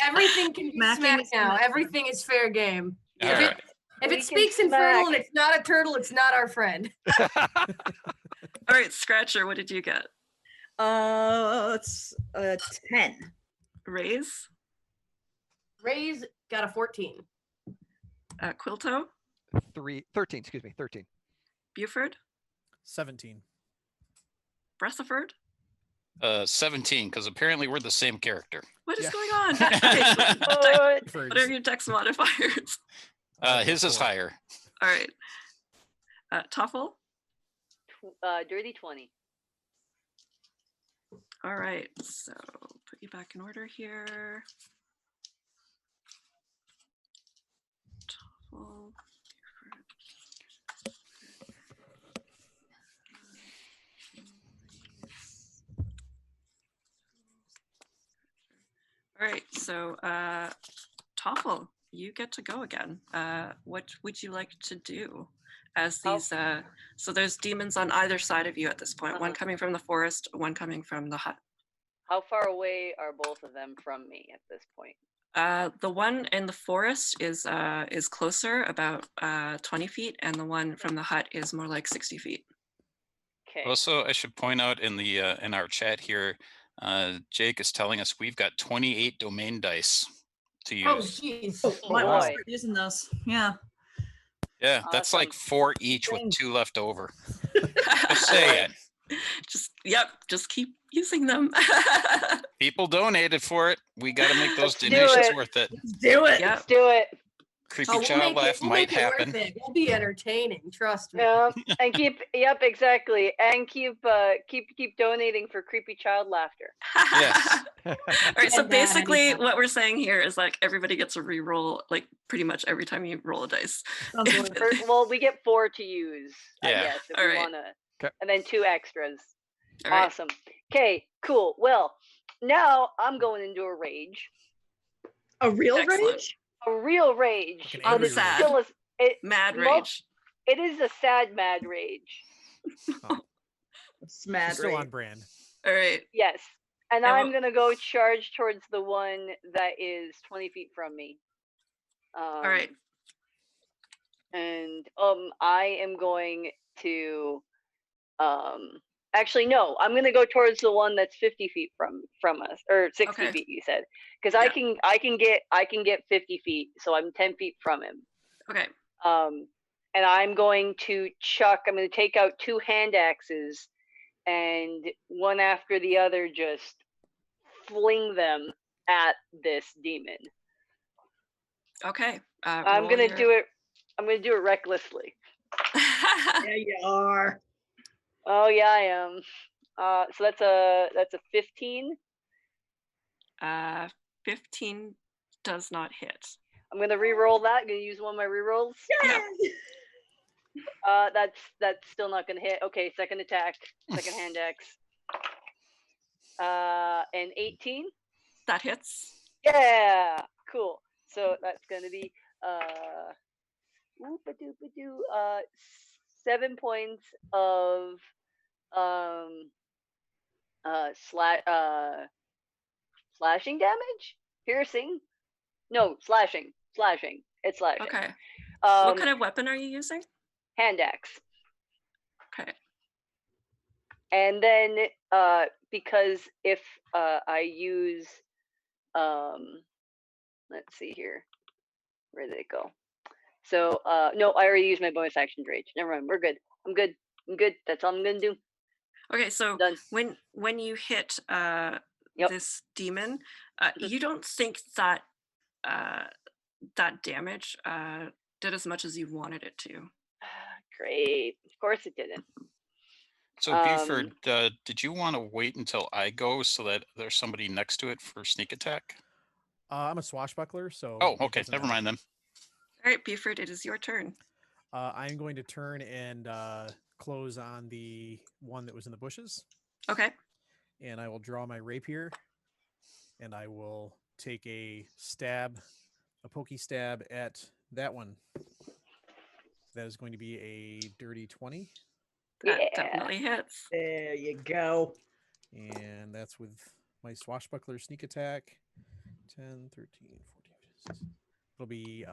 Everything can be smacked now. Everything is fair game. If it speaks Infernal and it's not a turtle, it's not our friend. All right, Scratcher, what did you get? It's a 10. Raise got a 14. Quilto? 13, excuse me, 13. Buford? 17. Brethaford? 17, because apparently we're the same character. What is going on? Okay, What what are your dex modifiers? His is higher. All right. Toffel? Dirty 20. All right, so put you back in order here. Toffel. All right, so Toffel, you get to go again. What would you like to do? As these, so there's demons on either side of you at this point. One coming from the forest, one coming from the hut. How far away are both of them from me at this point? The one in the forest is closer, about 20 feet, and the one from the hut is more like 60 feet. Okay. Also, I should point out in the in our chat here, Jake is telling us we've got 28 domain dice to use. Oh, jeez. Might want to boy. start using those. Yeah. Yeah, that's Awesome. like 4 each with 2 left over. Just saying. Just keep using them. People donated for it. We got to make those Let's do donations it. worth it. Let's do it. Let's do it. Creepy Oh, we'll child make laugh we'll might make it worth happen. it. We'll be entertaining. Trust me. Yeah, and keep exactly, and keep donating for creepy child laughter. Yes. All right, so And, basically yeah. what we're saying here is like everybody gets a re-roll like pretty much every time you roll a dice. Sounds good. Well, we get 4 to use, I Yeah. guess, if All we right. wanna. 'Kay. And then 2 extras. All right. Awesome. Okay, cool. Well, now I'm going into a rage. A real Excellent. rage? A real rage. Like an but angry it's rage. still Mad mo- rage. it is a sad mad rage. Smad Still on rage. brand. All right. Yes. And Yeah, I'm well- gonna go charge towards the one that is 20 feet from me. All right. And I am going to actually no, I'm gonna go towards the one that's 50 feet from us, or 60 Okay. feet you said, because I can get 50 feet, so I'm 10 feet from him. Okay. And I'm going to take out 2 hand axes, and one after the other just fling them at this demon. Okay. I'm gonna do it recklessly. Yeah, you are. Oh yeah, I am. So that's a 15. 15 does not hit. I'm gonna re-roll that. Gonna use one of my re-rolls. Yeah. That's still not gonna hit. Okay, second attack, second hand axe. An 18. That hits. Yeah, cool. So that's gonna be 7 points of slashing damage, piercing. No, slashing. It's slashing. Okay. What Um, kind of weapon are you using? hand axe. Okay. And then because if I use let's see here, where did it go? So no, I already used my bonus action rage. Never mind, we're good. I'm good. That's all I'm gonna do. Okay, so Done. when you hit Yep. this demon, you don't think that that damage did as much as you wanted it to. Great. Of course it didn't. So Buford, did you want to wait until I go so that there's somebody next to it for sneak attack? I'm a swashbuckler, so. Oh, it okay. doesn't Never matter. mind then. All right, Buford, it is your turn. I'm going to turn and close on the one that was in the bushes, Okay. and I will draw my rapier, and I will take a pokey stab at that one. That is going to be a dirty 20, That Yeah. definitely hits. There you go. and that's with my swashbuckler sneak attack. 10, 13, 14, 15. It'll be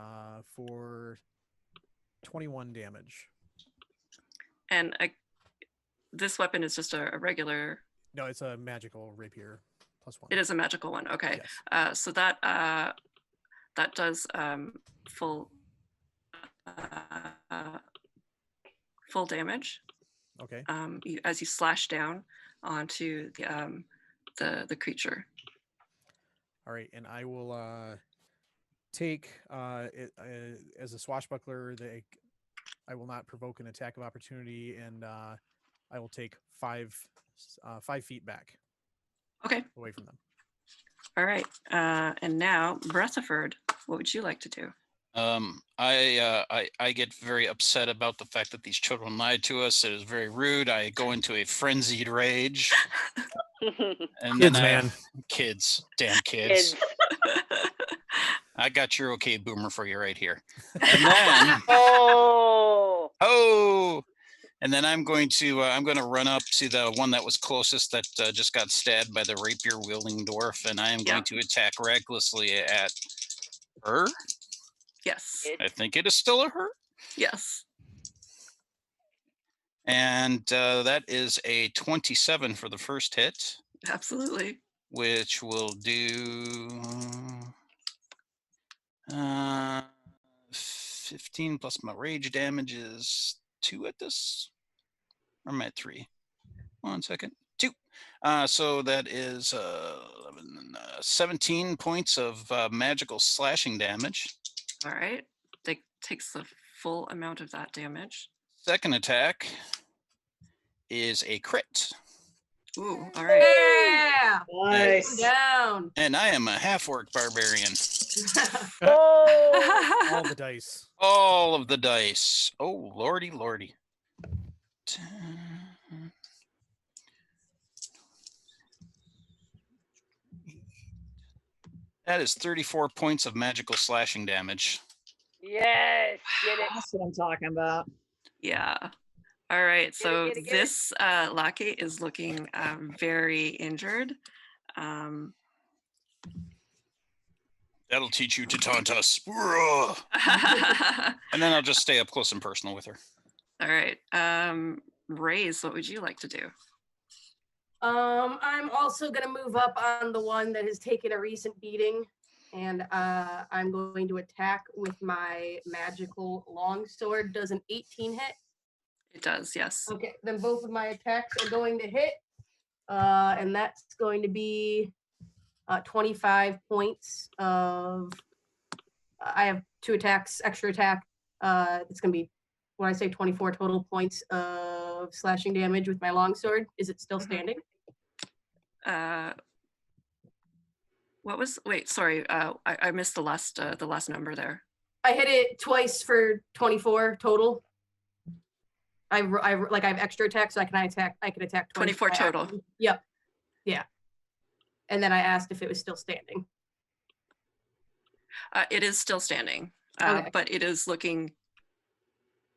for 21 damage. And this weapon is just a regular. No, it's a magical rapier +1. It is a magical one. Okay. Yes. So that does full damage. Okay. As you slash down onto the creature. All right, and I will take it, as a swashbuckler. I will not provoke an attack of opportunity, and I will take 5 feet back. Okay. Away from them. All right. And now, Breathaford, what would you like to do? I get very upset about the fact that these children lied to us. It is very rude. I go into a frenzied rage. And Kids, then man. Kids, damn kids. I got your okay boomer for you right here. And then Oh, and then I'm going to run up to the one that was closest that just got stabbed by the rapier wielding dwarf, and I am going to attack recklessly at her. Yes. I think it is still a her. Yes. And that is a 27 for the first hit. Absolutely. Which will do 15 plus my rage damage is 2 at this. Or am I at 3? 1 second. 2. So that is 17 points of magical slashing damage. All right. That takes the full amount of that damage. Second attack is a crit. Ooh, all right. Yeah. Nice. Down. And I am a half-orc barbarian. All the dice. All of the dice. Oh, lordy, lordy. That is 34 points of magical slashing damage. yes, get it. That's what I'm talking about. Yeah. All right. So get it. this lackey is looking very injured. That'll teach you to taunt us. And then I'll just stay up close and personal with her. All right. Raise, what would you like to do? I'm also gonna move up on the one that has taken a recent beating, and I'm going to attack with my magical longsword. Does an 18 hit? It does, yes. Okay, then both of my attacks are going to hit, and that's going to be 25 points of. I have 2 attacks, extra attack. It's gonna be, when I say 24 total points of slashing damage with my longsword. Is it still standing? What was? Wait, sorry. I missed the last number there. I hit it twice for 24 total. I have extra attack, so I can attack twice 24 by total. action. Yep. Yeah. And then I asked if it was still standing. It is still standing, Okay. but it is looking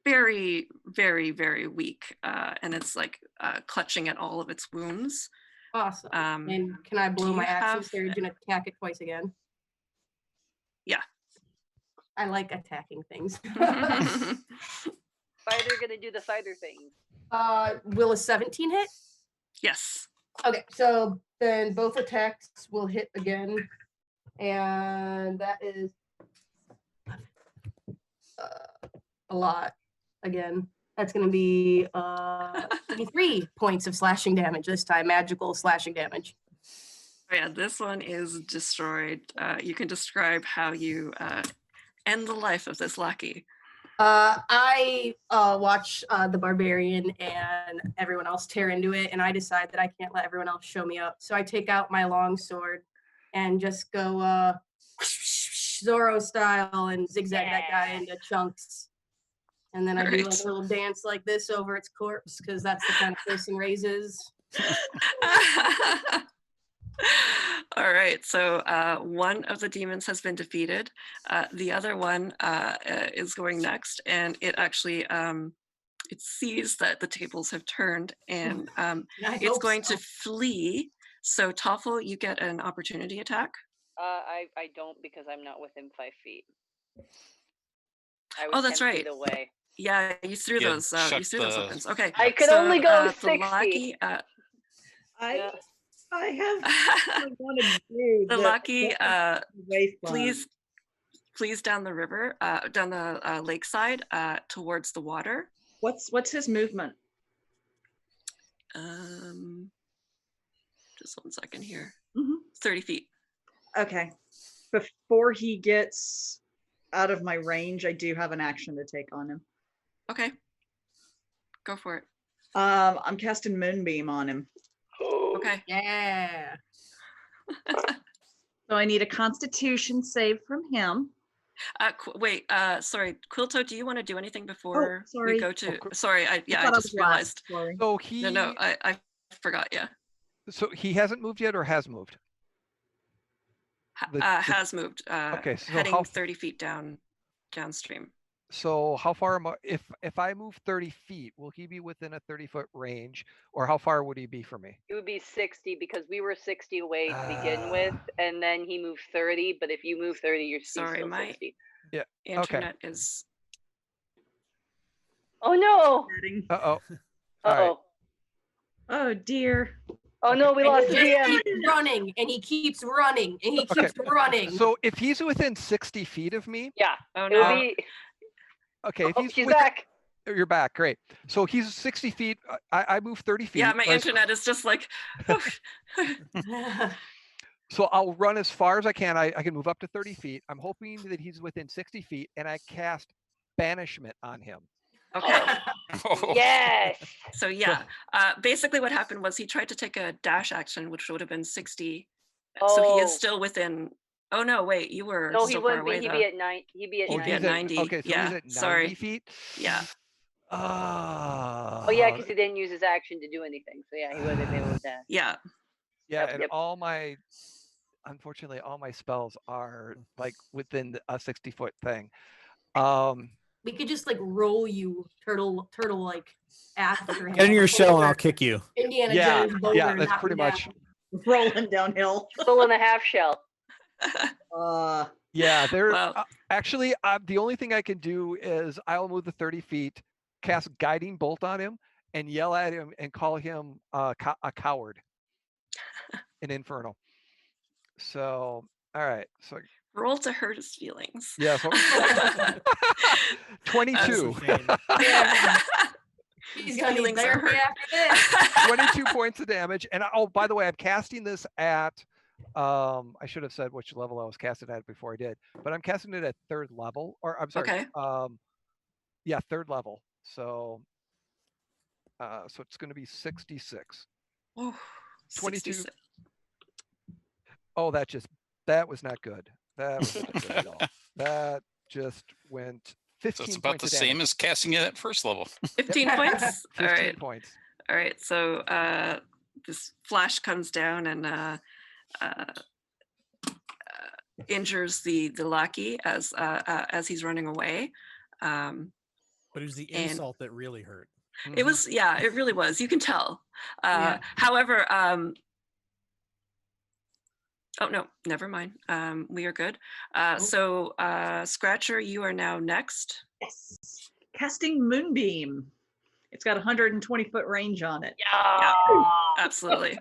very, very, very weak, and it's like clutching at all of its wounds. Awesome. And can I blow do my you action have- surge and attack it twice again? Yeah. I like attacking things. Fighter gonna do the fighter thing. Will a 17 hit? Yes. Okay, so then both attacks will hit again, and that is a lot again. That's going to be 23 points of slashing damage this time, magical slashing damage. Oh, yeah, this one is destroyed. You can describe how you end the life of this lackey. I watch the barbarian and everyone else tear into it, and I decide that I can't let everyone else show me up. So I take out my long sword and just go Zorro style and zigzag that guy into chunks. And then I do like a little dance like this over its corpse, because that's the kind of person Raise is. All right, so one of the demons has been defeated. The other one is going next, and it actually it sees that the tables have turned, and it's going to flee. So Toffel, you get an opportunity attack. I don't, because I'm not within 5 feet. I was Oh, that's 10 right. feet away. Yeah, you threw Yeah, those. You threw those weapons. Okay. I could only go the 60. lackey, I have want to do the lackey, away from. please down the river, down the lakeside, towards the water. What's his movement? Just 1 second here. Mhm. 30 feet. Okay. Before he gets out of my range, I do have an action to take on him. Okay. Go for it. I'm casting Moonbeam on him. Okay. Yeah. So I need a Constitution save from him. Wait, sorry, Quilto, do you want to do anything before sorry. we go to? Sorry, I thought I just was realized. last, sorry. So he. No, I forgot. Yeah. So he hasn't moved yet, or has moved? Has moved. Okay, so heading how 30 feet downstream. So how far am I, if I move 30 feet, will he be within a 30-foot range, or how far would he be from me? It would be 60 because we were 60 away to begin with, and then he moved 30. But if you move 30, you're Sorry, still my 60. Yeah. Internet is. Oh no! Uh-oh. Uh-oh. Oh dear. Oh no, we lost the He DM. keeps running, and he keeps running, and he keeps running. So if he's within 60 feet of me, Yeah. Oh It would no. be. okay, if Oh, he's she's within, back. you're back, great. So he's 60 feet, I move 30 feet. Yeah, my right? internet is just like. So I'll run as far as I can. I can move up to 30 feet. I'm hoping that he's within 60 feet, and I cast banishment on him. Okay. Yes. So yeah, basically what happened was he tried to take a dash action, which would have been 60. So he is still within. Oh no, wait, you were No, he so far wouldn't be. away He'd though. be at 9. He'd be at He'd 90. be at 90. Okay, so yeah, he's at 90 sorry. feet. Yeah. Oh yeah, because he didn't use his action to do anything. So yeah, he would have been able to dash. Yeah. Yeah, Yep, and yep. unfortunately, all my spells are like within a 60-foot thing. We could just like roll you turtle like after him. Get in your shell and I'll kick you. Indiana Yeah, Jones boulder, yeah, that's knock pretty him much. down. Rolling downhill. Full and a half shell. Yeah, there. Well, Actually, the only thing I can do is I'll move the 30 feet, cast guiding bolt on him, and yell at him and call him a coward, an infernal. So, all right. So roll to hurt his feelings. yeah, so 22. He's gonna need therapy after this. 22 points of damage. And oh, by the way, I'm casting this at I should have said which level I was casting at before I did, but I'm casting it at 3rd level, or I'm sorry. Okay. Yeah, 3rd level. So so it's going to be 66. Oh, 22. 66. Oh, that was not good. That was not good at all. That just went 15 So it's about the same as casting it at 1st level. 15 points. 15 All right. points. All right. So this flash comes down and injures the lackey as he's running away. But it was the insult that really hurt. It was, yeah, it really was. You can tell. Yeah. However, oh no, never mind. We are good. So Scratcher, you are now next. Yes. Casting Moonbeam. It's got 120-foot range on it. Yeah, absolutely.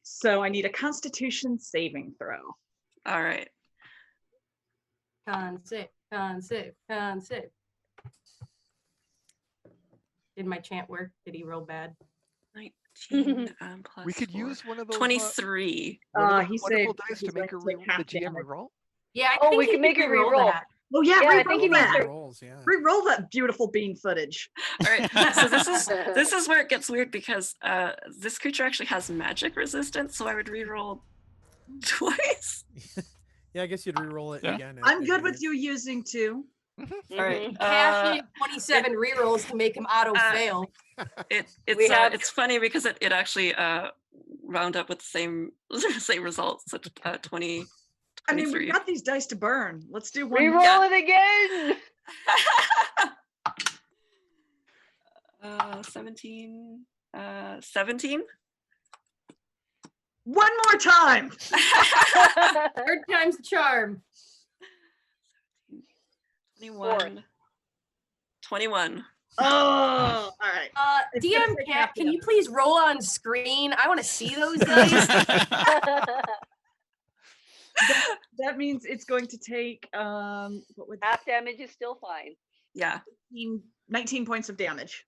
So I need a Constitution saving throw. All right. Con save. Did my chant work? Did he roll bad? 19 plus We could 4. use one of those 23. one of those He wonderful saved- dice he's to make like her to half the GM damage. roll. Yeah, I Oh, think we he can make it re-roll re-roll. that. Oh yeah, Yeah, I re-roll think he needs that. to- Rolls, yeah. Re-roll that beautiful bean footage. All right. So this is where it gets weird because this creature actually has magic resistance, so I would reroll twice. Yeah, I guess you'd re-roll it Yeah. again. I'm good with you using 2. All right. Cash 27 rerolls to make him auto fail. It's funny because it actually round up with the same results. So 20. I mean, 23. we've got these dice to burn. Let's do one. Reroll it again. 17. 17. One more time. 3rd time's the charm. 21. 21. Oh, all right. It's gonna DM take Cat, half can you damage. please roll on screen? I want to see those dice. That means it's going to take what would Half damage is still fine. Yeah. 19 points of damage.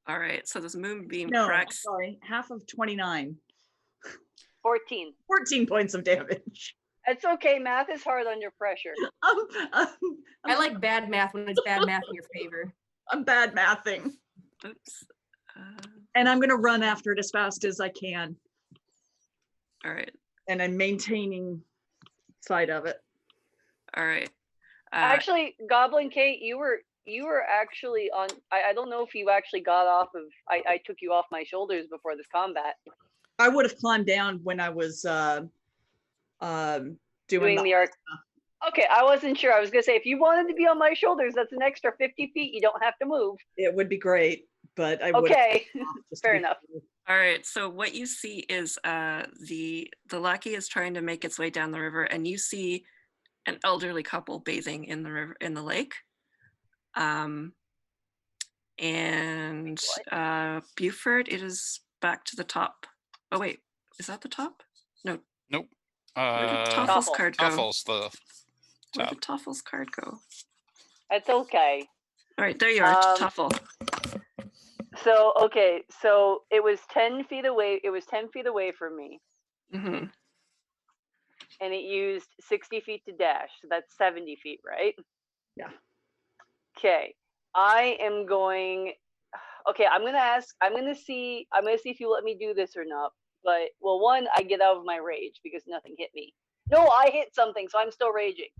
All right. So this moonbeam No, cracks. sorry, half of 29. 14. 14 points of damage. It's okay. Math is hard under pressure. I like bad math when it's bad math in your favor. I'm bad mathing. Oops. And I'm going to run after it as fast as I can. All right. And I'm maintaining sight of it. All right. Actually, Goblin Kate, you were actually on. I don't know if you actually got off of. I took you off my shoulders before this combat. I would have climbed down when I was doing the arc. Okay, I wasn't sure. I was gonna say if you wanted to be on my shoulders, that's an extra 50 feet. You don't have to move. It would be great, but I would. Okay, fair enough. All right. So what you see is the lackey is trying to make its way down the river, and you see an elderly couple bathing in the river in the lake. And Buford, it is back to the top. Oh wait, is that the top? No. Nope. Where did Toffel's card go? Toffel's the Where top. did Toffel's card go? That's okay. All right, there you are, Toffel. So okay, so it was 10 feet away. It was 10 feet away from me, Mm-hmm. and it used 60 feet to dash. So that's 70 feet, right? Yeah. Okay, I am going. Okay, I'm gonna ask. I'm gonna see if you let me do this or not. But well, one, I get out of my rage because nothing hit me. No, I hit something, so I'm still raging.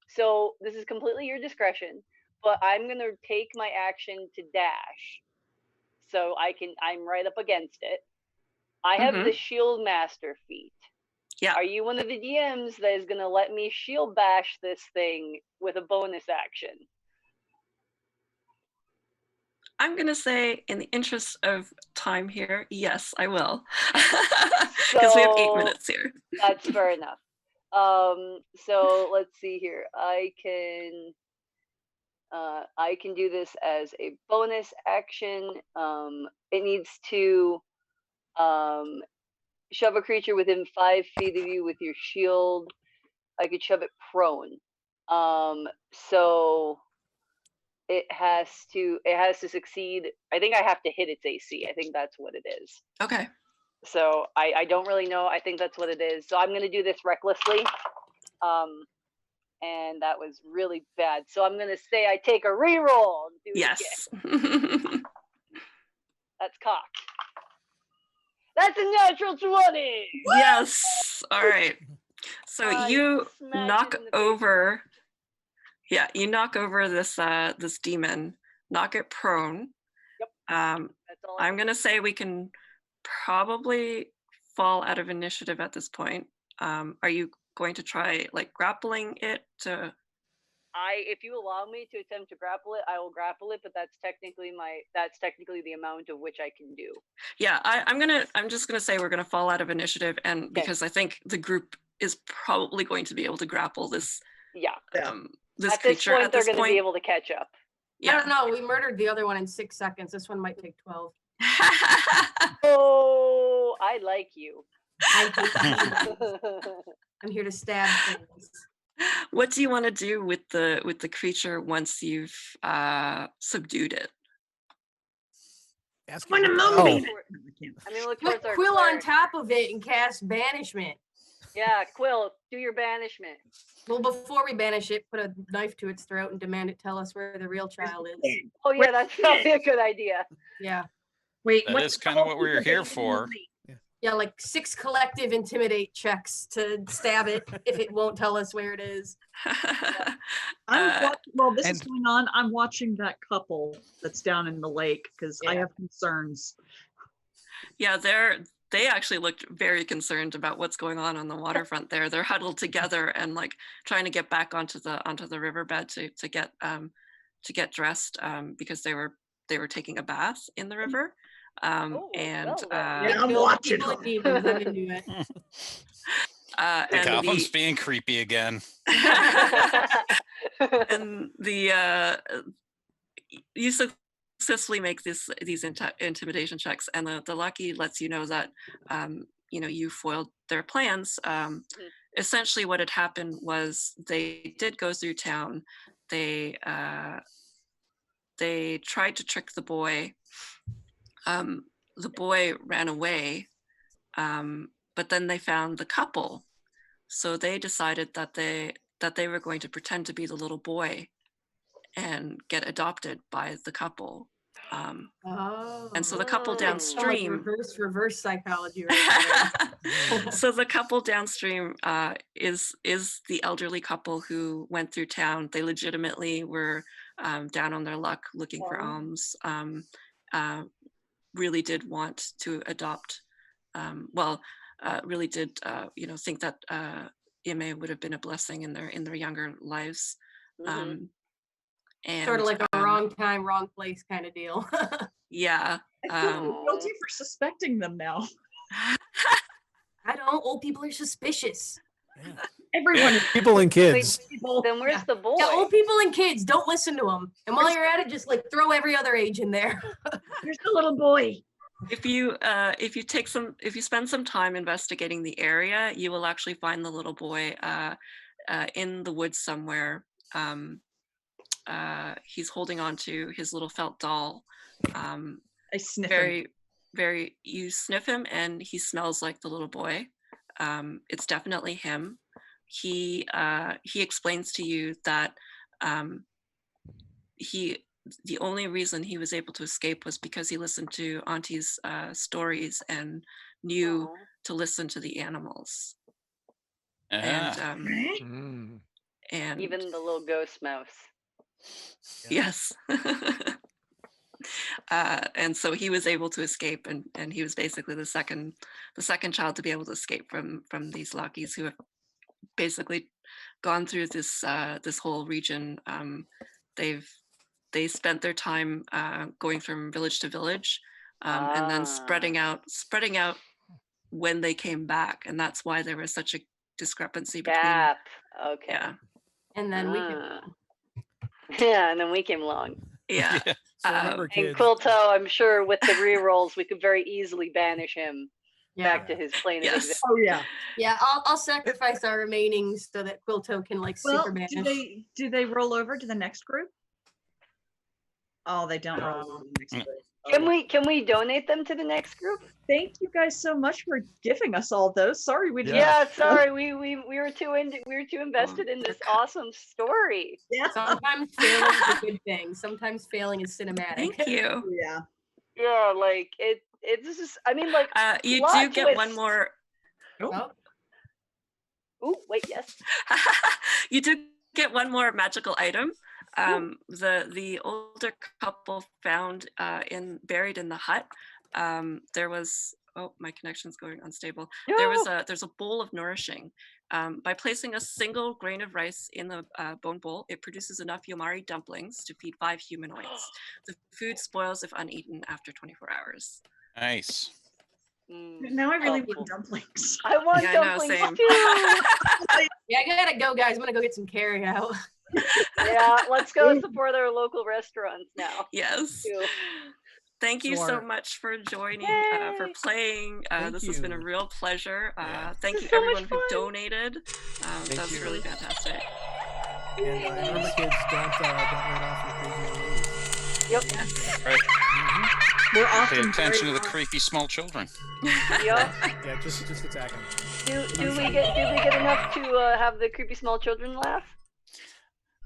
So this is completely your discretion. But I'm gonna take my action to dash, so I'm right up against it. I have the shield master feat. Yeah. Are you one of the DMs that is gonna let me shield bash this thing with a bonus action? I'm going to say, in the interest of time here, yes, I will. Because we have 8 minutes here. That's fair enough. So let's see here. I can do this as a bonus action. It needs to shove a creature within 5 feet of you with your shield. I could shove it prone. So it has to succeed. I think I have to hit its AC. I think that's what it is. Okay. So I don't really know. I think that's what it is. So I'm gonna do this recklessly. And that was really bad. So I'm gonna say I take a reroll. And do it Yes. again. That's cocked. That's a natural 20. Yes. All right. So you knock over. Yeah, you knock over this this demon, knock it prone. Yep. That's all I'm gonna say we can probably fall out of initiative at this point. Are you going to try like grappling it to? If you allow me to attempt to grapple it, I will grapple it, but that's technically the amount of which I can do. Yeah, I'm just gonna say we're gonna fall out of initiative, and because I think the group is probably going to be able to grapple this. Yeah. This at creature. This point, they're going to be able to catch up. Yeah. I don't know. We murdered the other one in 6 seconds. This one might take 12. Oh, I like you. I'm here to stab things. What do you want to do with the creature once you've subdued it? I want to motivate it. I mean, look towards our Quill on top of it and cast banishment. Yeah, Quill, do your banishment. Well, before we banish it, put a knife to its throat and demand it tell us where the real child is. Oh yeah, that's probably a good idea. Yeah. Wait, that is kind of what we're here for. Yeah, like 6 collective intimidate checks to stab it if it won't tell us where it is. While this is going on, I'm watching that couple that's down in the lake because I have concerns. Yeah, they actually looked very concerned about what's going on the waterfront there. They're huddled together and like trying to get back onto the riverbed to get dressed because they were taking a bath in the river. I'm watching them. The goblin's being creepy again. And you successfully make these intimidation checks, and the lucky lets you know that you foiled their plans. Essentially, what had happened was they did go through town. They tried to trick the boy. The boy ran away, but then they found the couple, so they decided that they were going to pretend to be the little boy and get adopted by the couple. And so the couple downstream, like reverse psychology right there. So the couple downstream is the elderly couple who went through town. They legitimately were down on their luck looking for alms. Really did want to adopt. Well, really did think that EMA would have been a blessing in their younger lives. Mhm. And Sort of like a wrong time, wrong place kind of deal. yeah. I feel guilty for suspecting them now. I don't. Old people are suspicious. Everyone is People and kids. Then where's the boy? Yeah, old people and kids. Don't listen to them. And while you're at it, just like throw every other age in there. There's the little boy. If you spend some time investigating the area, you will actually find the little boy in the woods somewhere. He's holding on to his little felt doll. I sniff him. You sniff him and he smells like the little boy. It's definitely him. He explains to you that the only reason he was able to escape was because he listened to Auntie's stories and knew to listen to the animals. And even the little ghost mouse. Yes. And so he was able to escape, and he was basically the second child to be able to escape from these Lockies who have basically gone through this whole region. They spent their time going from village to village, and then spreading out when they came back, and that's why there was such a discrepancy between. Gap. Okay. Yeah. And then we came along. Yeah, and then we came along. Yeah. So remember, And kids, Quilto, I'm sure with the rerolls, we could very easily banish him back to his plane of existence. Oh yeah. Yeah, I'll sacrifice our remaining so that Quilto can like super banish. Do they roll over to the next group? Oh, they don't roll over to the next group. Can we donate them to the next group? Thank you guys so much for giving us all those. Sorry we didn't. Yeah, sorry, we were too invested in this awesome story. Yeah. Sometimes failing is a good thing. Sometimes failing is cinematic. Thank you. Yeah. Yeah, like it's just, I mean, like you plot do get one twists. more. Oh. Ooh, wait, yes. You do get one more magical item. The older couple found buried in the hut. There was, oh, my connection's going unstable. There's a bowl of nourishing. By placing a single grain of rice in the bone bowl, it produces enough Yomari dumplings to feed 5 humanoids. The food spoils if uneaten after 24 hours. Nice. Now I really want dumplings. I want dumplings too. Yeah, I gotta go, guys. I'm gonna go get some carry out. Yeah, let's go support our local restaurants now. Yes. Thank you so much for joining, for playing. This has been a real pleasure. Thank you everyone who donated. That's really fantastic. And remember, kids, don't run off your crazy ways. Yep. Yes. Right. We're Pay often attention to the creepy small children. Yep. Yeah, just attack them. Do we get enough to have the creepy small children laugh?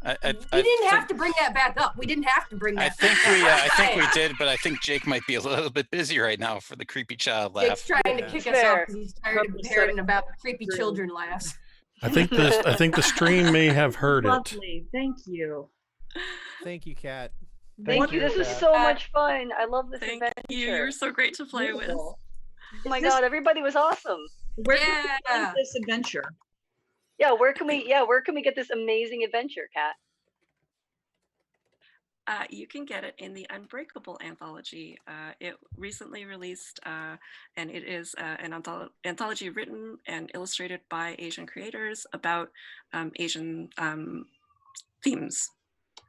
We didn't have to bring that back up. We didn't have to bring that. I think we did, but I think Jake might be a little bit busy right now for the creepy child laugh. Jake's trying to kick us off because he's tired of hearing about creepy children laughs. I think the stream may have heard it. Lovely. Thank you. Thank you, Kat. Thank you. This was so much fun. I love this adventure. Thank you. You were so great to play with. Oh my God, everybody was awesome. Where can we find this adventure? Yeah, where can we get this amazing adventure, Kat? You can get it in the Unbreakable anthology. It recently released, and it is an anthology written and illustrated by Asian creators about Asian themes.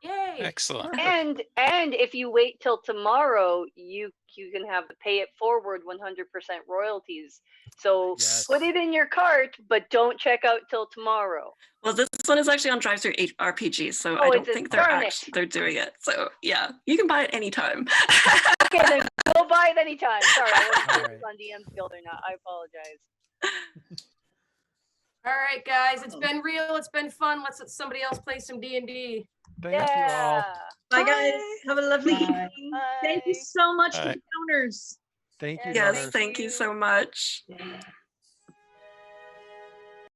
Yay! Excellent. And if you wait till tomorrow, you can have the pay it forward 100% royalties. So put it in your cart, but don't check out till tomorrow. Well, this one is actually on Drive-Thru RPG, so I don't think they're doing it. So yeah, you can buy it anytime. Okay, then go buy it anytime. Sorry, I wasn't sure if it's on DM's Guild or not. I apologize. All right, guys, it's been real. It's been fun. Let's let somebody else play some D&D. Thank you all. Bye, guys. Have a lovely evening. Bye. Thank you so much for the counters. Thank you. Yes, thank you so much. Yeah.